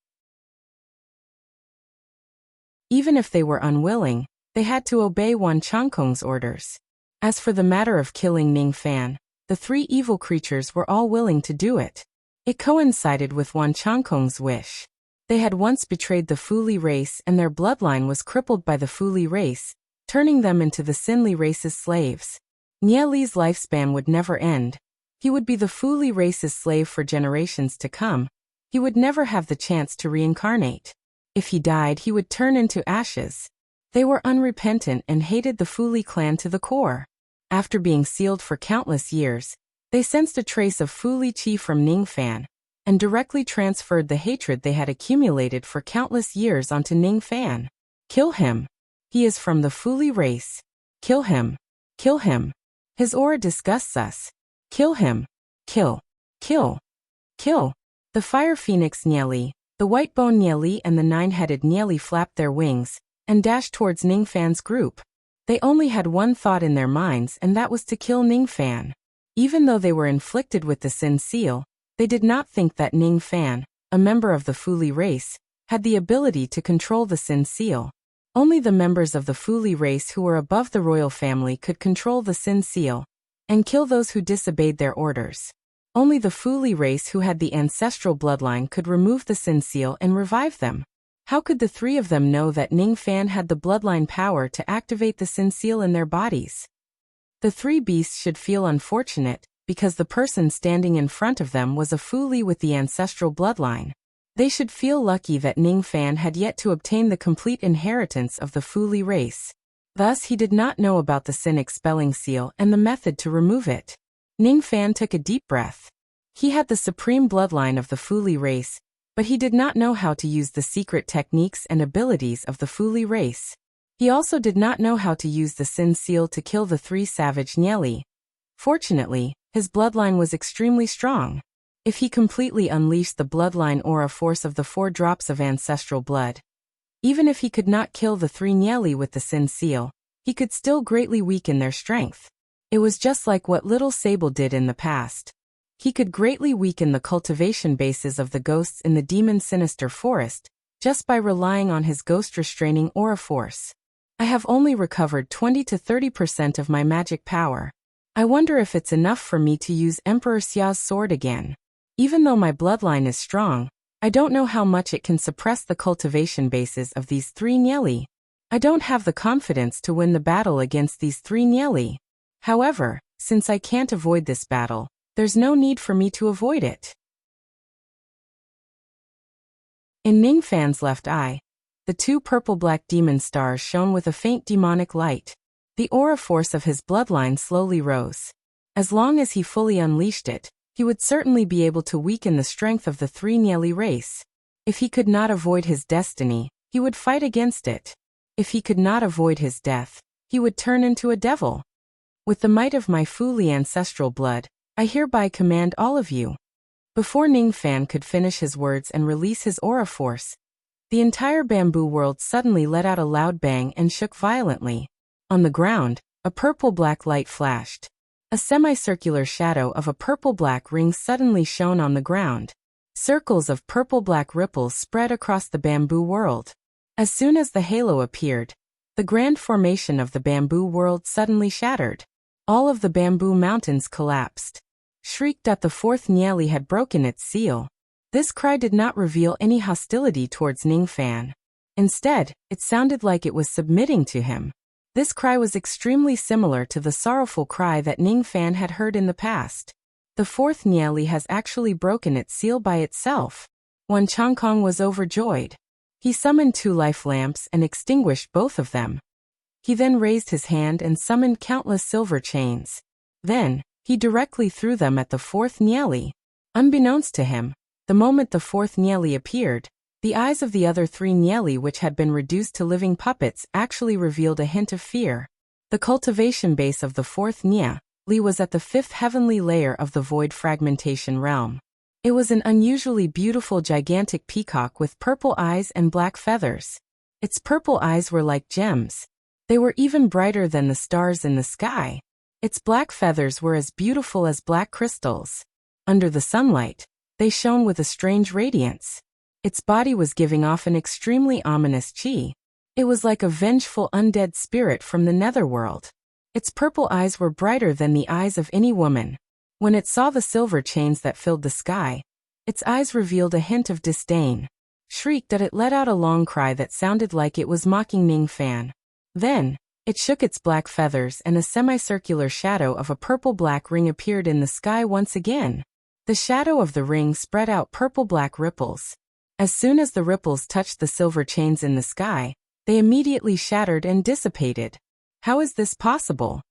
Even if they were unwilling, they had to obey Wan Changkong's orders. As for the matter of killing Ningfan, the 3 evil creatures were all willing to do it. It coincided with Wan Changkong's wish. They had once betrayed the Fu Li race and their bloodline was crippled by the Fu Li race, turning them into the Sin Li race's slaves. Nie Li's lifespan would never end. He would be the Fu Li race's slave for generations to come. He would never have the chance to reincarnate. If he died, he would turn into ashes. They were unrepentant and hated the Fu Li clan to the core. After being sealed for countless years, they sensed a trace of Fu Li qi from Ningfan, and directly transferred the hatred they had accumulated for countless years onto Ningfan. Kill him. He is from the Fu Li race. Kill him. Kill him. His aura disgusts us. Kill him. Kill. Kill. Kill. The fire phoenix Nie Li, the white bone Nie Li and the 9-headed Nie Li flapped their wings and dashed towards Ningfan's group. They only had one thought in their minds and that was to kill Ningfan. Even though they were inflicted with the Sin Seal, they did not think that Ningfan, a member of the Fu Li race, had the ability to control the Sin Seal. Only the members of the Fu Li race who were above the royal family could control the Sin Seal and kill those who disobeyed their orders. Only the Fu Li race who had the ancestral bloodline could remove the Sin Seal and revive them. How could the 3 of them know that Ningfan had the bloodline power to activate the Sin Seal in their bodies? The 3 beasts should feel unfortunate, because the person standing in front of them was a Fu Li with the ancestral bloodline. They should feel lucky that Ningfan had yet to obtain the complete inheritance of the Fu Li race. Thus he did not know about the Sin Expelling Seal and the method to remove it. Ningfan took a deep breath. He had the supreme bloodline of the Fu Li race, but he did not know how to use the secret techniques and abilities of the Fu Li race. He also did not know how to use the Sin Seal to kill the 3 savage Nie Li. Fortunately, his bloodline was extremely strong. If he completely unleashed the bloodline aura force of the 4 drops of ancestral blood, even if he could not kill the 3 Nie Li with the Sin Seal, he could still greatly weaken their strength. It was just like what Little Sable did in the past. He could greatly weaken the cultivation bases of the ghosts in the Demon Sinister Forest, just by relying on his ghost-restraining aura force. I have only recovered 20 to 30% of my magic power. I wonder if it's enough for me to use Emperor Xia's sword again. Even though my bloodline is strong, I don't know how much it can suppress the cultivation bases of these 3 Nie Li. I don't have the confidence to win the battle against these 3 Nie Li. However, since I can't avoid this battle, there's no need for me to avoid it. In Ning Fan's left eye, the two purple-black demon stars shone with a faint demonic light. The aura force of his bloodline slowly rose. As long as he fully unleashed it, he would certainly be able to weaken the strength of the three Nieli race. If he could not avoid his destiny, he would fight against it. If he could not avoid his death, he would turn into a devil. With the might of my Fuli ancestral blood, I hereby command all of you. Before Ning Fan could finish his words and release his aura force, the entire bamboo world suddenly let out a loud bang and shook violently. On the ground, a purple-black light flashed. A semicircular shadow of a purple-black ring suddenly shone on the ground. Circles of purple-black ripples spread across the bamboo world. As soon as the halo appeared, the grand formation of the bamboo world suddenly shattered. All of the bamboo mountains collapsed. Shrieked that the fourth Nieli had broken its seal. This cry did not reveal any hostility towards Ning Fan. Instead, it sounded like it was submitting to him. This cry was extremely similar to the sorrowful cry that Ning Fan had heard in the past. The fourth Nieli has actually broken its seal by itself. Wan Changkong was overjoyed. He summoned 2 life lamps and extinguished both of them. He then raised his hand and summoned countless silver chains. Then, he directly threw them at the fourth Nieli. Unbeknownst to him, the moment the fourth Nieli appeared, the eyes of the other 3 Nieli, which had been reduced to living puppets, actually revealed a hint of fear. The cultivation base of the fourth Nieli was at the 5th heavenly layer of the void fragmentation realm. It was an unusually beautiful gigantic peacock with purple eyes and black feathers. Its purple eyes were like gems. They were even brighter than the stars in the sky. Its black feathers were as beautiful as black crystals. Under the sunlight, they shone with a strange radiance. Its body was giving off an extremely ominous qi. It was like a vengeful undead spirit from the netherworld. Its purple eyes were brighter than the eyes of any woman. When it saw the silver chains that filled the sky, its eyes revealed a hint of disdain. Shrieked that it let out a long cry that sounded like it was mocking Ning Fan. Then, it shook its black feathers and a semicircular shadow of a purple-black ring appeared in the sky once again. The shadow of the ring spread out purple-black ripples. As soon as the ripples touched the silver chains in the sky, they immediately shattered and dissipated. How is this possible?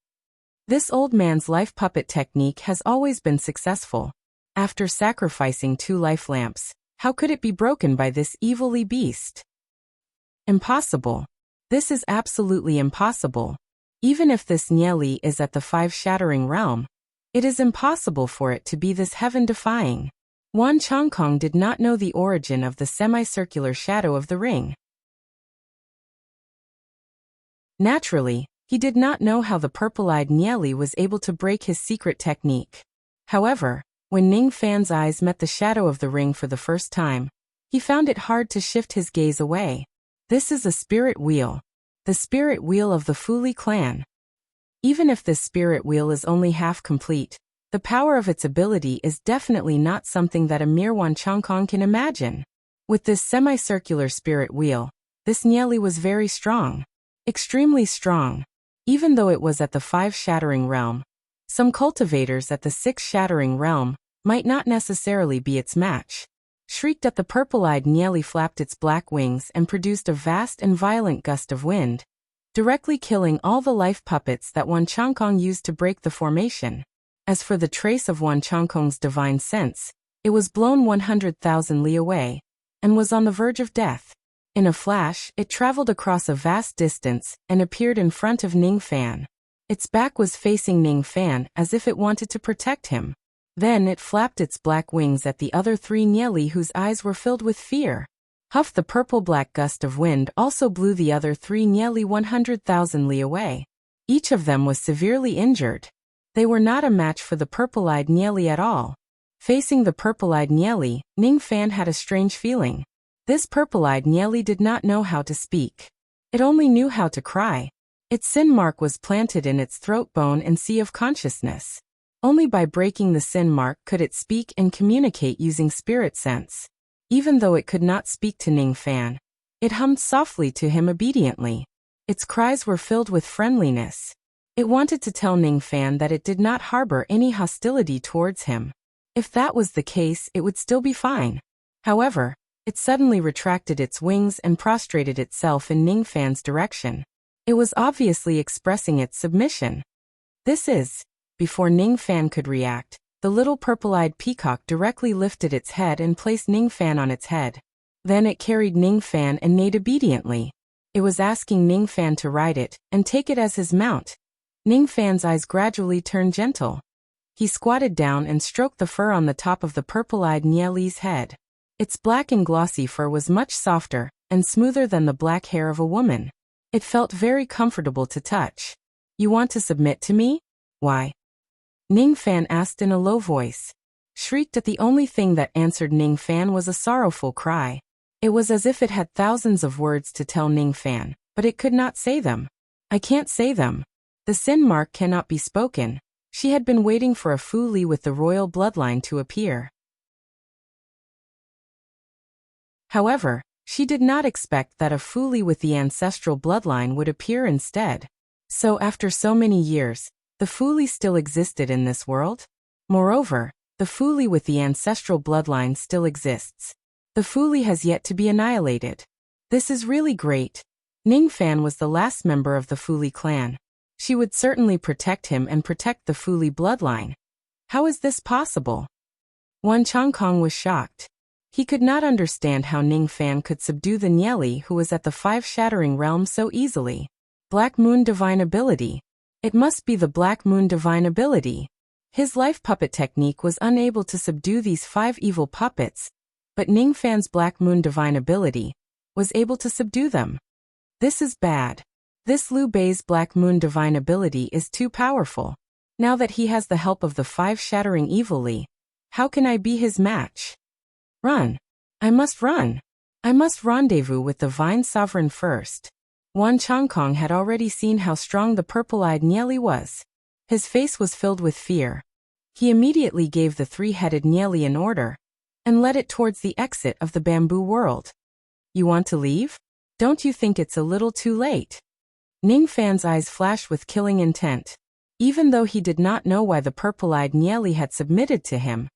This old man's life puppet technique has always been successful. After sacrificing 2 life lamps, how could it be broken by this evilly beast? Impossible. This is absolutely impossible. Even if this Nieli is at the 5 shattering realm, it is impossible for it to be this heaven-defying. Wan Changkong did not know the origin of the semicircular shadow of the ring. Naturally, he did not know how the purple-eyed Nieli was able to break his secret technique. However, when Ning Fan's eyes met the shadow of the ring for the first time, he found it hard to shift his gaze away. This is a spirit wheel. The spirit wheel of the Fuli clan. Even if this spirit wheel is only half complete, the power of its ability is definitely not something that a mere Wan Changkong can imagine. With this semicircular spirit wheel, this Nieli was very strong. Extremely strong. Even though it was at the 5 shattering realm, some cultivators at the 6 shattering realm might not necessarily be its match. Shrieked at the purple-eyed Nieli flapped its black wings and produced a vast and violent gust of wind, directly killing all the life puppets that Wan Changkong used to break the formation. As for the trace of Wan Changkong's divine sense, it was blown 100,000 li away, and was on the verge of death. In a flash, it traveled across a vast distance and appeared in front of Ning Fan. Its back was facing Ning Fan as if it wanted to protect him. Then it flapped its black wings at the other 3 Nieli whose eyes were filled with fear. Huff! The purple-black gust of wind also blew the other 3 Nieli 100,000 li away. Each of them was severely injured. They were not a match for the purple-eyed Nieli at all. Facing the purple-eyed Nieli, Ning Fan had a strange feeling. This purple-eyed Nieli did not know how to speak. It only knew how to cry. Its sin mark was planted in its throat bone and sea of consciousness. Only by breaking the sin mark could it speak and communicate using spirit sense. Even though it could not speak to Ning Fan, it hummed softly to him obediently. Its cries were filled with friendliness. It wanted to tell Ning Fan that it did not harbor any hostility towards him. If that was the case, it would still be fine. However, It suddenly retracted its wings and prostrated itself in Ning Fan's direction. It was obviously expressing its submission. This is. Before Ning Fan could react, the little purple-eyed peacock directly lifted its head and placed Ning Fan on its head. Then it carried Ning Fan and neighed obediently. It was asking Ning Fan to ride it and take it as his mount. Ning Fan's eyes gradually turned gentle. He squatted down and stroked the fur on the top of the purple-eyed Nieli's head. Its black and glossy fur was much softer and smoother than the black hair of a woman. It felt very comfortable to touch. "You want to submit to me? Why?" Ning Fan asked in a low voice. Shrieked at the only thing that answered Ning Fan was a sorrowful cry. It was as if it had thousands of words to tell Ning Fan, but it could not say them. "I can't say them. The sin mark cannot be spoken." She had been waiting for a Fu Li with the royal bloodline to appear. However, she did not expect that a Fu Li with the ancestral bloodline would appear instead. So after so many years, the Fu Li still existed in this world? Moreover, the Fu Li with the ancestral bloodline still exists. The Fu Li has yet to be annihilated. This is really great. Ning Fan was the last member of the Fu Li clan. She would certainly protect him and protect the Fu Li bloodline. How is this possible? Wan Changkong was shocked. He could not understand how Ning Fan could subdue the Nieli who was at the five shattering realms so easily. Black Moon Divine Ability. It must be the Black Moon Divine Ability. His life puppet technique was unable to subdue these five evil puppets, but Ning Fan's Black Moon Divine Ability was able to subdue them. This is bad. This Liu Bei's Black Moon Divine Ability is too powerful. Now that he has the help of the five shattering evilly, how can I be his match? Run. I must run. I must rendezvous with the Vine Sovereign first. Wan Changkong had already seen how strong the purple-eyed Nieli was. His face was filled with fear. He immediately gave the three-headed Nieli an order and led it towards the exit of the bamboo world. "You want to leave? Don't you think it's a little too late?" Ning Fan's eyes flashed with killing intent. Even though he did not know why the purple-eyed Nieli had submitted to him,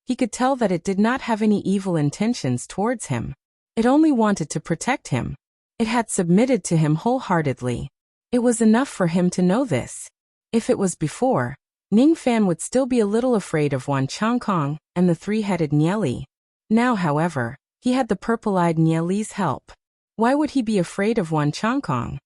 he could tell that it did not have any evil intentions towards him. It only wanted to protect him. It had submitted to him wholeheartedly. It was enough for him to know this. If it was before, Ning Fan would still be a little afraid of Wan Changkong and the three-headed Nieli. Now, however, he had the purple-eyed Nieli's help. Why would he be afraid of Wan Changkong?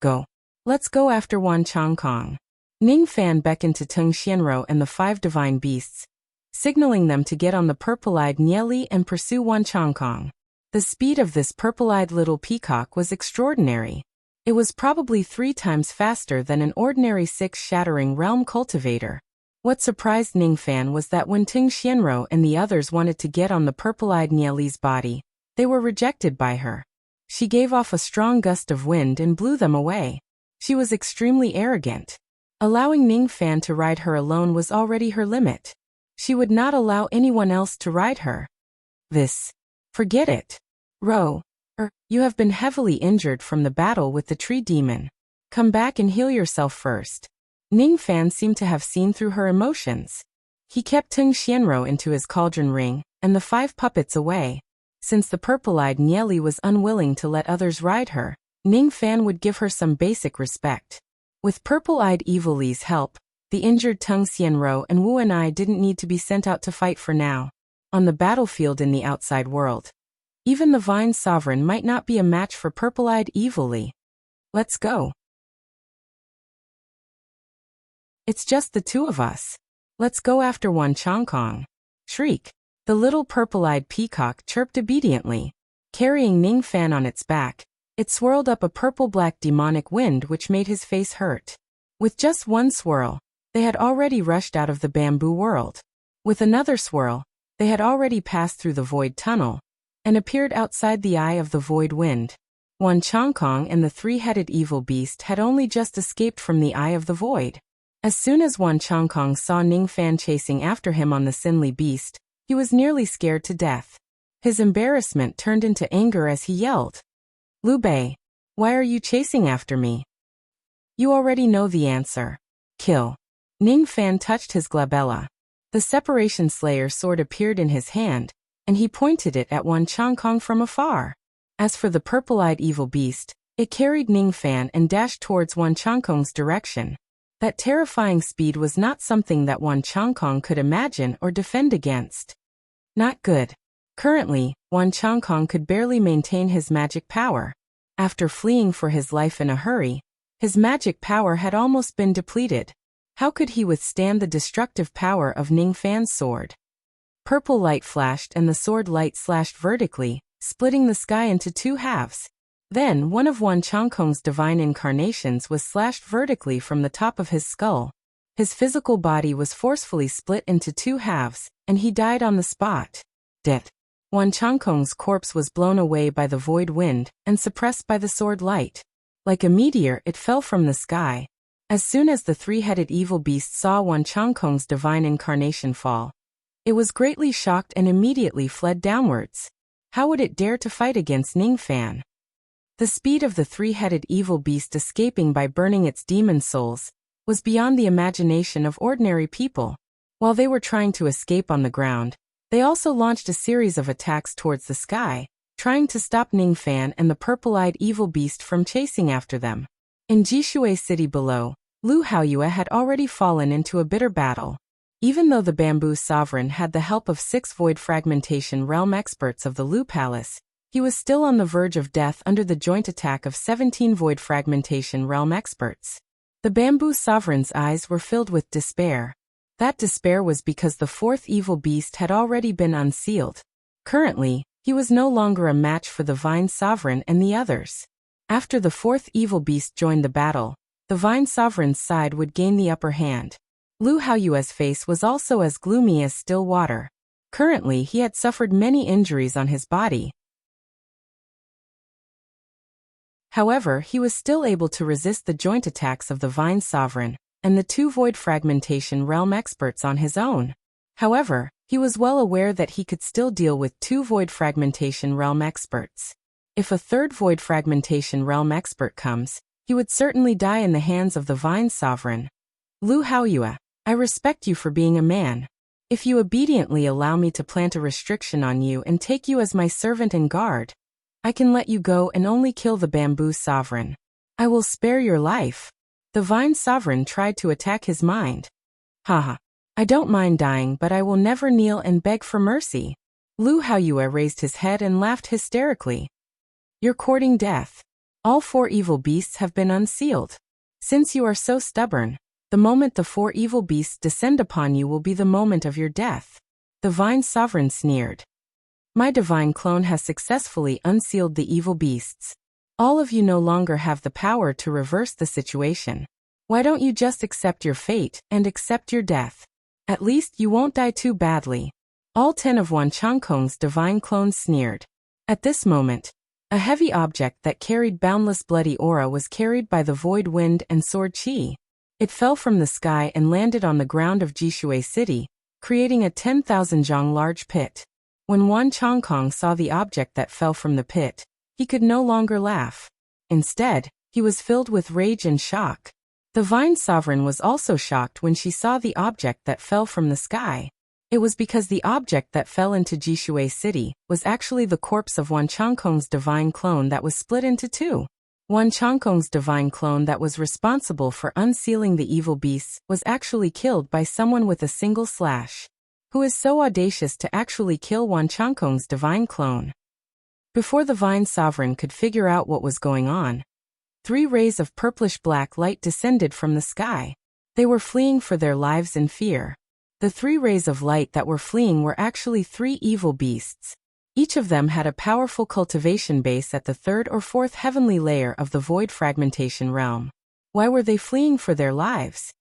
Go. Let's go after Wan Changkong. Ning Fan beckoned to Tung Xianro and the five divine beasts, signaling them to get on the purple-eyed Nieli and pursue Wan Changkong. The speed of this purple-eyed little peacock was extraordinary. It was probably 3 times faster than an ordinary 6-shattering realm cultivator. What surprised Ning Fan was that when Tung Xianro and the others wanted to get on the purple-eyed Nieli's body, they were rejected by her. She gave off a strong gust of wind and blew them away. She was extremely arrogant. Allowing Ning Fan to ride her alone was already her limit. She would not allow anyone else to ride her. Forget it. You have been heavily injured from the battle with the tree demon. Come back and heal yourself first. Ning Fan seemed to have seen through her emotions. He kept Tung Xianro into his cauldron ring and the 5 puppets away. Since the purple-eyed Nieli was unwilling to let others ride her, Ning Fan would give her some basic respect. With purple-eyed Evil Li's help, the injured Tung Xianro and Wu and I didn't need to be sent out to fight for now. On the battlefield in the outside world, even the Vine Sovereign might not be a match for purple-eyed Evil Li. Let's go. It's just the 2 of us. Let's go after Wan Changkong. Shriek. The little purple-eyed peacock chirped obediently. Carrying Ning Fan on its back, it swirled up a purple-black demonic wind which made his face hurt. With just one swirl, they had already rushed out of the bamboo world. With another swirl, they had already passed through the void tunnel and appeared outside the eye of the void wind. Wan Changkong and the 3-headed evil beast had only just escaped from the eye of the void. As soon as Wan Changkong saw Ning Fan chasing after him on the Sinli beast, he was nearly scared to death. His embarrassment turned into anger as he yelled, "Liu Bei, why are you chasing after me? You already know the answer. Kill." Ning Fan touched his glabella. The Separation Slayer sword appeared in his hand, and he pointed it at Wan Changkong from afar. As for the purple-eyed evil beast, it carried Ning Fan and dashed towards Wan Changkong's direction. That terrifying speed was not something that Wan Changkong could imagine or defend against. Not good. Currently, Wan Changkong could barely maintain his magic power. After fleeing for his life in a hurry, his magic power had almost been depleted. How could he withstand the destructive power of Ning Fan's sword? Purple light flashed and the sword light slashed vertically, splitting the sky into two halves. Then one of Wan Changkong's divine incarnations was slashed vertically from the top of his skull. His physical body was forcefully split into two halves, and he died on the spot. Death. Wan Changkong's corpse was blown away by the void wind and suppressed by the sword light. Like a meteor, it fell from the sky. As soon as the three-headed evil beast saw Wan Changkong's divine incarnation fall, it was greatly shocked and immediately fled downwards. How would it dare to fight against Ning Fan? The speed of the three-headed evil beast escaping by burning its demon souls was beyond the imagination of ordinary people. While they were trying to escape on the ground, they also launched a series of attacks towards the sky, trying to stop Ning Fan and the purple-eyed evil beast from chasing after them. In Jishui City below, Lu Haoyue had already fallen into a bitter battle. Even though the Bamboo Sovereign had the help of 6 void fragmentation realm experts of the Lu Palace, he was still on the verge of death under the joint attack of 17 void fragmentation realm experts. The Bamboo Sovereign's eyes were filled with despair. That despair was because the 4th evil beast had already been unsealed. Currently, he was no longer a match for the Vine Sovereign and the others. After the 4th evil beast joined the battle, the Vine Sovereign's side would gain the upper hand. Lu Haoyue's face was also as gloomy as still water. Currently, he had suffered many injuries on his body. However, he was still able to resist the joint attacks of the Vine Sovereign and the 2 void fragmentation realm experts on his own. However, he was well aware that he could still deal with 2 void fragmentation realm experts. If a 3rd void fragmentation realm expert comes, he would certainly die in the hands of the Vine Sovereign. Lu Haoyue, I respect you for being a man. If you obediently allow me to plant a restriction on you and take you as my servant and guard, I can let you go and only kill the Bamboo Sovereign. I will spare your life. The Vine Sovereign tried to attack his mind. Haha. I don't mind dying, but I will never kneel and beg for mercy. Lu Haoyue raised his head and laughed hysterically. You're courting death. All 4 evil beasts have been unsealed. Since you are so stubborn, the moment the 4 evil beasts descend upon you will be the moment of your death. The Vine Sovereign sneered. My divine clone has successfully unsealed the evil beasts. All of you no longer have the power to reverse the situation. Why don't you just accept your fate and accept your death? At least you won't die too badly. All 10 of Wan Changkong's divine clones sneered. At this moment, a heavy object that carried boundless bloody aura was carried by the void wind and sword chi. It fell from the sky and landed on the ground of Jishui City, creating a 10,000 zhang large pit. When Wan Changkong saw the object that fell from the pit, he could no longer laugh. Instead, he was filled with rage and shock. The Vine Sovereign was also shocked when she saw the object that fell from the sky. It was because the object that fell into Jishui City was actually the corpse of Wan Changkong's divine clone that was split into 2. Wan Changkong's divine clone that was responsible for unsealing the evil beasts was actually killed by someone with a single slash. Who is so audacious to actually kill Wan Changkong's divine clone? Before the Vine Sovereign could figure out what was going on, 3 rays of purplish-black light descended from the sky. They were fleeing for their lives in fear. The 3 rays of light that were fleeing were actually 3 evil beasts. Each of them had a powerful cultivation base at the 3rd or 4th heavenly layer of the void fragmentation realm. Why were they fleeing for their lives?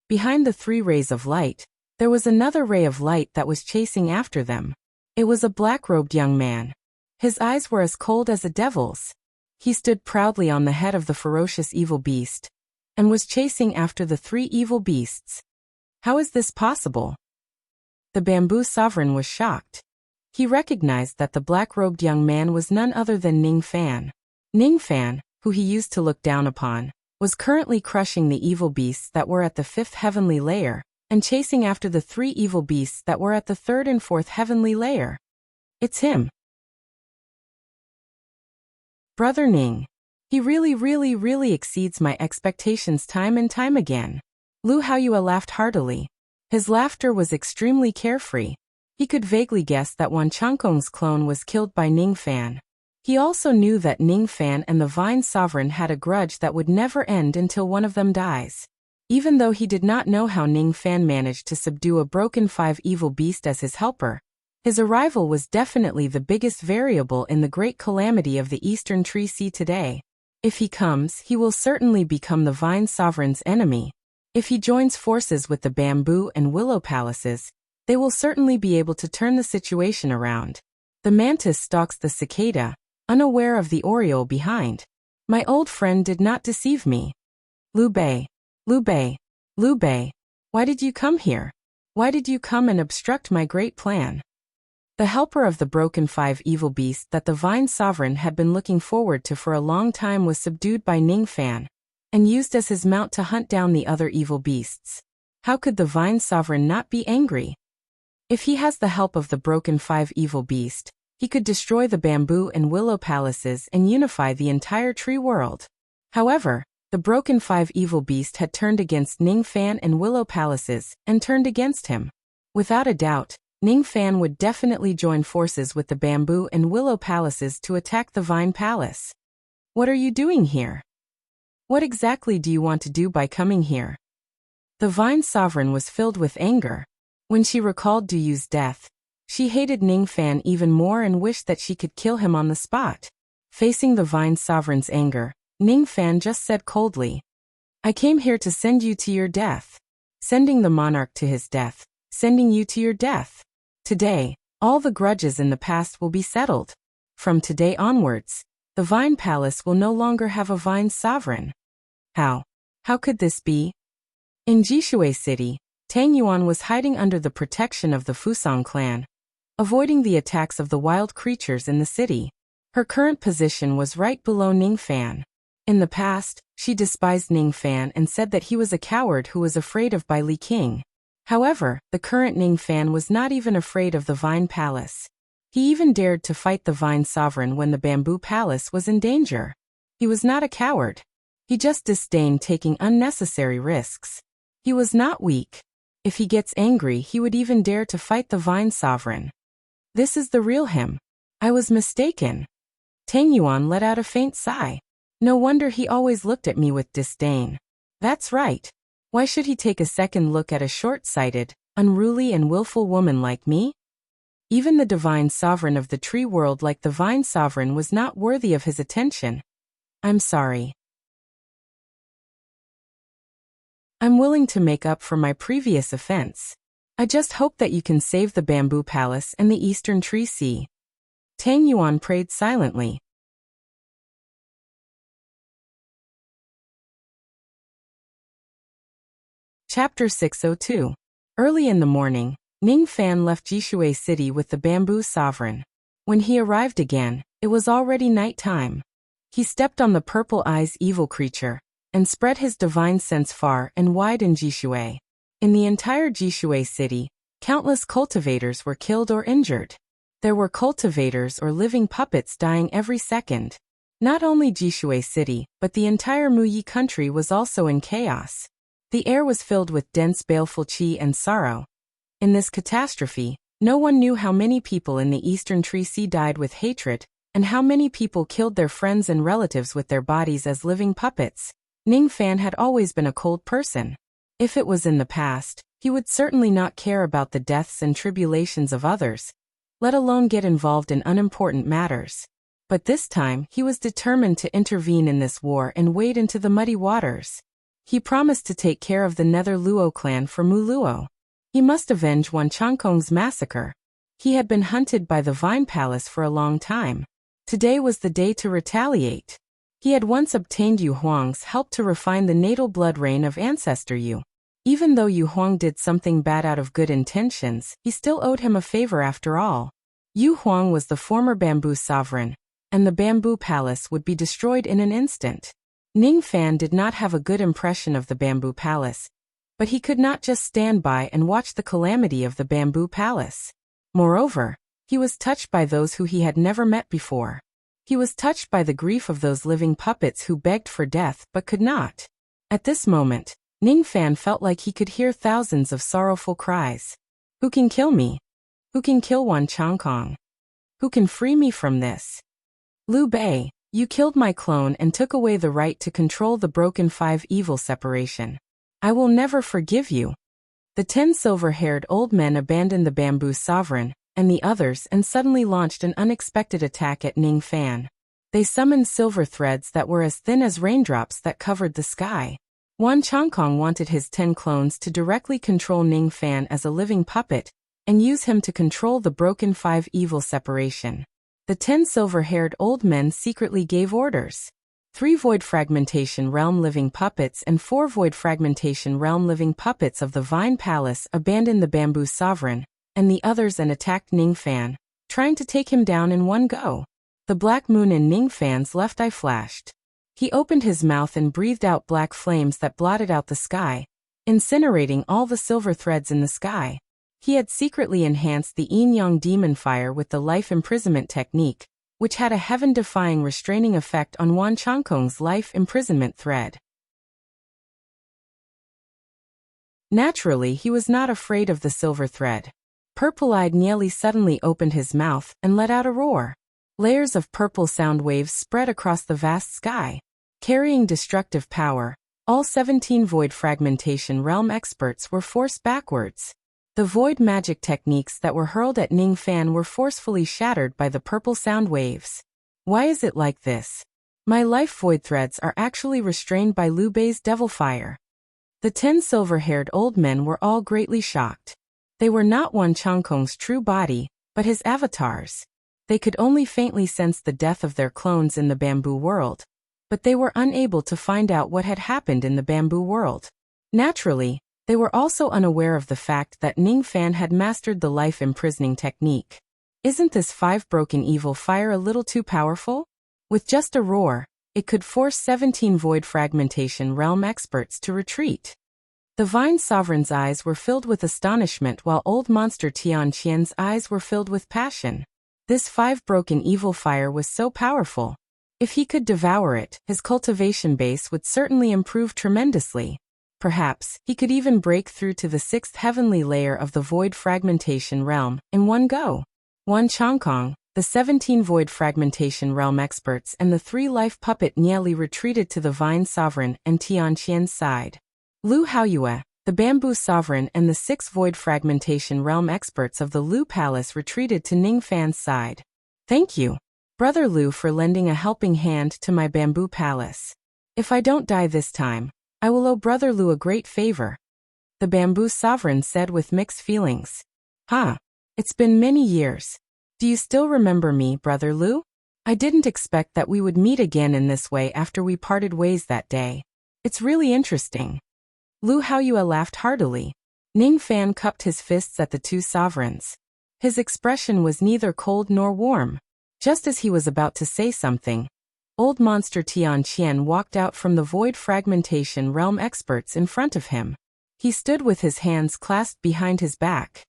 Behind the 3 rays of light, there was another ray of light that was chasing after them. It was a black-robed young man. His eyes were as cold as a devil's. He stood proudly on the head of the ferocious evil beast, and was chasing after the 3 evil beasts. How is this possible? The Bamboo Sovereign was shocked. He recognized that the black-robed young man was none other than Ning Fan. Ning Fan, who he used to look down upon, was currently crushing the evil beasts that were at the 5th heavenly layer, and chasing after the 3 evil beasts that were at the 3rd and 4th heavenly layer. It's him. Brother Ning. He really exceeds my expectations time and time again. Lu Haoyue laughed heartily. His laughter was extremely carefree. He could vaguely guess that Wan Changkong's clone was killed by Ning Fan. He also knew that Ning Fan and the Vine Sovereign had a grudge that would never end until one of them dies. Even though he did not know how Ning Fan managed to subdue a broken 5 evil beast as his helper, his arrival was definitely the biggest variable in the great calamity of the Eastern Tree Sea today. If he comes, he will certainly become the Vine Sovereign's enemy. If he joins forces with the Bamboo and Willow Palaces, they will certainly be able to turn the situation around. The mantis stalks the cicada, unaware of the oriole behind. My old friend did not deceive me. Liu Bei, why did you come here? Why did you come and obstruct my great plan? The helper of the broken 5 evil beasts that the Vine Sovereign had been looking forward to for a long time was subdued by Ning Fan, and used as his mount to hunt down the other evil beasts. How could the Vine Sovereign not be angry? If he has the help of the broken 5 evil beast, he could destroy the Bamboo and Willow Palaces and unify the entire tree world. However, the broken 5 evil beast had turned against Ning Fan and Willow Palaces, and turned against him. Without a doubt, Ning Fan would definitely join forces with the Bamboo and Willow Palaces to attack the Vine Palace. What are you doing here? What exactly do you want to do by coming here? The Vine Sovereign was filled with anger. When she recalled Du Yu's death, she hated Ning Fan even more and wished that she could kill him on the spot. Facing the Vine Sovereign's anger, Ning Fan just said coldly, I came here to send you to your death. Sending the monarch to his death, sending you to your death. Today, all the grudges in the past will be settled. From today onwards, the Vine Palace will no longer have a Vine Sovereign. How? How could this be? In Jishui City, Tang Yuan was hiding under the protection of the Fusang clan, avoiding the attacks of the wild creatures in the city. Her current position was right below Ning Fan. In the past, she despised Ning Fan and said that he was a coward who was afraid of Bai Li King. However, the current Ning Fan was not even afraid of the Vine Palace. He even dared to fight the Vine Sovereign when the Bamboo Palace was in danger. He was not a coward. He just disdained taking unnecessary risks. He was not weak. If he gets angry, he would even dare to fight the Vine Sovereign. This is the real him. I was mistaken. Tang Yuan let out a faint sigh. No wonder he always looked at me with disdain. That's right. Why should he take a second look at a short-sighted, unruly and willful woman like me? Even the divine sovereign of the tree world like the Vine Sovereign was not worthy of his attention. I'm sorry. I'm willing to make up for my previous offense. I just hope that you can save the Bamboo Palace and the Eastern Tree Sea. Tang Yuan prayed silently. Chapter 602. Early in the morning, Ning Fan left Jishui City with the Bamboo Sovereign. When he arrived again, it was already night time. He stepped on the Purple Eyes evil creature, and spread his divine sense far and wide in Jishui. In the entire Jishui City, countless cultivators were killed or injured. There were cultivators or living puppets dying every second. Not only Jishui City, but the entire Muyi country was also in chaos. The air was filled with dense baleful qi and sorrow. In this catastrophe, no one knew how many people in the Eastern Tree Sea died with hatred, and how many people killed their friends and relatives with their bodies as living puppets. Ning Fan had always been a cold person. If it was in the past, he would certainly not care about the deaths and tribulations of others, let alone get involved in unimportant matters. But this time, he was determined to intervene in this war and wade into the muddy waters. He promised to take care of the Nether Luo clan for Mu Luo. He must avenge Wan Changkong's massacre. He had been hunted by the Vine Palace for a long time. Today was the day to retaliate. He had once obtained Yu Huang's help to refine the natal blood rain of Ancestor Yu. Even though Yu Huang did something bad out of good intentions, he still owed him a favor after all. Yu Huang was the former Bamboo Sovereign, and the Bamboo Palace would be destroyed in an instant. Ning Fan did not have a good impression of the Bamboo Palace, but he could not just stand by and watch the calamity of the Bamboo Palace. Moreover, He was touched by those who he had never met before. He was touched by the grief of those living puppets who begged for death but could not. At this moment, Ning Fan felt like he could hear thousands of sorrowful cries. Who can kill me? Who can kill Wan Changkong? Who can free me from this? Liu Bei, you killed my clone and took away the right to control the broken five evil separation. I will never forgive you. The 10 silver-haired old men abandoned the bamboo sovereign and the others and suddenly launched an unexpected attack at Ning Fan. They summoned silver threads that were as thin as raindrops that covered the sky. Wan Changkong wanted his 10 clones to directly control Ning Fan as a living puppet and use him to control the broken five evil separation. The 10 silver-haired old men secretly gave orders. 3 Void Fragmentation Realm living puppets and 4 Void Fragmentation Realm living puppets of the Vine Palace abandoned the Bamboo Sovereign and the others and attacked Ning Fan, trying to take him down in one go. The black moon in Ning Fan's left eye flashed. He opened his mouth and breathed out black flames that blotted out the sky, incinerating all the silver threads in the sky. He had secretly enhanced the Yin-Yang Demon Fire with the life imprisonment technique, which had a heaven-defying restraining effect on Wan Changkong's life imprisonment thread. Naturally, he was not afraid of the silver thread. Purple-eyed Nieli suddenly opened his mouth and let out a roar. Layers of purple sound waves spread across the vast sky. Carrying destructive power, all 17 Void Fragmentation Realm experts were forced backwards. The void magic techniques that were hurled at Ning Fan were forcefully shattered by the purple sound waves. Why is it like this? My life void threads are actually restrained by Liu Bei's devil fire. The 10 silver-haired old men were all greatly shocked. They were not Wan Changkong's true body, but his avatars. They could only faintly sense the death of their clones in the bamboo world, but they were unable to find out what had happened in the bamboo world. Naturally, they were also unaware of the fact that Ning Fan had mastered the life imprisoning technique. Isn't this 5 broken evil fire a little too powerful? With just a roar, it could force 17 Void Fragmentation Realm experts to retreat. The Vine Sovereign's eyes were filled with astonishment while old monster Tian Qian's eyes were filled with passion. This 5 broken evil fire was so powerful. If he could devour it, his cultivation base would certainly improve tremendously. Perhaps, he could even break through to the 6th heavenly layer of the Void Fragmentation Realm in one go. Wan Changkong, the 17 Void Fragmentation Realm experts and the 3 life puppet Nieli retreated to the Vine Sovereign and Tian Qian's side. Liu Haoyue, the Bamboo Sovereign and the 6 Void Fragmentation Realm experts of the Liu Palace retreated to Ning Fan's side. Thank you, Brother Liu, for lending a helping hand to my Bamboo Palace. If I don't die this time, I will owe Brother Liu a great favor. The Bamboo Sovereign said with mixed feelings. It's been many years. Do you still remember me, Brother Liu? I didn't expect that we would meet again in this way after we parted ways that day. It's really interesting. Liu Haoyue laughed heartily. Ning Fan cupped his fists at the 2 sovereigns. His expression was neither cold nor warm. Just as he was about to say something, old monster Tian Qian walked out from the Void Fragmentation Realm experts in front of him. He stood with his hands clasped behind his back.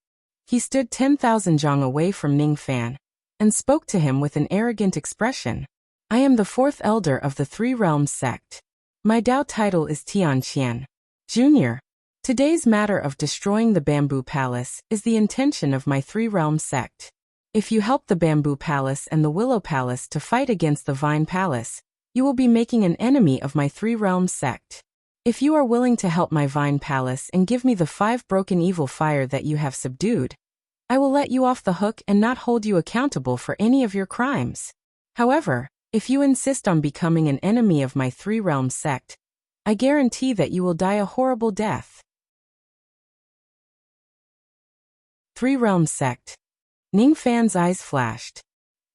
He stood 10,000 zhang away from Ning Fan and spoke to him with an arrogant expression. I am the 4th elder of the 3 Realms sect. My Dao title is Tian Qian. Junior. Today's matter of destroying the Bamboo Palace is the intention of my 3 Realms sect. If you help the Bamboo Palace and the Willow Palace to fight against the Vine Palace, you will be making an enemy of my 3 Realms sect. If you are willing to help my Vine Palace and give me the 5 broken evil fire that you have subdued, I will let you off the hook and not hold you accountable for any of your crimes. However, if you insist on becoming an enemy of my 3 Realms sect, I guarantee that you will die a horrible death. 3 Realms sect. Ning Fan's eyes flashed.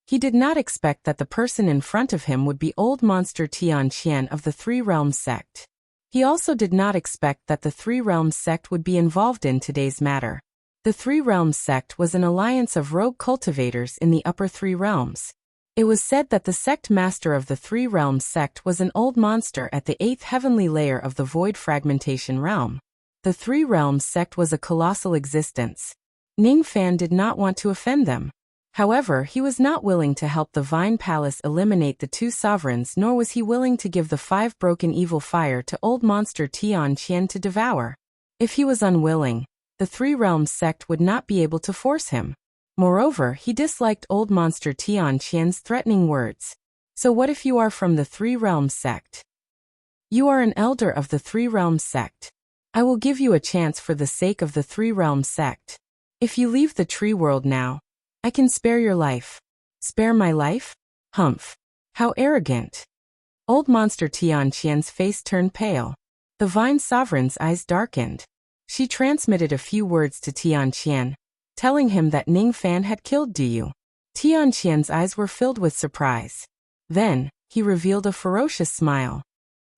He did not expect that the person in front of him would be old monster Tian Qian of the 3 Realms sect. He also did not expect that the 3 Realms sect would be involved in today's matter. The 3 Realms sect was an alliance of rogue cultivators in the upper 3 realms. It was said that the sect master of the 3 Realms sect was an old monster at the 8th heavenly layer of the Void Fragmentation Realm. The 3 Realms sect was a colossal existence. Ning Fan did not want to offend them. However, he was not willing to help the Vine Palace eliminate the two sovereigns, nor was he willing to give the 5 broken evil fire to old monster Tian Qian to devour. If he was unwilling, the Three Realms sect would not be able to force him. Moreover, he disliked old monster Tian Qian's threatening words. So what if you are from the Three Realms sect? You are an elder of the Three Realms sect. I will give you a chance for the sake of the Three Realms sect. If you leave the tree world now, I can spare your life. Spare my life? Humph. How arrogant. Old monster Tian Qian's face turned pale. The Vine Sovereign's eyes darkened. She transmitted a few words to Tian Qian, telling him that Ning Fan had killed Du. Tian Qian's eyes were filled with surprise. Then, he revealed a ferocious smile.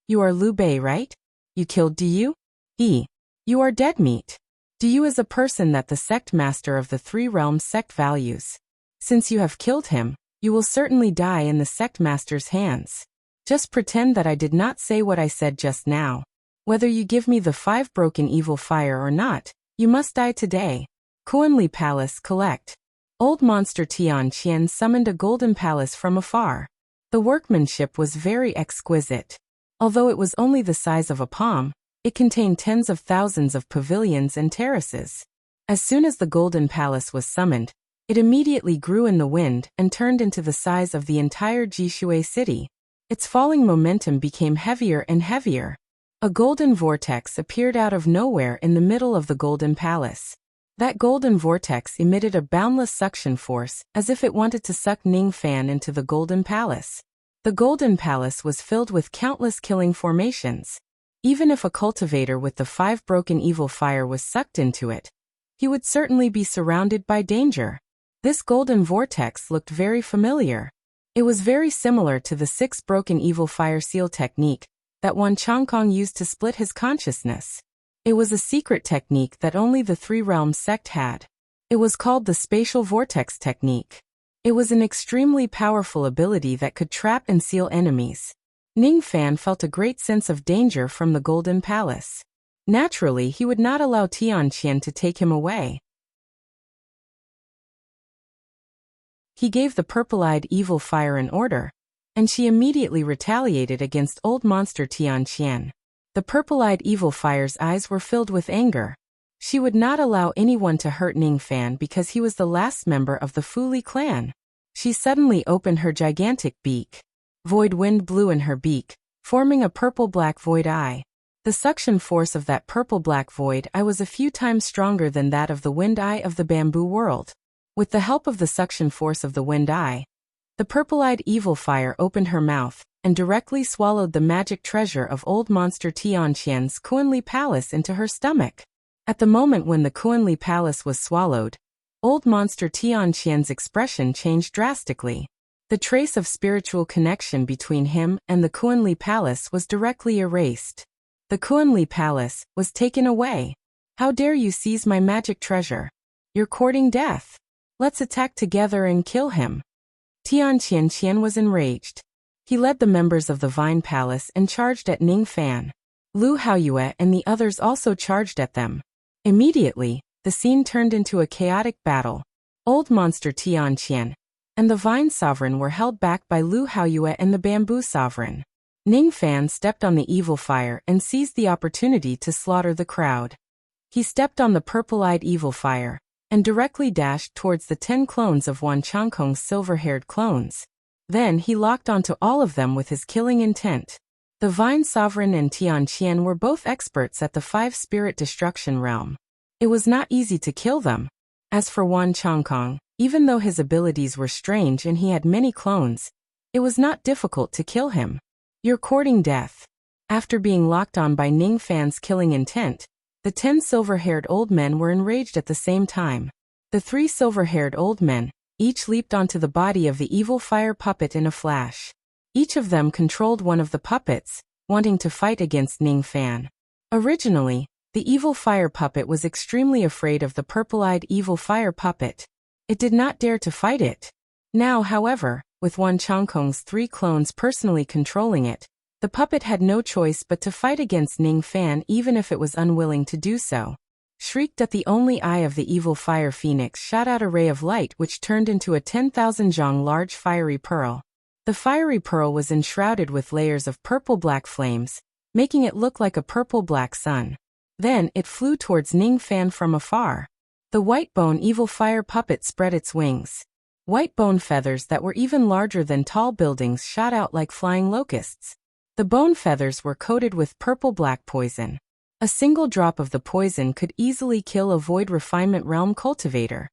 You are Liu Bei, right? You killed Du? You are dead meat. Du is a person that the sect master of the Three Realms sect values. Since you have killed him, you will certainly die in the sect master's hands. Just pretend that I did not say what I said just now. Whether you give me the 5 broken evil fire or not, you must die today. Kuanli Palace collect. Old monster Tian Qian summoned a golden palace from afar. The workmanship was very exquisite. Although it was only the size of a palm, it contained tens of thousands of pavilions and terraces. As soon as the golden palace was summoned, it immediately grew in the wind and turned into the size of the entire Jishui city. Its falling momentum became heavier and heavier. A golden vortex appeared out of nowhere in the middle of the golden palace. That golden vortex emitted a boundless suction force, as if it wanted to suck Ning Fan into the golden palace. The golden palace was filled with countless killing formations. Even if a cultivator with the 5 broken evil fire was sucked into it, he would certainly be surrounded by danger. This golden vortex looked very familiar. It was very similar to the 6 broken evil fire seal technique that Wan Changkong used to split his consciousness. It was a secret technique that only the Three Realms sect had. It was called the spatial vortex technique. It was an extremely powerful ability that could trap and seal enemies. Ning Fan felt a great sense of danger from the Golden Palace. Naturally, he would not allow Tian Qian to take him away. He gave the purple-eyed evil fire an order, and she immediately retaliated against old monster Tian Qian. The purple-eyed evil fire's eyes were filled with anger. She would not allow anyone to hurt Ning Fan because he was the last member of the Fuli clan. She suddenly opened her gigantic beak. Void wind blew in her beak, forming a purple-black void eye. The suction force of that purple-black void eye was a few times stronger than that of the wind eye of the bamboo world. With the help of the suction force of the wind eye, the purple-eyed evil fire opened her mouth and directly swallowed the magic treasure of old monster Tian Qian's Kuanli Palace into her stomach. At the moment when the Kuanli Palace was swallowed, old monster Tian Qian's expression changed drastically. The trace of spiritual connection between him and the Kuanli Palace was directly erased. The Kuanli Palace was taken away. How dare you seize my magic treasure? You're courting death. Let's attack together and kill him. Tian Qian was enraged. He led the members of the Vine Palace and charged at Ning Fan. Lu Haoyue and the others also charged at them. Immediately, the scene turned into a chaotic battle. Old monster Tian Qian and the Vine Sovereign were held back by Lu Haoyue and the Bamboo Sovereign. Ning Fan stepped on the evil fire and seized the opportunity to slaughter the crowd. He stepped on the purple-eyed evil fire and directly dashed towards the 10 clones of Wan Changkong's silver-haired clones. Then he locked onto all of them with his killing intent. The Vine Sovereign and Tian Qian were both experts at the 5-spirit destruction realm. It was not easy to kill them. As for Wan Changkong, even though his abilities were strange and he had many clones, it was not difficult to kill him. You're courting death. After being locked on by Ning Fan's killing intent, the 10 silver-haired old men were enraged at the same time. The 3 silver-haired old men each leaped onto the body of the evil fire puppet in a flash. Each of them controlled one of the puppets, wanting to fight against Ning Fan. Originally, the evil fire puppet was extremely afraid of the purple-eyed evil fire puppet. It did not dare to fight it. Now, however, with Wan Changkong's 3 clones personally controlling it, the puppet had no choice but to fight against Ning Fan even if it was unwilling to do so. shrieked at the only eye of the evil fire phoenix shot out a ray of light which turned into a 10,000 zhang large fiery pearl. The fiery pearl was enshrouded with layers of purple-black flames, making it look like a purple-black sun. Then it flew towards Ning Fan from afar. The white bone evil fire puppet spread its wings. White bone feathers that were even larger than tall buildings shot out like flying locusts. The bone feathers were coated with purple-black poison. A single drop of the poison could easily kill a void refinement realm cultivator.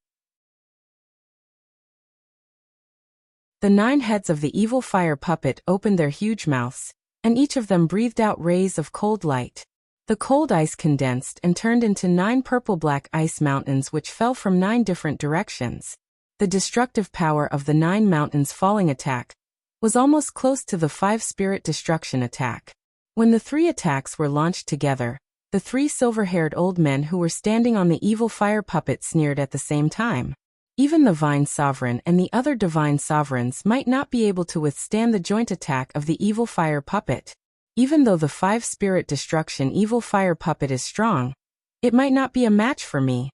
The 9 heads of the evil fire puppet opened their huge mouths, and each of them breathed out rays of cold light. The cold ice condensed and turned into 9 purple-black ice mountains which fell from 9 different directions. The destructive power of the 9 mountains falling attack was almost close to the 5 spirit destruction attack. When the 3 attacks were launched together, the 3 silver-haired old men who were standing on the evil fire puppet sneered at the same time. Even the Vine Sovereign and the other Divine Sovereigns might not be able to withstand the joint attack of the evil fire puppet. Even though the 5 spirit destruction evil fire puppet is strong, it might not be a match for me.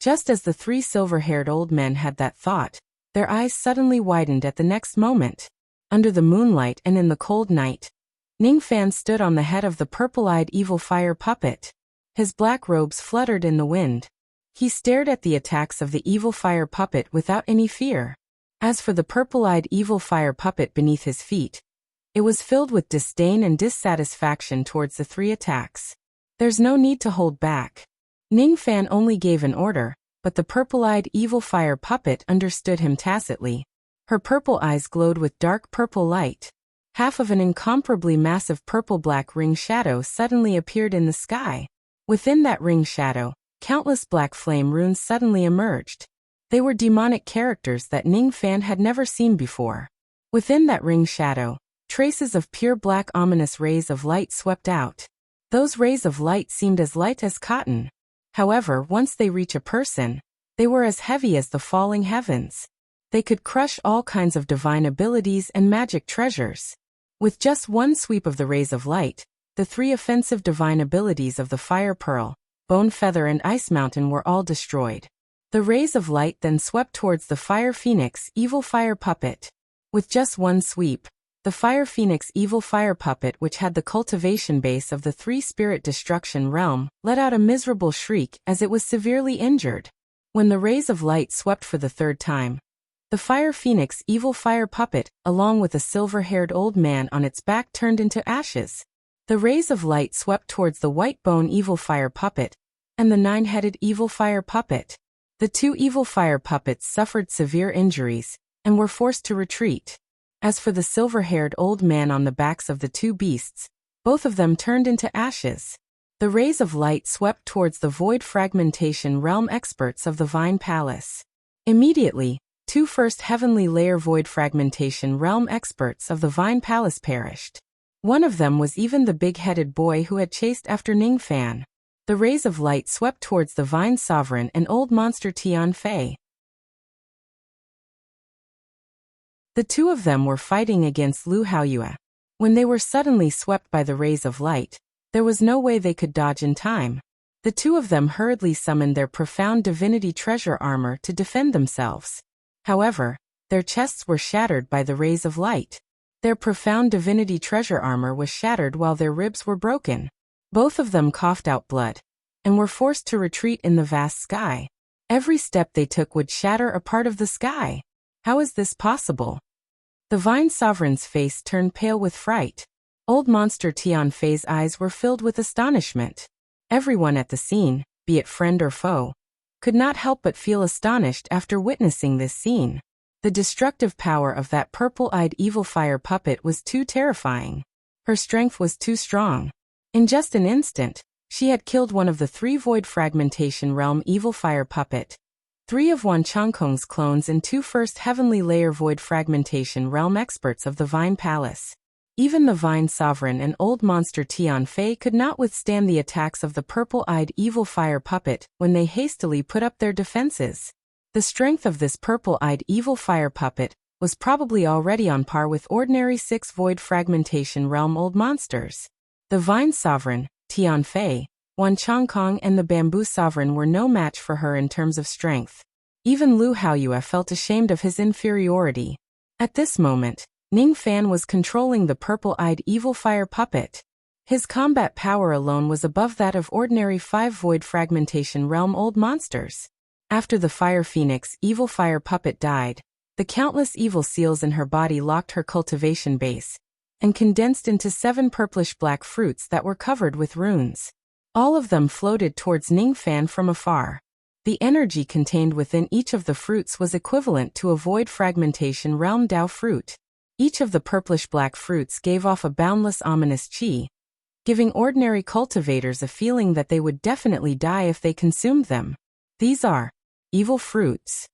Just as the 3 silver-haired old men had that thought, their eyes suddenly widened at the next moment. Under the moonlight and in the cold night, Ning Fan stood on the head of the purple-eyed evil fire puppet. His black robes fluttered in the wind. He stared at the attacks of the evil fire puppet without any fear. As for the purple-eyed evil fire puppet beneath his feet, it was filled with disdain and dissatisfaction towards the 3 attacks. There's no need to hold back. Ning Fan only gave an order, but the purple-eyed evil fire puppet understood him tacitly. Her purple eyes glowed with dark purple light. Half of an incomparably massive purple-black ring shadow suddenly appeared in the sky. Within that ring shadow, countless black flame runes suddenly emerged. They were demonic characters that Ning Fan had never seen before. Within that ring shadow, traces of pure black ominous rays of light swept out. Those rays of light seemed as light as cotton. However, once they reach a person, they were as heavy as the falling heavens. They could crush all kinds of divine abilities and magic treasures. With just one sweep of the rays of light, the 3 offensive divine abilities of the Fire Pearl, Bone Feather and Ice Mountain were all destroyed. The rays of light then swept towards the Fire Phoenix evil fire puppet. With just one sweep, the Fire Phoenix evil fire puppet, which had the cultivation base of the 3 spirit destruction realm, let out a miserable shriek as it was severely injured. When the rays of light swept for the 3rd time, the Fire Phoenix evil fire puppet, along with a silver-haired old man on its back, turned into ashes. The rays of light swept towards the white bone evil fire puppet and the 9-headed evil fire puppet. The 2 evil fire puppets suffered severe injuries and were forced to retreat. As for the silver-haired old man on the backs of the 2 beasts, both of them turned into ashes. The rays of light swept towards the void fragmentation realm experts of the Vine Palace. Immediately, 2 first heavenly layer void fragmentation realm experts of the Vine Palace perished. One of them was even the big-headed boy who had chased after Ning Fan. The rays of light swept towards the Vine Sovereign and old monster Tian Fei. The 2 of them were fighting against Lu Haoyue. When they were suddenly swept by the rays of light, there was no way they could dodge in time. The 2 of them hurriedly summoned their profound divinity treasure armor to defend themselves. However, their chests were shattered by the rays of light. Their profound divinity treasure armor was shattered while their ribs were broken. Both of them coughed out blood and were forced to retreat in the vast sky. Every step they took would shatter a part of the sky. How is this possible? The Vine Sovereign's face turned pale with fright. Old monster Tian Fei's eyes were filled with astonishment. Everyone at the scene, be it friend or foe, could not help but feel astonished after witnessing this scene. The destructive power of that purple-eyed evil fire puppet was too terrifying. Her strength was too strong. In just an instant, she had killed one of the 3 void fragmentation realm evil fire puppet, 3 of Wan Changkong's clones and 2 first heavenly layer void fragmentation realm experts of the Vine Palace. Even the Vine Sovereign and old monster Tian Fei could not withstand the attacks of the purple-eyed evil fire puppet when they hastily put up their defenses. The strength of this purple-eyed evil fire puppet was probably already on par with ordinary 6 void fragmentation realm old monsters. The Vine Sovereign, Tian Fei, Wan Changkong and the Bamboo Sovereign were no match for her in terms of strength. Even Lu Haoyue felt ashamed of his inferiority. At this moment, Ning Fan was controlling the purple-eyed evil fire puppet. His combat power alone was above that of ordinary 5 Void Fragmentation Realm old monsters. After the Fire Phoenix evil fire puppet died, the countless evil seals in her body locked her cultivation base and condensed into 7 purplish-black fruits that were covered with runes. All of them floated towards Ning Fan from afar. The energy contained within each of the fruits was equivalent to a Void Fragmentation Realm Dao fruit. Each of the purplish-black fruits gave off a boundless ominous qi, giving ordinary cultivators a feeling that they would definitely die if they consumed them. These are evil fruits.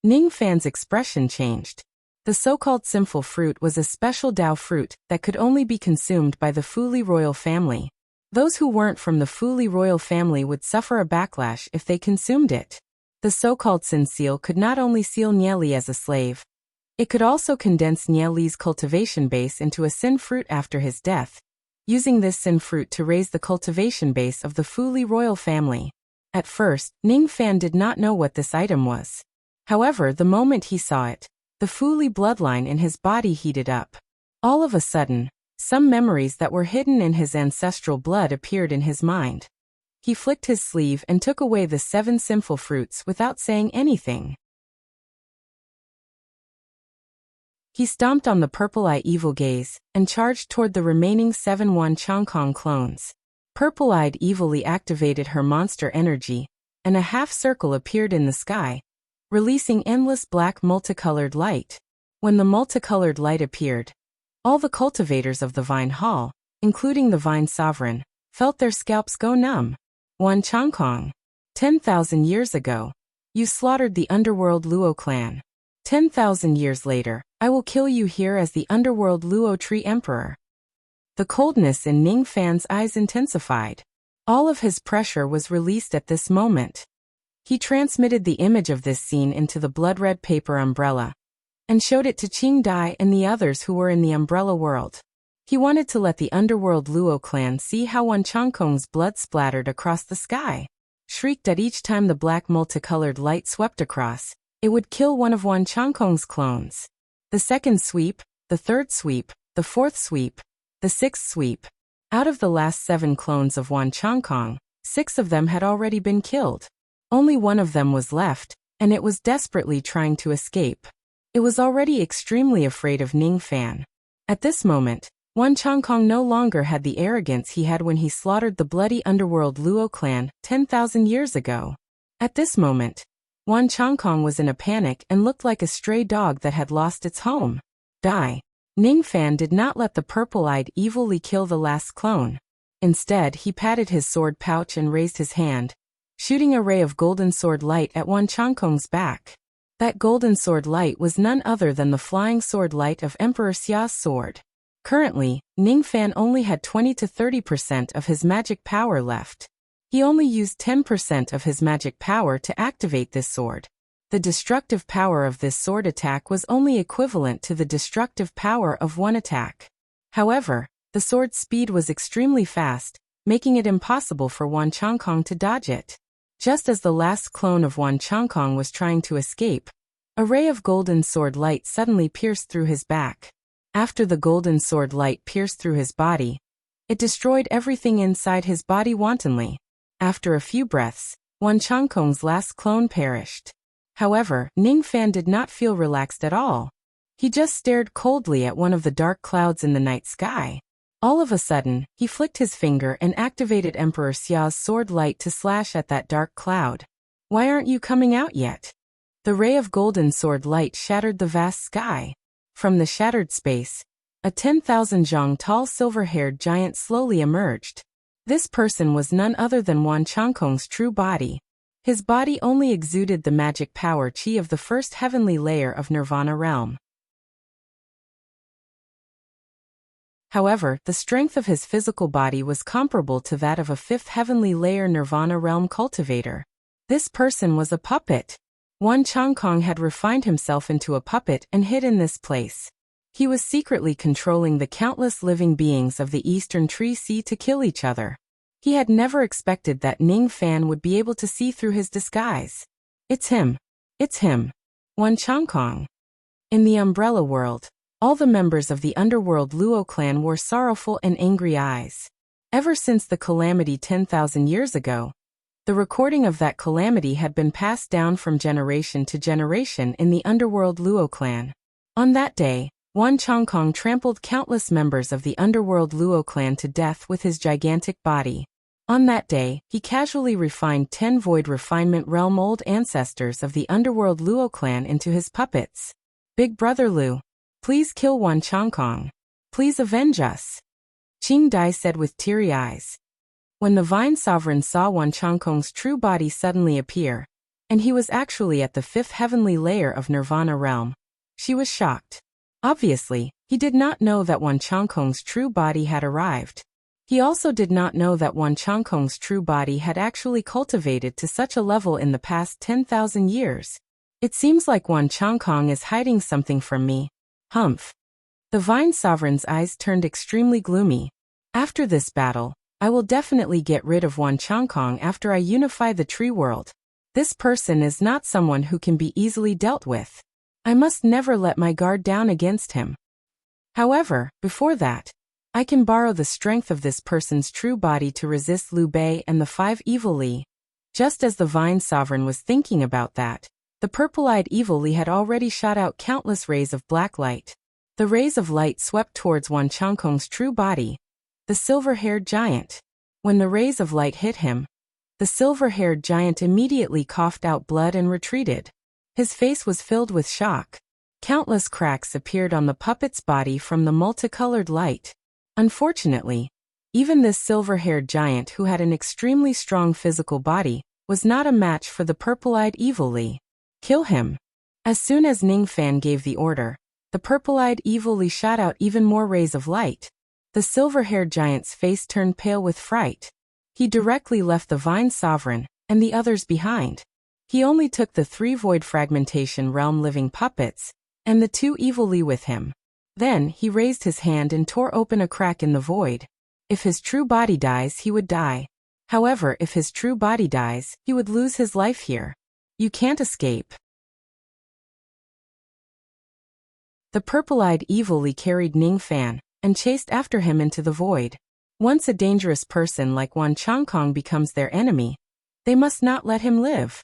Ning Fan's expression changed. The so-called sinful fruit was a special Dao fruit that could only be consumed by the Fuli royal family. Those who weren't from the Fuli royal family would suffer a backlash if they consumed it. The so-called Sin Seal could not only seal Nie Li as a slave, it could also condense Nie Li's cultivation base into a sin fruit after his death, using this sin fruit to raise the cultivation base of the Fuli royal family. At first, Ning Fan did not know what this item was. However, the moment he saw it, the Fuli bloodline in his body heated up. All of a sudden, some memories that were hidden in his ancestral blood appeared in his mind. He flicked his sleeve and took away the 7 sinful fruits without saying anything. He stomped on the purple-eye evil gaze and charged toward the remaining 7 Wan Changkong clones. Purple-eyed evilly activated her monster energy, and a half-circle appeared in the sky, releasing endless black multicolored light. When the multicolored light appeared, all the cultivators of the Vine Hall, including the Vine Sovereign, felt their scalps go numb. Wan Changkong. 10,000 years ago, you slaughtered the underworld Luo clan. 10,000 years later, I will kill you here as the underworld Luo Tree Emperor. The coldness in Ning Fan's eyes intensified. All of his pressure was released at this moment. He transmitted the image of this scene into the blood-red paper umbrella and showed it to Qing Dai and the others who were in the umbrella world. He wanted to let the underworld Luo clan see how Wan Changkong's blood splattered across the sky. Shrieked at each time the black multicolored light swept across, it would kill one of Wan Changkong's clones. The second sweep, the third sweep, the fourth sweep, the sixth sweep. Out of the last 7 clones of Wan Changkong, 6 of them had already been killed. Only one of them was left, and it was desperately trying to escape. It was already extremely afraid of Ning Fan. At this moment, Wan Changkong no longer had the arrogance he had when he slaughtered the bloody underworld Luo clan 10,000 years ago. At this moment, Wan Changkong was in a panic and looked like a stray dog that had lost its home. Die. Ning Fan did not let the purple-eyed evilly kill the last clone. Instead, he patted his sword pouch and raised his hand, shooting a ray of golden sword light at Wan Changkong's back. That golden sword light was none other than the flying sword light of Emperor Xia's sword. Currently, Ning Fan only had 20 to 30% of his magic power left. He only used 10% of his magic power to activate this sword. The destructive power of this sword attack was only equivalent to the destructive power of one attack. However, the sword's speed was extremely fast, making it impossible for Wan Changkong to dodge it. Just as the last clone of Wan Changkong was trying to escape, a ray of golden sword light suddenly pierced through his back. After the golden sword light pierced through his body, it destroyed everything inside his body wantonly. After a few breaths, Wan Changkong's last clone perished. However, Ning Fan did not feel relaxed at all. He just stared coldly at one of the dark clouds in the night sky. All of a sudden, he flicked his finger and activated Emperor Xia's sword light to slash at that dark cloud. Why aren't you coming out yet? The ray of golden sword light shattered the vast sky. From the shattered space, a 10,000 zhang tall silver-haired giant slowly emerged. This person was none other than Wan Changkong's true body. His body only exuded the magic power qi of the first heavenly layer of Nirvana realm. However, the strength of his physical body was comparable to that of a 5th heavenly layer Nirvana realm cultivator. This person was a puppet. Wan Changkong had refined himself into a puppet and hid in this place. He was secretly controlling the countless living beings of the Eastern Tree Sea to kill each other. He had never expected that Ning Fan would be able to see through his disguise. It's him. It's him. Wan Changkong. In the Umbrella World, all the members of the underworld Luo clan wore sorrowful and angry eyes. Ever since the calamity 10,000 years ago, the recording of that calamity had been passed down from generation to generation in the underworld Luo clan. On that day, Wan Changkong trampled countless members of the underworld Luo clan to death with his gigantic body. On that day, he casually refined 10 void refinement realm old ancestors of the underworld Luo clan into his puppets. Big Brother Lu, please kill Wan Changkong. Please avenge us. Qing Dai said with teary eyes. When the Vine Sovereign saw Wan Changkong's true body suddenly appear, and he was actually at the 5th heavenly layer of Nirvana realm, she was shocked. Obviously, he did not know that Wan Changkong's true body had arrived. He also did not know that Wan Changkong's true body had actually cultivated to such a level in the past 10,000 years. It seems like Wan Changkong is hiding something from me. Humph. The Vine Sovereign's eyes turned extremely gloomy. After this battle, I will definitely get rid of Wan Changkong after I unify the tree world. This person is not someone who can be easily dealt with. I must never let my guard down against him. However, before that, I can borrow the strength of this person's true body to resist Liu Bei and the 5 Evil Li. Just as the Vine Sovereign was thinking about that, the purple-eyed Evil Li had already shot out countless rays of black light. The rays of light swept towards Wan Changkong's true body, the silver-haired giant. When the rays of light hit him, the silver-haired giant immediately coughed out blood and retreated. His face was filled with shock. Countless cracks appeared on the puppet's body from the multicolored light. Unfortunately, even this silver-haired giant who had an extremely strong physical body was not a match for the purple-eyed Evil Li. Kill him. As soon as Ning Fan gave the order, the purple-eyed Evil Li shot out even more rays of light. The silver-haired giant's face turned pale with fright. He directly left the Vine Sovereign and the others behind. He only took the 3 void fragmentation realm living puppets and the 2 Evil Li with him. Then he raised his hand and tore open a crack in the void. If his true body dies, he would die. However, if his true body dies, he would lose his life here. You can't escape. The purple-eyed Evil Li carried Ning Fan and chased after him into the void. Once a dangerous person like Wan Changkong becomes their enemy, they must not let him live.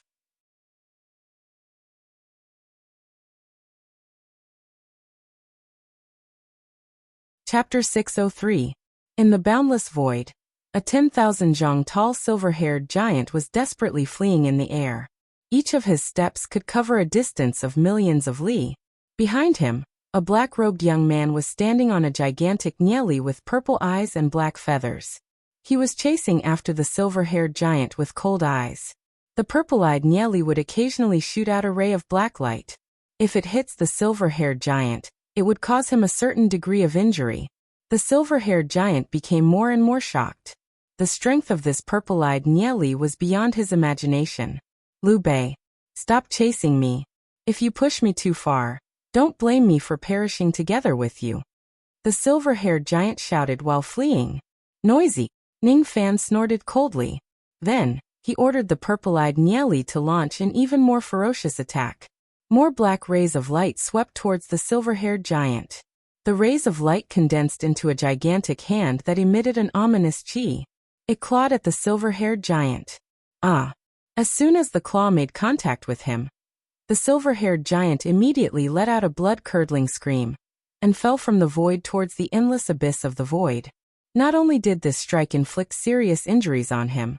Chapter 603. In the boundless void, a 10,000 zhang tall silver-haired giant was desperately fleeing in the air. Each of his steps could cover a distance of millions of li. Behind him, a black-robed young man was standing on a gigantic nieli with purple eyes and black feathers. He was chasing after the silver-haired giant with cold eyes. The purple-eyed nieli would occasionally shoot out a ray of black light. If it hits the silver-haired giant, it would cause him a certain degree of injury. The silver-haired giant became more and more shocked. The strength of this purple-eyed nieli was beyond his imagination. Liu Bei, stop chasing me. If you push me too far, don't blame me for perishing together with you. The silver-haired giant shouted while fleeing. Noisy. Ning Fan snorted coldly. Then, he ordered the purple-eyed nieli to launch an even more ferocious attack. More black rays of light swept towards the silver-haired giant. The rays of light condensed into a gigantic hand that emitted an ominous chi. It clawed at the silver-haired giant. Ah! As soon as the claw made contact with him, the silver-haired giant immediately let out a blood-curdling scream and fell from the void towards the endless abyss of the void. Not only did this strike inflict serious injuries on him,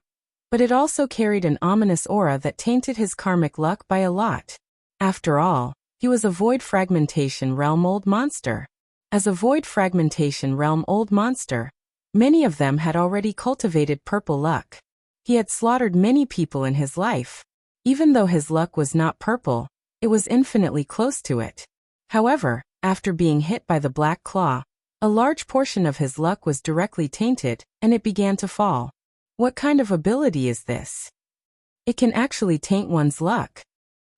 but it also carried an ominous aura that tainted his karmic luck by a lot. After all, he was a void fragmentation realm old monster. As a void fragmentation realm old monster, many of them had already cultivated purple luck. He had slaughtered many people in his life. Even though his luck was not purple, it was infinitely close to it. However, after being hit by the black claw, a large portion of his luck was directly tainted, and it began to fall. What kind of ability is this? It can actually taint one's luck.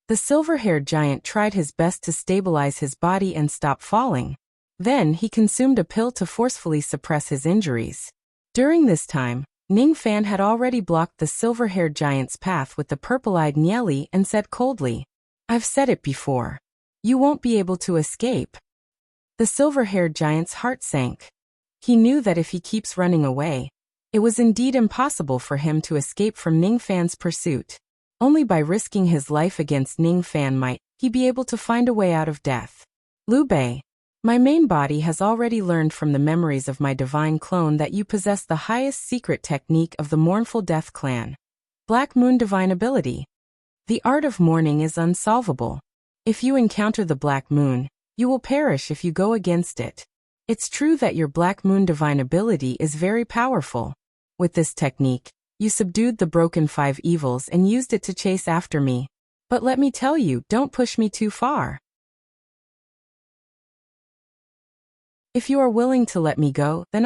The silver-haired giant tried his best to stabilize his body and stop falling. Then he consumed a pill to forcefully suppress his injuries. During this time, Ning Fan had already blocked the silver-haired giant's path with the purple-eyed Nieli and said coldly, "I've said it before. You won't be able to escape." The silver-haired giant's heart sank. He knew that if he keeps running away, it was indeed impossible for him to escape from Ning Fan's pursuit. Only by risking his life against Ning Fan might he be able to find a way out of death. Liu Bei, my main body has already learned from the memories of my divine clone that you possess the highest secret technique of the Mournful Death clan. Black Moon Divine Ability. The art of mourning is unsolvable. If you encounter the Black Moon, you will perish if you go against it. It's true that your Black Moon Divine Ability is very powerful. With this technique, you subdued the broken 5 evils and used it to chase after me. But let me tell you, don't push me too far. If you are willing to let me go, then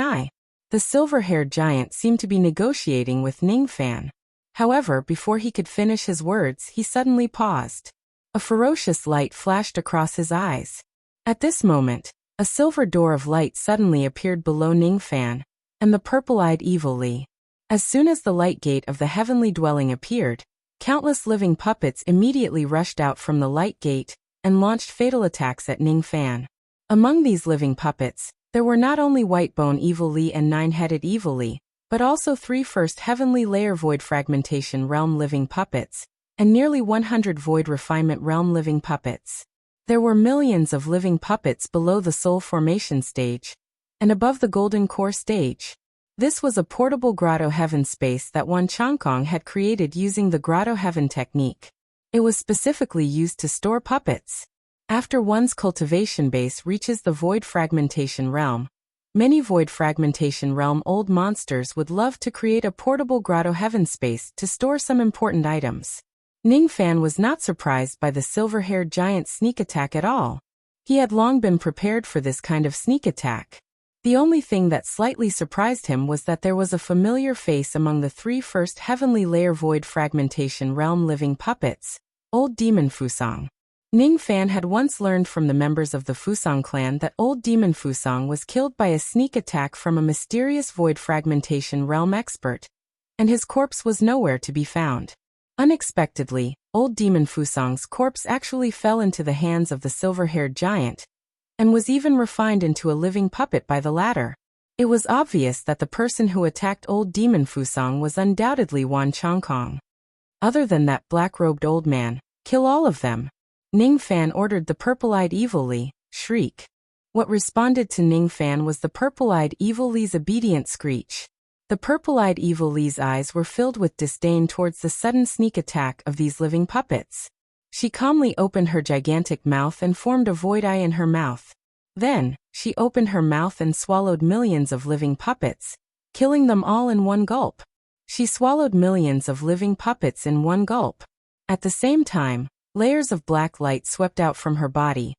The silver-haired giant seemed to be negotiating with Ning Fan. However, before he could finish his words, he suddenly paused. A ferocious light flashed across his eyes. At this moment, a silver door of light suddenly appeared below Ning Fan and the purple-eyed evil Li. As soon as the light gate of the heavenly dwelling appeared, countless living puppets immediately rushed out from the light gate and launched fatal attacks at Ning Fan. Among these living puppets, there were not only Whitebone Evil Li and Nine-Headed Evil Li, but also 3 first Heavenly Layer Void Fragmentation Realm living puppets, and nearly 100 Void Refinement Realm living puppets. There were millions of living puppets below the Soul Formation stage, and above the Golden Core stage. This was a portable Grotto Heaven space that Wan Changkong had created using the Grotto Heaven technique. It was specifically used to store puppets. After one's cultivation base reaches the Void Fragmentation Realm, many Void Fragmentation Realm old monsters would love to create a portable Grotto Heaven space to store some important items. Ning Fan was not surprised by the silver-haired giant's sneak attack at all. He had long been prepared for this kind of sneak attack. The only thing that slightly surprised him was that there was a familiar face among the 3 first Heavenly Layer Void Fragmentation Realm living puppets, Old Demon Fusang. Ning Fan had once learned from the members of the Fusang clan that Old Demon Fusang was killed by a sneak attack from a mysterious Void Fragmentation Realm expert, and his corpse was nowhere to be found. Unexpectedly, Old Demon Fusang's corpse actually fell into the hands of the silver-haired giant, and was even refined into a living puppet by the latter. It was obvious that the person who attacked Old Demon Fusang was undoubtedly Wan Changkong. Other than that black-robed old man, kill all of them. Ning Fan ordered the purple-eyed Evil Li, shriek. What responded to Ning Fan was the purple-eyed Evil Li's obedient screech. The purple-eyed Evil Li's eyes were filled with disdain towards the sudden sneak attack of these living puppets. She calmly opened her gigantic mouth and formed a void eye in her mouth. Then, she opened her mouth and swallowed millions of living puppets, killing them all in one gulp. She swallowed millions of living puppets in one gulp. At the same time, layers of black light swept out from her body,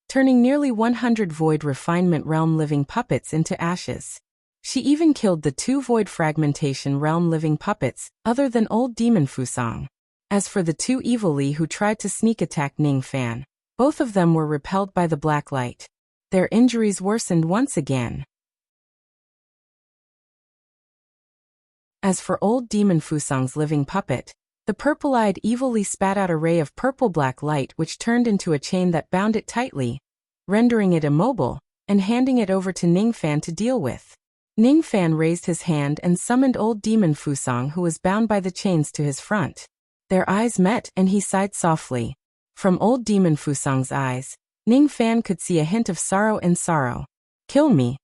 turning nearly 100 Void Refinement Realm living puppets into ashes. She even killed the 2 Void Fragmentation Realm living puppets, other than Old Demon Fusang. As for the 2 Evil Li who tried to sneak attack Ning Fan, both of them were repelled by the black light. Their injuries worsened once again. As for Old Demon Fusang's living puppet, the purple-eyed Evil Li spat out a ray of purple-black light which turned into a chain that bound it tightly, rendering it immobile, and handing it over to Ning Fan to deal with. Ning Fan raised his hand and summoned Old Demon Fusang who was bound by the chains to his front. Their eyes met and he sighed softly. From Old Demon Fusang's eyes, Ning Fan could see a hint of sorrow in sorrow. "Kill me,"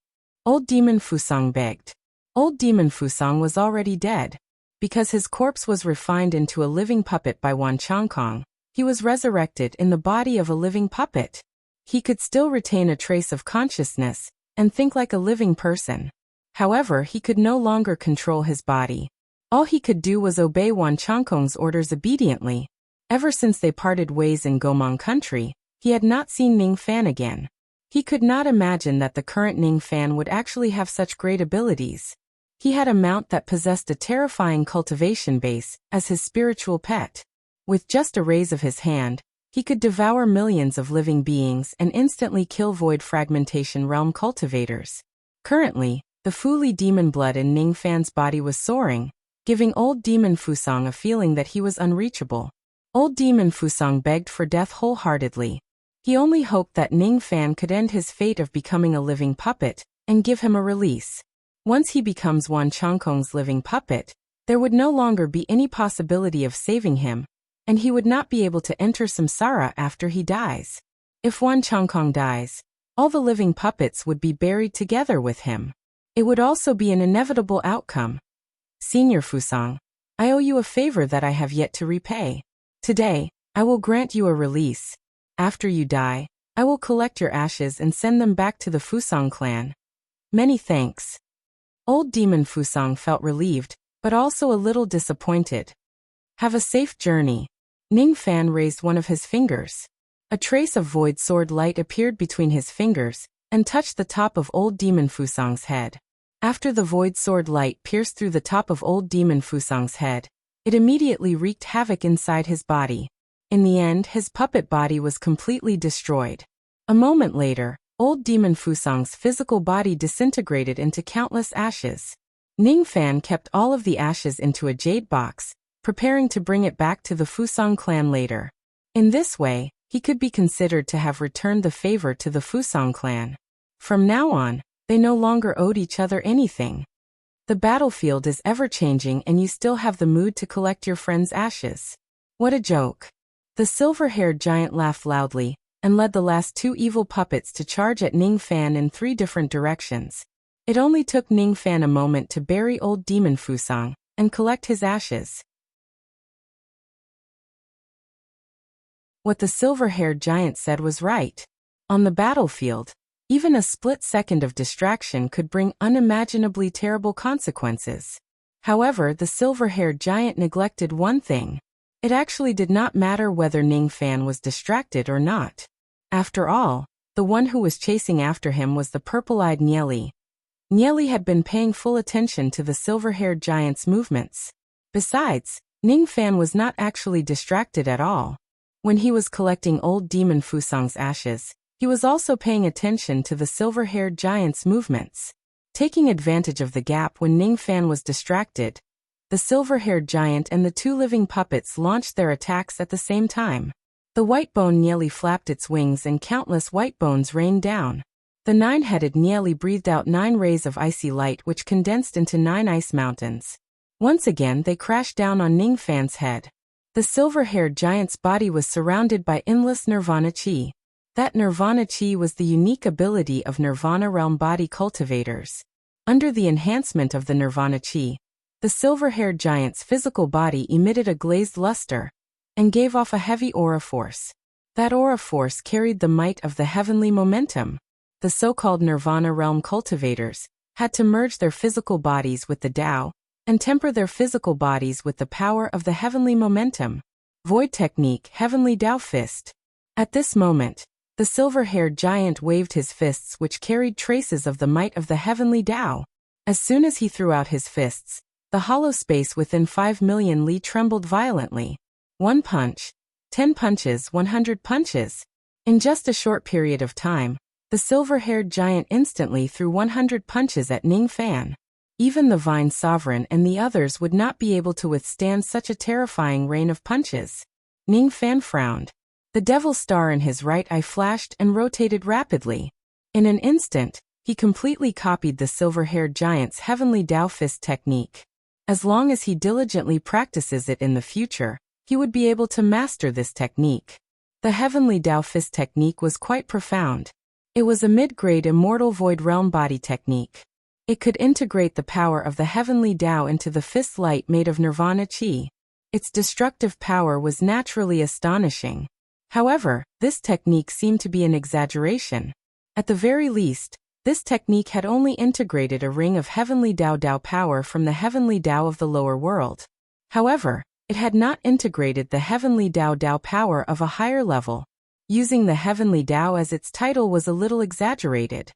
Old Demon Fusang begged. Old Demon Fusang was already dead. Because his corpse was refined into a living puppet by Wan Changkong, he was resurrected in the body of a living puppet. He could still retain a trace of consciousness and think like a living person. However, he could no longer control his body. All he could do was obey Wan Changkong's orders obediently. Ever since they parted ways in Gomong country, he had not seen Ning Fan again. He could not imagine that the current Ning Fan would actually have such great abilities. He had a mount that possessed a terrifying cultivation base as his spiritual pet. With just a raise of his hand, he could devour millions of living beings and instantly kill Void Fragmentation Realm cultivators. Currently, The Fuli demon blood in Ningfan's body was soaring, giving old demon Fusang a feeling that he was unreachable. Old demon Fusang begged for death wholeheartedly. He only hoped that Ningfan could end his fate of becoming a living puppet and give him a release. Once he becomes Wan Chongkong's living puppet, there would no longer be any possibility of saving him, and he would not be able to enter samsara after he dies. If Wan Chongkong dies, all the living puppets would be buried together with him. It would also be an inevitable outcome. Senior Fusang, I owe you a favor that I have yet to repay. Today, I will grant you a release. After you die, I will collect your ashes and send them back to the Fusang clan. Many thanks. Old demon Fusang felt relieved, but also a little disappointed. Have a safe journey. Ningfan raised one of his fingers. A trace of void sword light appeared between his fingers and touched the top of old demon Fusang's head. After the void sword light pierced through the top of old demon Fusang's head, it immediately wreaked havoc inside his body. In the end, his puppet body was completely destroyed. A moment later, old demon Fusang's physical body disintegrated into countless ashes. Ningfan kept all of the ashes into a jade box, preparing to bring it back to the Fusang clan later. In this way, he could be considered to have returned the favor to the Fusang clan. From now on, they no longer owed each other anything. The battlefield is ever-changing and you still have the mood to collect your friend's ashes. What a joke. The silver-haired giant laughed loudly and led the last two evil puppets to charge at Ningfan in 3 different directions. It only took Ningfan a moment to bury old demon Fusang and collect his ashes. What the silver-haired giant said was right. On the battlefield, even a split second of distraction could bring unimaginably terrible consequences. However, the silver-haired giant neglected one thing. It actually did not matter whether Ningfan was distracted or not. After all, the one who was chasing after him was the purple-eyed Nieli. Nieli had been paying full attention to the silver-haired giant's movements. Besides, Ningfan was not actually distracted at all. When he was collecting old demon Fusang's ashes, he was also paying attention to the silver-haired giant's movements. Taking advantage of the gap when Ningfan was distracted, the silver-haired giant and the 2 living puppets launched their attacks at the same time. The white-bone Nieli flapped its wings and countless white bones rained down. The 9-headed Nieli breathed out 9 rays of icy light which condensed into 9 ice mountains. Once again they crashed down on Ningfan's head. The silver-haired giant's body was surrounded by endless nirvana chi. That nirvana chi was the unique ability of nirvana realm body cultivators. Under the enhancement of the nirvana chi, the silver-haired giant's physical body emitted a glazed luster and gave off a heavy aura force. That aura force carried the might of the heavenly momentum. The so-called nirvana realm cultivators had to merge their physical bodies with the Tao and temper their physical bodies with the power of the heavenly momentum. Void technique, heavenly Tao fist. At this moment, the silver-haired giant waved his fists which carried traces of the might of the heavenly Tao. As soon as he threw out his fists, the hollow space within 5 million li trembled violently. 1 punch, 10 punches, 100 punches. In just a short period of time, the silver-haired giant instantly threw 100 punches at Ningfan. Even the Vine Sovereign and the others would not be able to withstand such a terrifying rain of punches. Ningfan frowned. The devil star in his right eye flashed and rotated rapidly. In an instant, he completely copied the silver-haired giant's heavenly Tao fist technique. As long as he diligently practices it in the future, he would be able to master this technique. The heavenly Tao fist technique was quite profound. It was a mid-grade immortal void realm body technique. It could integrate the power of the heavenly Tao into the fist light made of nirvana chi. Its destructive power was naturally astonishing. However, this technique seemed to be an exaggeration. At the very least, this technique had only integrated a ring of heavenly Tao power from the heavenly Tao of the lower world. However, it had not integrated the heavenly Tao power of a higher level. Using the heavenly Tao as its title was a little exaggerated.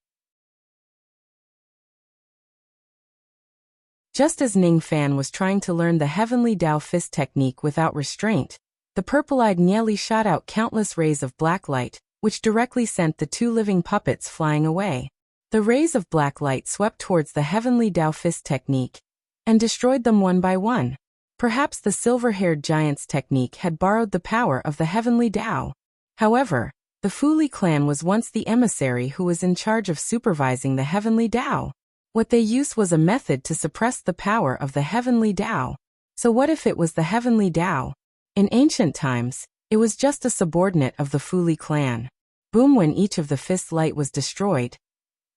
Just as Ningfan was trying to learn the heavenly Tao fist technique without restraint, the purple-eyed Nieli shot out countless rays of black light, which directly sent the 2 living puppets flying away. The rays of black light swept towards the heavenly Dao fist technique and destroyed them one by one. Perhaps the silver-haired giant's technique had borrowed the power of the heavenly Dao. However, the Fuli clan was once the emissary who was in charge of supervising the heavenly Dao. What they used was a method to suppress the power of the heavenly Dao. So what if it was the heavenly Dao? In ancient times, it was just a subordinate of the Fuli clan. Boom! When each of the fist's light was destroyed,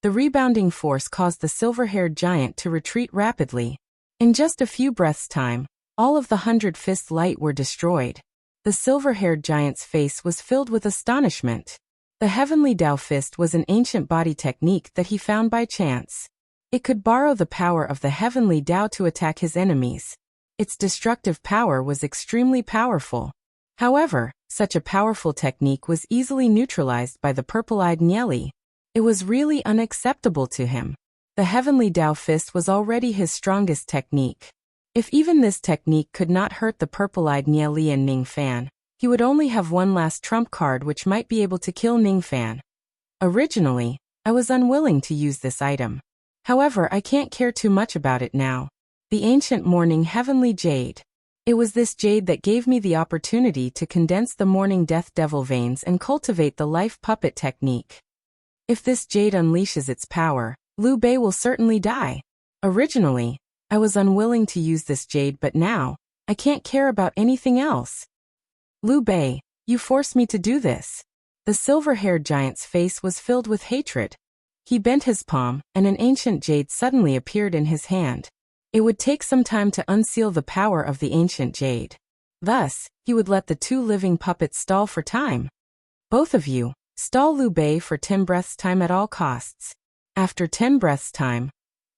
the rebounding force caused the silver-haired giant to retreat rapidly. In just a few breaths' time, all of the 100 fist light were destroyed. The silver-haired giant's face was filled with astonishment. The heavenly Dao fist was an ancient body technique that he found by chance. It could borrow the power of the heavenly Dao to attack his enemies. Its destructive power was extremely powerful. However, such a powerful technique was easily neutralized by the purple-eyed Nyeli. It was really unacceptable to him. The heavenly Dao fist was already his strongest technique. If even this technique could not hurt the purple-eyed Nyeli and Ning Fan, he would only have one last trump card which might be able to kill Ning Fan. Originally, I was unwilling to use this item. However, I can't care too much about it now. The ancient morning heavenly jade. It was this jade that gave me the opportunity to condense the morning death devil veins and cultivate the life puppet technique. If this jade unleashes its power, Liu Bei will certainly die. Originally, I was unwilling to use this jade, but now, I can't care about anything else. Liu Bei, you forced me to do this. The silver-haired giant's face was filled with hatred. He bent his palm, and an ancient jade suddenly appeared in his hand. It would take some time to unseal the power of the ancient jade. Thus, he would let the two living puppets stall for time. Both of you, stall Liu Bei for 10 breaths time at all costs. After 10 breaths time,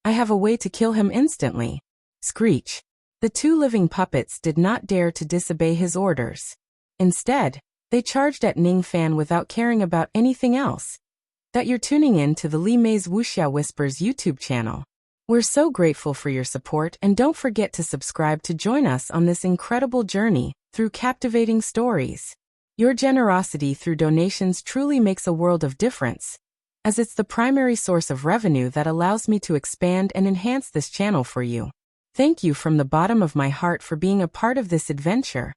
I have a way to kill him instantly. Screech. The two living puppets did not dare to disobey his orders. Instead, they charged at Ning Fan without caring about anything else. That you're tuning in to the Li Mei's Wuxia Whispers YouTube channel. We're so grateful for your support, and don't forget to subscribe to join us on this incredible journey through captivating stories. Your generosity through donations truly makes a world of difference, as it's the primary source of revenue that allows me to expand and enhance this channel for you. Thank you from the bottom of my heart for being a part of this adventure.